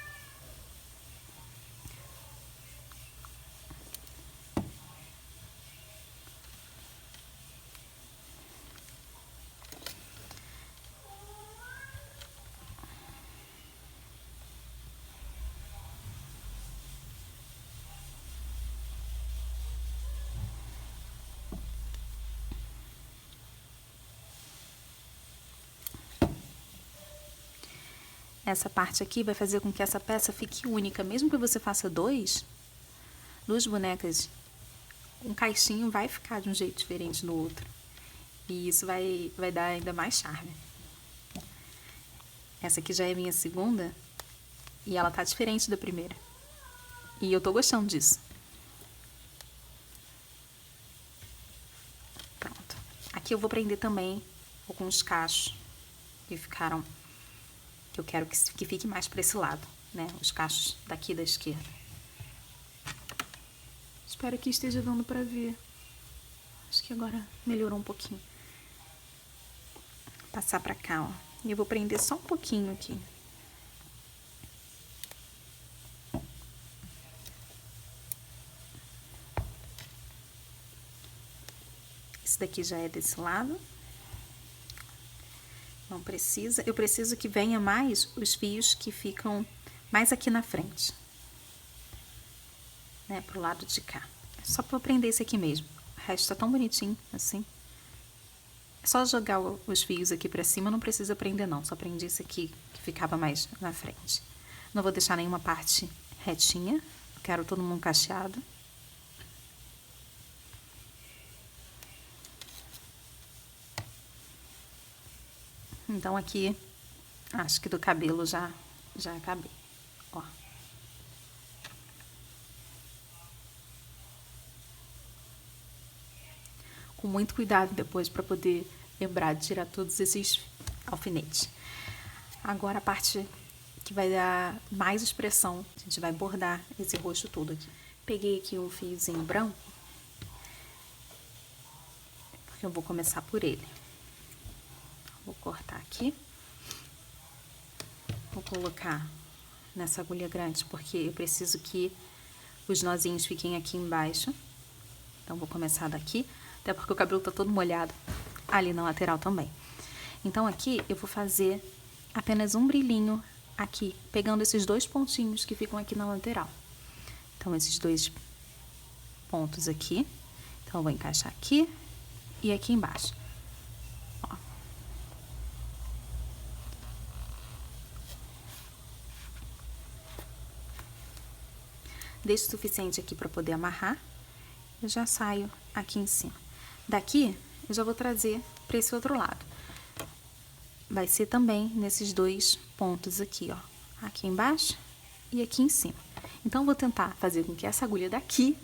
[SPEAKER 1] Essa parte aqui vai fazer com que essa peça fique única. Mesmo que você faça duas bonecas, um caixinho vai ficar de um jeito diferente do outro. E isso vai dar ainda mais charme. Essa aqui já é minha segunda e ela tá diferente da primeira. E eu tô gostando disso. Pronto. Aqui eu vou prender também alguns cachos que ficaram... que eu quero que fique mais para esse lado, né? Os cachos daqui da esquerda. Espero que esteja dando para ver. Acho que agora melhorou um pouquinho. Passar para cá, ó. E eu vou prender só um pouquinho aqui. Esse daqui já é desse lado. Não precisa. Eu preciso que venha mais os fios que ficam mais aqui na frente. Né, pro lado de cá. Só pra eu prender esse aqui mesmo. O resto tá tão bonitinho, assim. É só jogar os fios aqui pra cima, não precisa prender não. Só prendi esse aqui, que ficava mais na frente. Não vou deixar nenhuma parte retinha. Quero todo mundo cacheado. Então, aqui, acho que do cabelo já acabei, ó. Com muito cuidado depois para poder lembrar de tirar todos esses alfinetes. Agora, a parte que vai dar mais expressão, a gente vai bordar esse rosto todo aqui. Peguei aqui um fiozinho branco, porque eu vou começar por ele. Vou cortar aqui. Vou colocar nessa agulha grande, porque eu preciso que os nozinhos fiquem aqui embaixo. Então, vou começar daqui, até porque o cabelo tá todo molhado ali na lateral também. Então, aqui eu vou fazer apenas um brilhinho aqui, pegando esses dois pontinhos que ficam aqui na lateral. Então, esses dois pontos aqui. Então, eu vou encaixar aqui e aqui embaixo. Deixo o suficiente aqui para poder amarrar. Eu já saio aqui em cima. Daqui, eu já vou trazer para esse outro lado. Vai ser também nesses dois pontos aqui, ó. Aqui embaixo e aqui em cima. Então, eu vou tentar fazer com que essa agulha daqui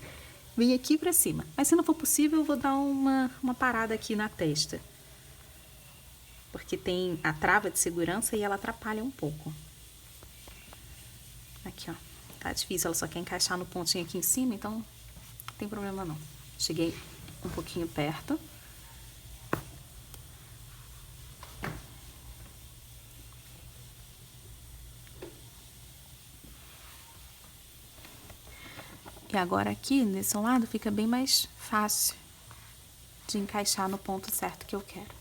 [SPEAKER 1] venha aqui para cima. Mas, se não for possível, eu vou dar uma parada aqui na testa. Porque tem a trava de segurança e ela atrapalha um pouco. Aqui, ó. Tá difícil, ela só quer encaixar no pontinho aqui em cima, então não tem problema não. Cheguei um pouquinho perto. E agora aqui, nesse lado, fica bem mais fácil de encaixar no ponto certo que eu quero.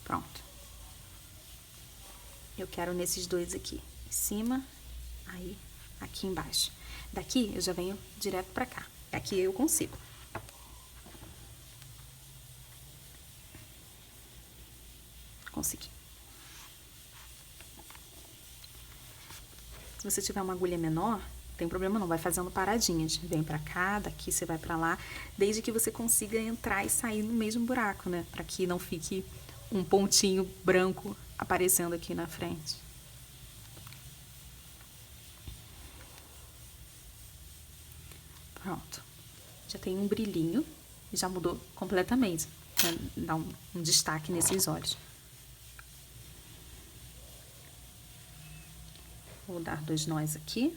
[SPEAKER 1] Pronto. Eu quero nesses dois aqui, em cima... Aí, aqui embaixo. Daqui, eu já venho direto pra cá. Aqui eu consigo. Consegui. Se você tiver uma agulha menor, não tem problema não. Vai fazendo paradinhas. Vem pra cá, daqui você vai pra lá. Desde que você consiga entrar e sair no mesmo buraco, né? Pra que não fique um pontinho branco aparecendo aqui na frente. Pronto. Já tem um brilhinho e já mudou completamente. Né? Dá um destaque nesses olhos. Vou dar 2 nós aqui.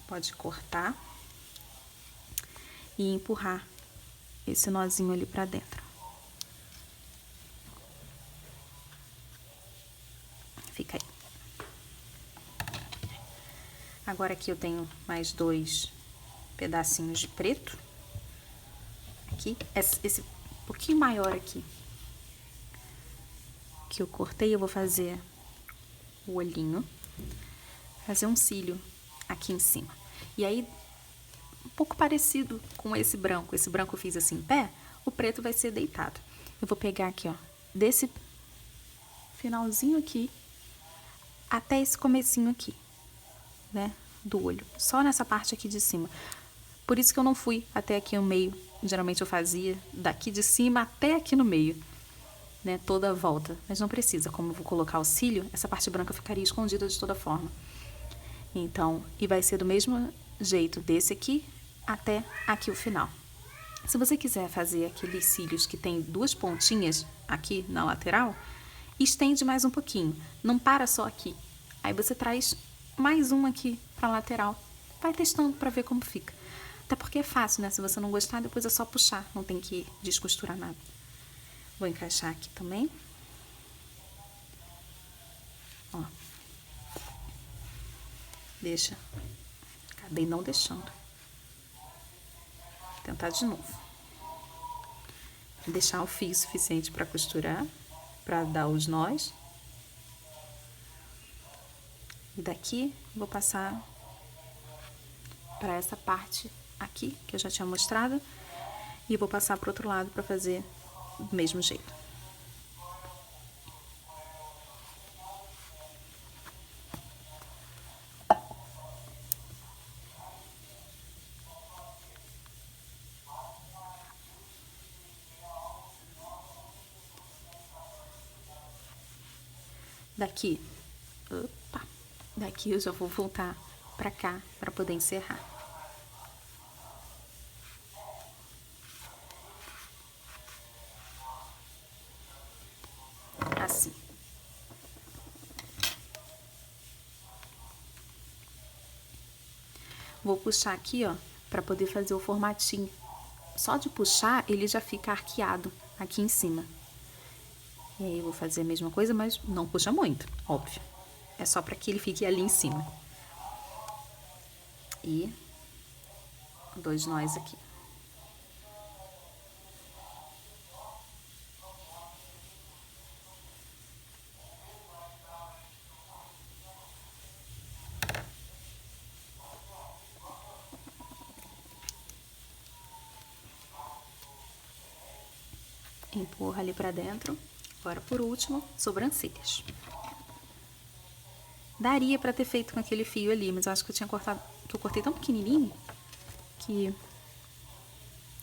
[SPEAKER 1] Pode cortar e empurrar esse nozinho ali pra dentro. Fica aí. Agora aqui eu tenho mais 2 pedacinhos de preto. Aqui, esse pouquinho maior aqui, que eu cortei, eu vou fazer o olhinho, fazer um cílio aqui em cima. E aí, um pouco parecido com esse branco eu fiz assim em pé, o preto vai ser deitado. Eu vou pegar aqui, ó, desse finalzinho aqui até esse comecinho aqui, né, do olho, só nessa parte aqui de cima. Por isso que eu não fui até aqui no meio. Geralmente eu fazia daqui de cima até aqui no meio, né, toda a volta. Mas não precisa, como eu vou colocar o cílio, essa parte branca ficaria escondida de toda forma. Então, e vai ser do mesmo jeito desse aqui até aqui o final. Se você quiser fazer aqueles cílios que tem 2 pontinhas aqui na lateral, estende mais um pouquinho. Não para só aqui. Aí você traz mais um aqui pra lateral. Vai testando pra ver como fica. Até porque é fácil, né? Se você não gostar, depois é só puxar. Não tem que descosturar nada. Vou encaixar aqui também. Ó. Deixa. Acabei não deixando. Vou tentar de novo. Deixar o fio suficiente para costurar, para dar os nós. E daqui vou passar para essa parte aqui, que eu já tinha mostrado, e vou passar para o outro lado para fazer do mesmo jeito. Daqui eu já vou voltar pra cá pra poder encerrar. Assim. Vou puxar aqui, ó, pra poder fazer o formatinho. Só de puxar, ele já fica arqueado aqui em cima. E aí eu vou fazer a mesma coisa, mas não puxa muito, óbvio. É só pra que ele fique ali em cima. E 2 nós aqui. Empurra ali pra dentro. Agora, por último, sobrancelhas. Daria pra ter feito com aquele fio ali, mas eu acho que eu tinha cortado, que eu cortei tão pequenininho que...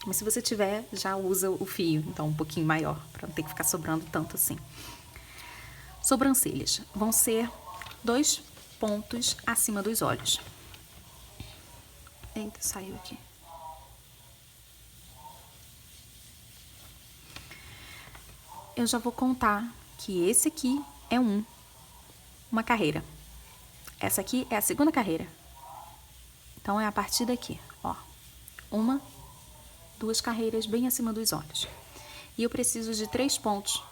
[SPEAKER 1] Mas se você tiver, já usa o fio, então um pouquinho maior, pra não ter que ficar sobrando tanto assim. Sobrancelhas vão ser 2 pontos acima dos olhos. Eita, saiu aqui. Eu já vou contar que esse aqui é uma carreira. Essa aqui é a segunda carreira. Então, é a partir daqui, ó. 1, 2 carreiras bem acima dos olhos. E eu preciso de 3 pontos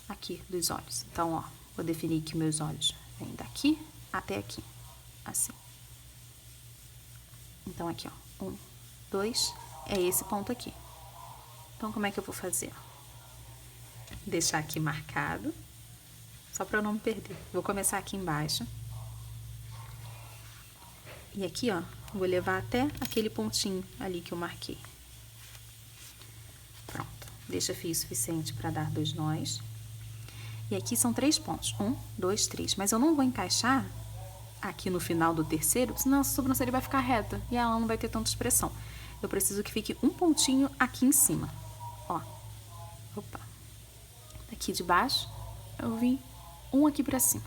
[SPEAKER 1] aqui dos olhos. Então, ó, vou definir que meus olhos vêm daqui até aqui, assim. Então, aqui, ó, 1, 2, é esse ponto aqui. Então, como é que eu vou fazer? Deixar aqui marcado, só para eu não me perder. Vou começar aqui embaixo. E aqui, ó, vou levar até aquele pontinho ali que eu marquei. Pronto. Deixa fio suficiente para dar 2 nós. E aqui são 3 pontos. 1, 2, 3. Mas eu não vou encaixar aqui no final do terceiro, senão a sobrancelha vai ficar reta e ela não vai ter tanta expressão. Eu preciso que fique um pontinho aqui em cima. Ó. Opa. Daqui de baixo, eu vim um aqui pra cima.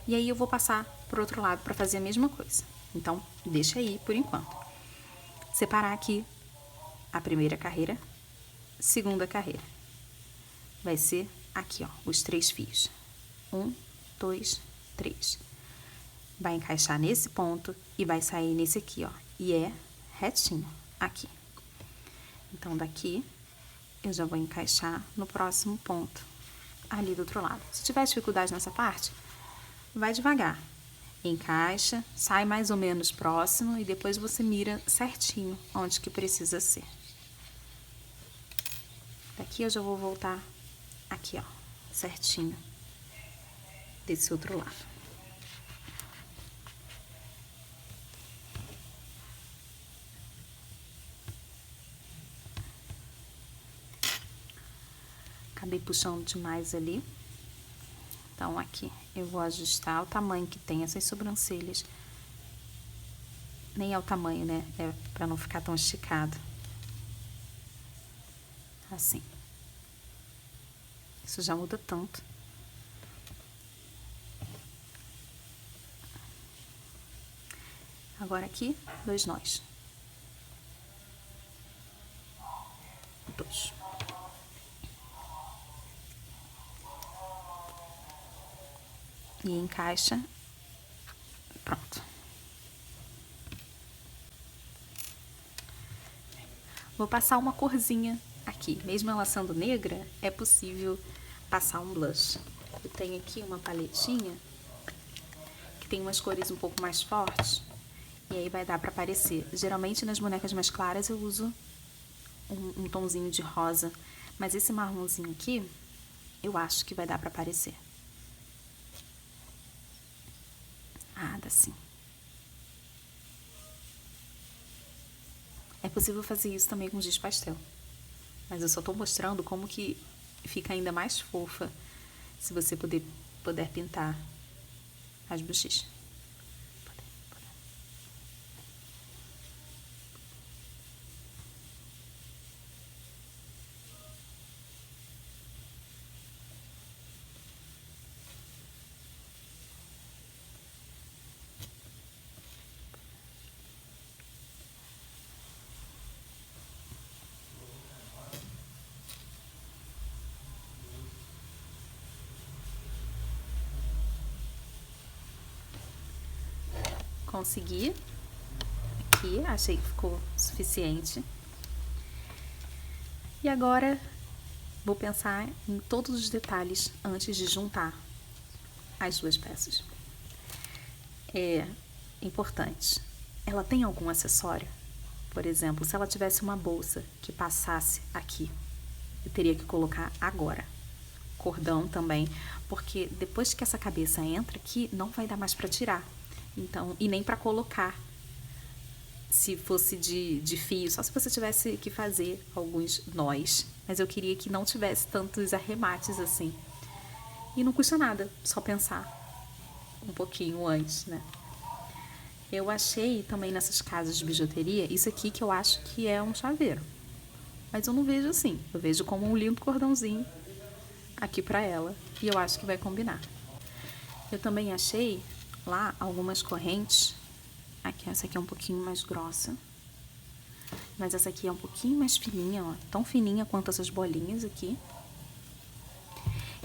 [SPEAKER 1] E aí eu vou passar pro outro lado pra fazer a mesma coisa. Então, deixa aí por enquanto. Separar aqui a primeira carreira, segunda carreira. Vai ser aqui, ó, os 3 fios. 1, 2, 3. Vai encaixar nesse ponto e vai sair nesse aqui, ó. E é retinho aqui. Então, daqui, eu já vou encaixar no próximo ponto, ali do outro lado. Se tiver dificuldade nessa parte, vai devagar. Encaixa, sai mais ou menos próximo e depois você mira certinho onde que precisa ser. Daqui eu já vou voltar aqui, ó, certinho, desse outro lado. Acabei puxando demais ali. Então, aqui eu vou ajustar o tamanho que tem essas sobrancelhas. Nem é o tamanho, né? É pra não ficar tão esticado. Assim. Isso já muda tanto. Agora aqui, 2 nós. 2. E encaixa. Pronto. Vou passar uma corzinha aqui. Mesmo ela sendo negra, é possível passar um blush. Eu tenho aqui uma paletinha que tem umas cores um pouco mais fortes. E aí vai dar pra aparecer. Geralmente nas bonecas mais claras eu uso um tomzinho de rosa. Mas esse marronzinho aqui, eu acho que vai dar pra aparecer. Ah, dá sim. É possível fazer isso também com giz pastel. Mas eu só tô mostrando como que fica ainda mais fofa se você puder pintar as bochechas. Consegui. Aqui, achei que ficou suficiente. E agora, vou pensar em todos os detalhes antes de juntar as duas peças. É importante. Ela tem algum acessório? Por exemplo, se ela tivesse uma bolsa que passasse aqui, eu teria que colocar agora. Cordão também, porque depois que essa cabeça entra aqui, não vai dar mais para tirar. Então, e nem para colocar. Se fosse de fio, só se você tivesse que fazer alguns nós. Mas eu queria que não tivesse tantos arremates assim. E não custa nada, só pensar um pouquinho antes, né? Eu achei também nessas casas de bijuteria, isso aqui que eu acho que é um chaveiro. Mas eu não vejo assim, eu vejo como um lindo cordãozinho aqui pra ela. E eu acho que vai combinar. Eu também achei lá algumas correntes. Aqui, essa aqui é um pouquinho mais grossa. Mas essa aqui é um pouquinho mais fininha, ó. Tão fininha quanto essas bolinhas aqui.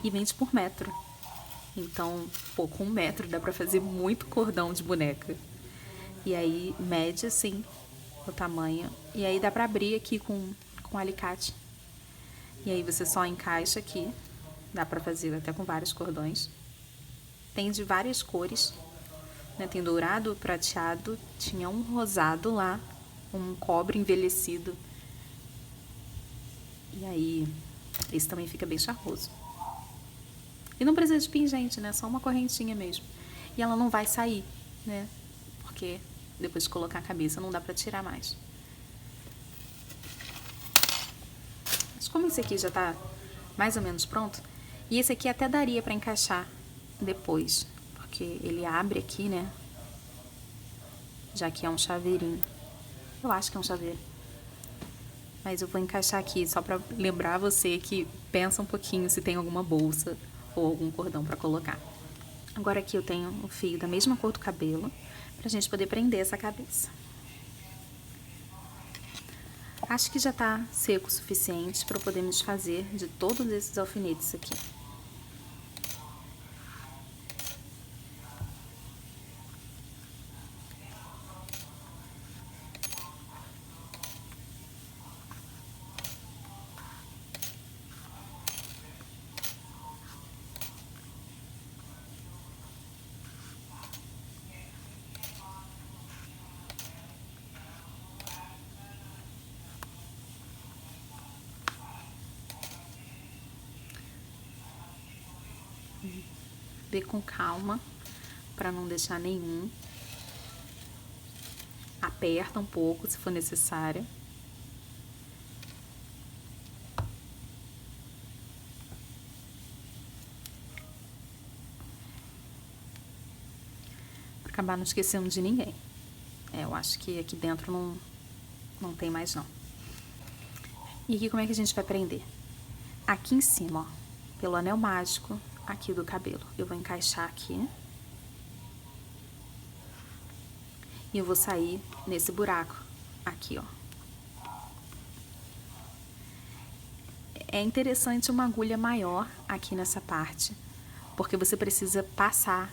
[SPEAKER 1] E vende por metro. Então, pô, com 1 metro dá pra fazer muito cordão de boneca. E aí, mede assim o tamanho. E aí dá pra abrir aqui com alicate. E aí você só encaixa aqui. Dá pra fazer até com vários cordões. Tem de várias cores. Né? Tem dourado, prateado, tinha um rosado lá, um cobre envelhecido. E aí, esse também fica bem charmoso. E não precisa de pingente, né? Só uma correntinha mesmo. E ela não vai sair, né? Porque depois de colocar a cabeça não dá pra tirar mais. Mas como esse aqui já tá mais ou menos pronto, e esse aqui até daria pra encaixar depois. Porque ele abre aqui, né? Já que é um chaveirinho. Eu acho que é um chaveiro. Mas eu vou encaixar aqui só pra lembrar você que pensa um pouquinho se tem alguma bolsa ou algum cordão pra colocar. Agora aqui eu tenho um fio da mesma cor do cabelo pra gente poder prender essa cabeça. Acho que já tá seco o suficiente pra eu poder me desfazer de todos esses alfinetes aqui. Vê com calma, para não deixar nenhum. Aperta um pouco, se for necessário. Para acabar não esquecendo de ninguém. Eu acho que aqui dentro não tem mais não. E aqui como é que a gente vai prender? Aqui em cima, ó, pelo anel mágico aqui do cabelo. Eu vou encaixar aqui. E eu vou sair nesse buraco aqui, ó. É interessante uma agulha maior aqui nessa parte, porque você precisa passar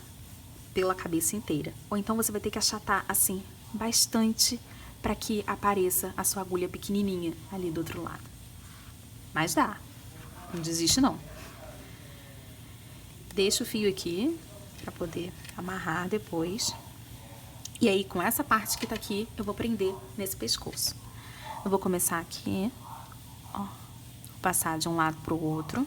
[SPEAKER 1] pela cabeça inteira. Ou então você vai ter que achatar assim bastante para que apareça a sua agulha pequenininha ali do outro lado. Mas dá. Não desiste não. Deixa o fio aqui para poder amarrar depois. E aí, com essa parte que tá aqui, eu vou prender nesse pescoço. Eu vou começar aqui, ó, vou passar de um lado pro outro.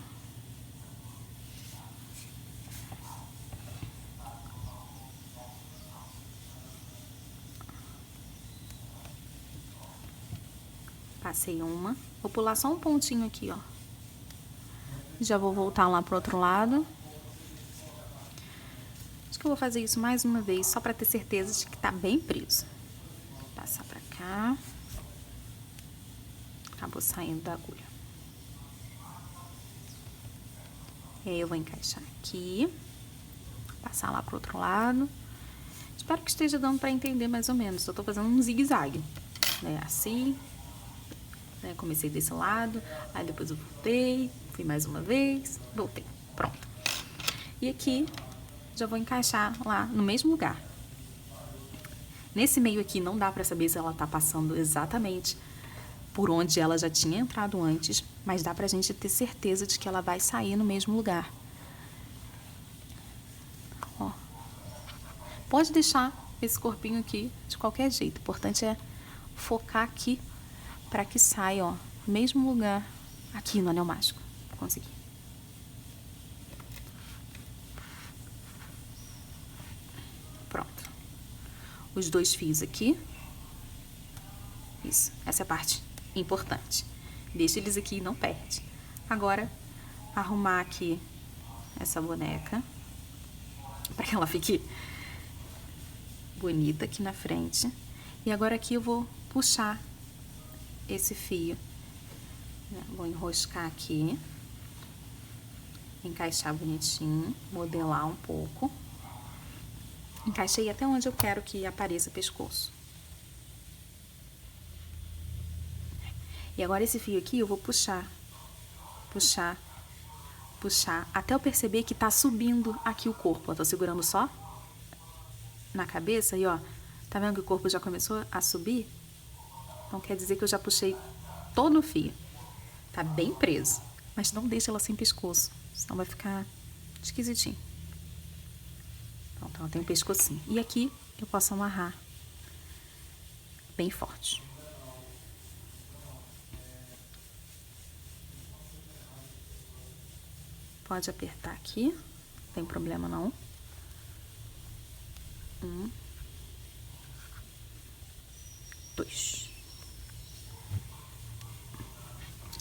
[SPEAKER 1] Passei uma. Vou pular só um pontinho aqui, ó. Já vou voltar lá pro outro lado. Acho que eu vou fazer isso mais uma vez, só pra ter certeza de que tá bem preso. Passar pra cá. Acabou saindo da agulha. E aí eu vou encaixar aqui. Passar lá pro outro lado. Espero que esteja dando pra entender mais ou menos. Eu tô fazendo um zigue-zague, né? Assim. Né? Comecei desse lado, aí depois eu voltei, fui mais uma vez, voltei. Pronto. E aqui, já vou encaixar lá no mesmo lugar. Nesse meio aqui não dá pra saber se ela tá passando exatamente por onde ela já tinha entrado antes, mas dá pra gente ter certeza de que ela vai sair no mesmo lugar. Ó. Pode deixar esse corpinho aqui de qualquer jeito, o importante é focar aqui para que saia, ó, no mesmo lugar aqui no anel mágico. Consegui. Pronto. Os dois fios aqui. Isso, essa é a parte importante. Deixa eles aqui e não perde. Agora, arrumar aqui essa boneca para que ela fique bonita aqui na frente. E agora aqui eu vou puxar esse fio. Vou enroscar aqui, encaixar bonitinho, modelar um pouco. Encaixei até onde eu quero que apareça o pescoço. E agora esse fio aqui eu vou puxar, puxar, puxar, até eu perceber que tá subindo aqui o corpo. Eu tô segurando só na cabeça e ó, tá vendo que o corpo já começou a subir? Então quer dizer que eu já puxei todo o fio. Tá bem preso, mas não deixa ela sem pescoço, senão vai ficar esquisitinho. Pronto, ela tem um pescocinho. E aqui eu posso amarrar bem forte. Pode apertar aqui, não tem problema não. 1, 2.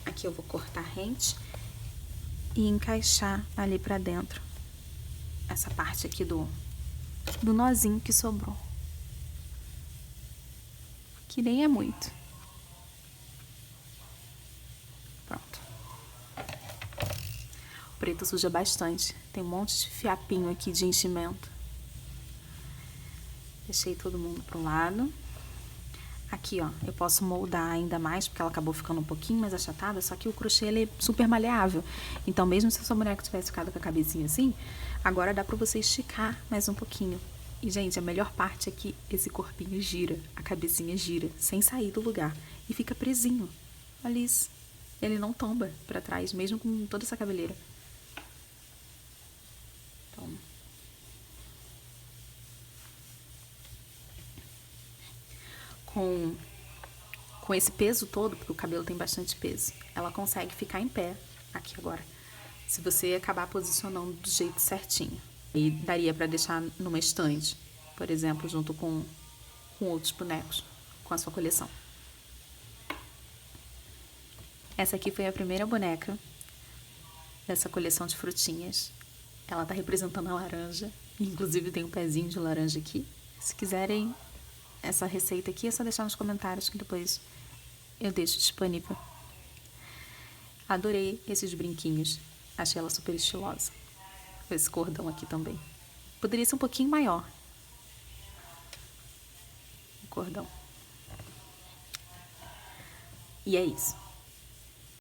[SPEAKER 1] Aqui eu vou cortar rente e encaixar ali pra dentro essa parte aqui do nozinho que sobrou. Que nem é muito. Pronto. O preto suja bastante. Tem um monte de fiapinho aqui de enchimento. Deixei todo mundo pro lado. Aqui, ó, eu posso moldar ainda mais, porque ela acabou ficando um pouquinho mais achatada, só que o crochê, ele é super maleável. Então, mesmo se a sua boneca tivesse ficado com a cabecinha assim, agora dá pra você esticar mais um pouquinho. E, gente, a melhor parte é que esse corpinho gira, a cabecinha gira, sem sair do lugar. E fica presinho. Olha isso. Ele não tomba pra trás, mesmo com toda essa cabeleira. Então... Com esse peso todo, porque o cabelo tem bastante peso, ela consegue ficar em pé aqui agora, se você acabar posicionando do jeito certinho. E daria para deixar numa estante, por exemplo, junto com outros bonecos, com a sua coleção. Essa aqui foi a primeira boneca dessa coleção de frutinhas. Ela tá representando a laranja, inclusive tem um pezinho de laranja aqui. Se quiserem essa receita aqui, é só deixar nos comentários que depois eu deixo disponível. Adorei esses brinquinhos, achei ela super estilosa. Esse cordão aqui também. Poderia ser um pouquinho maior o cordão. E é isso.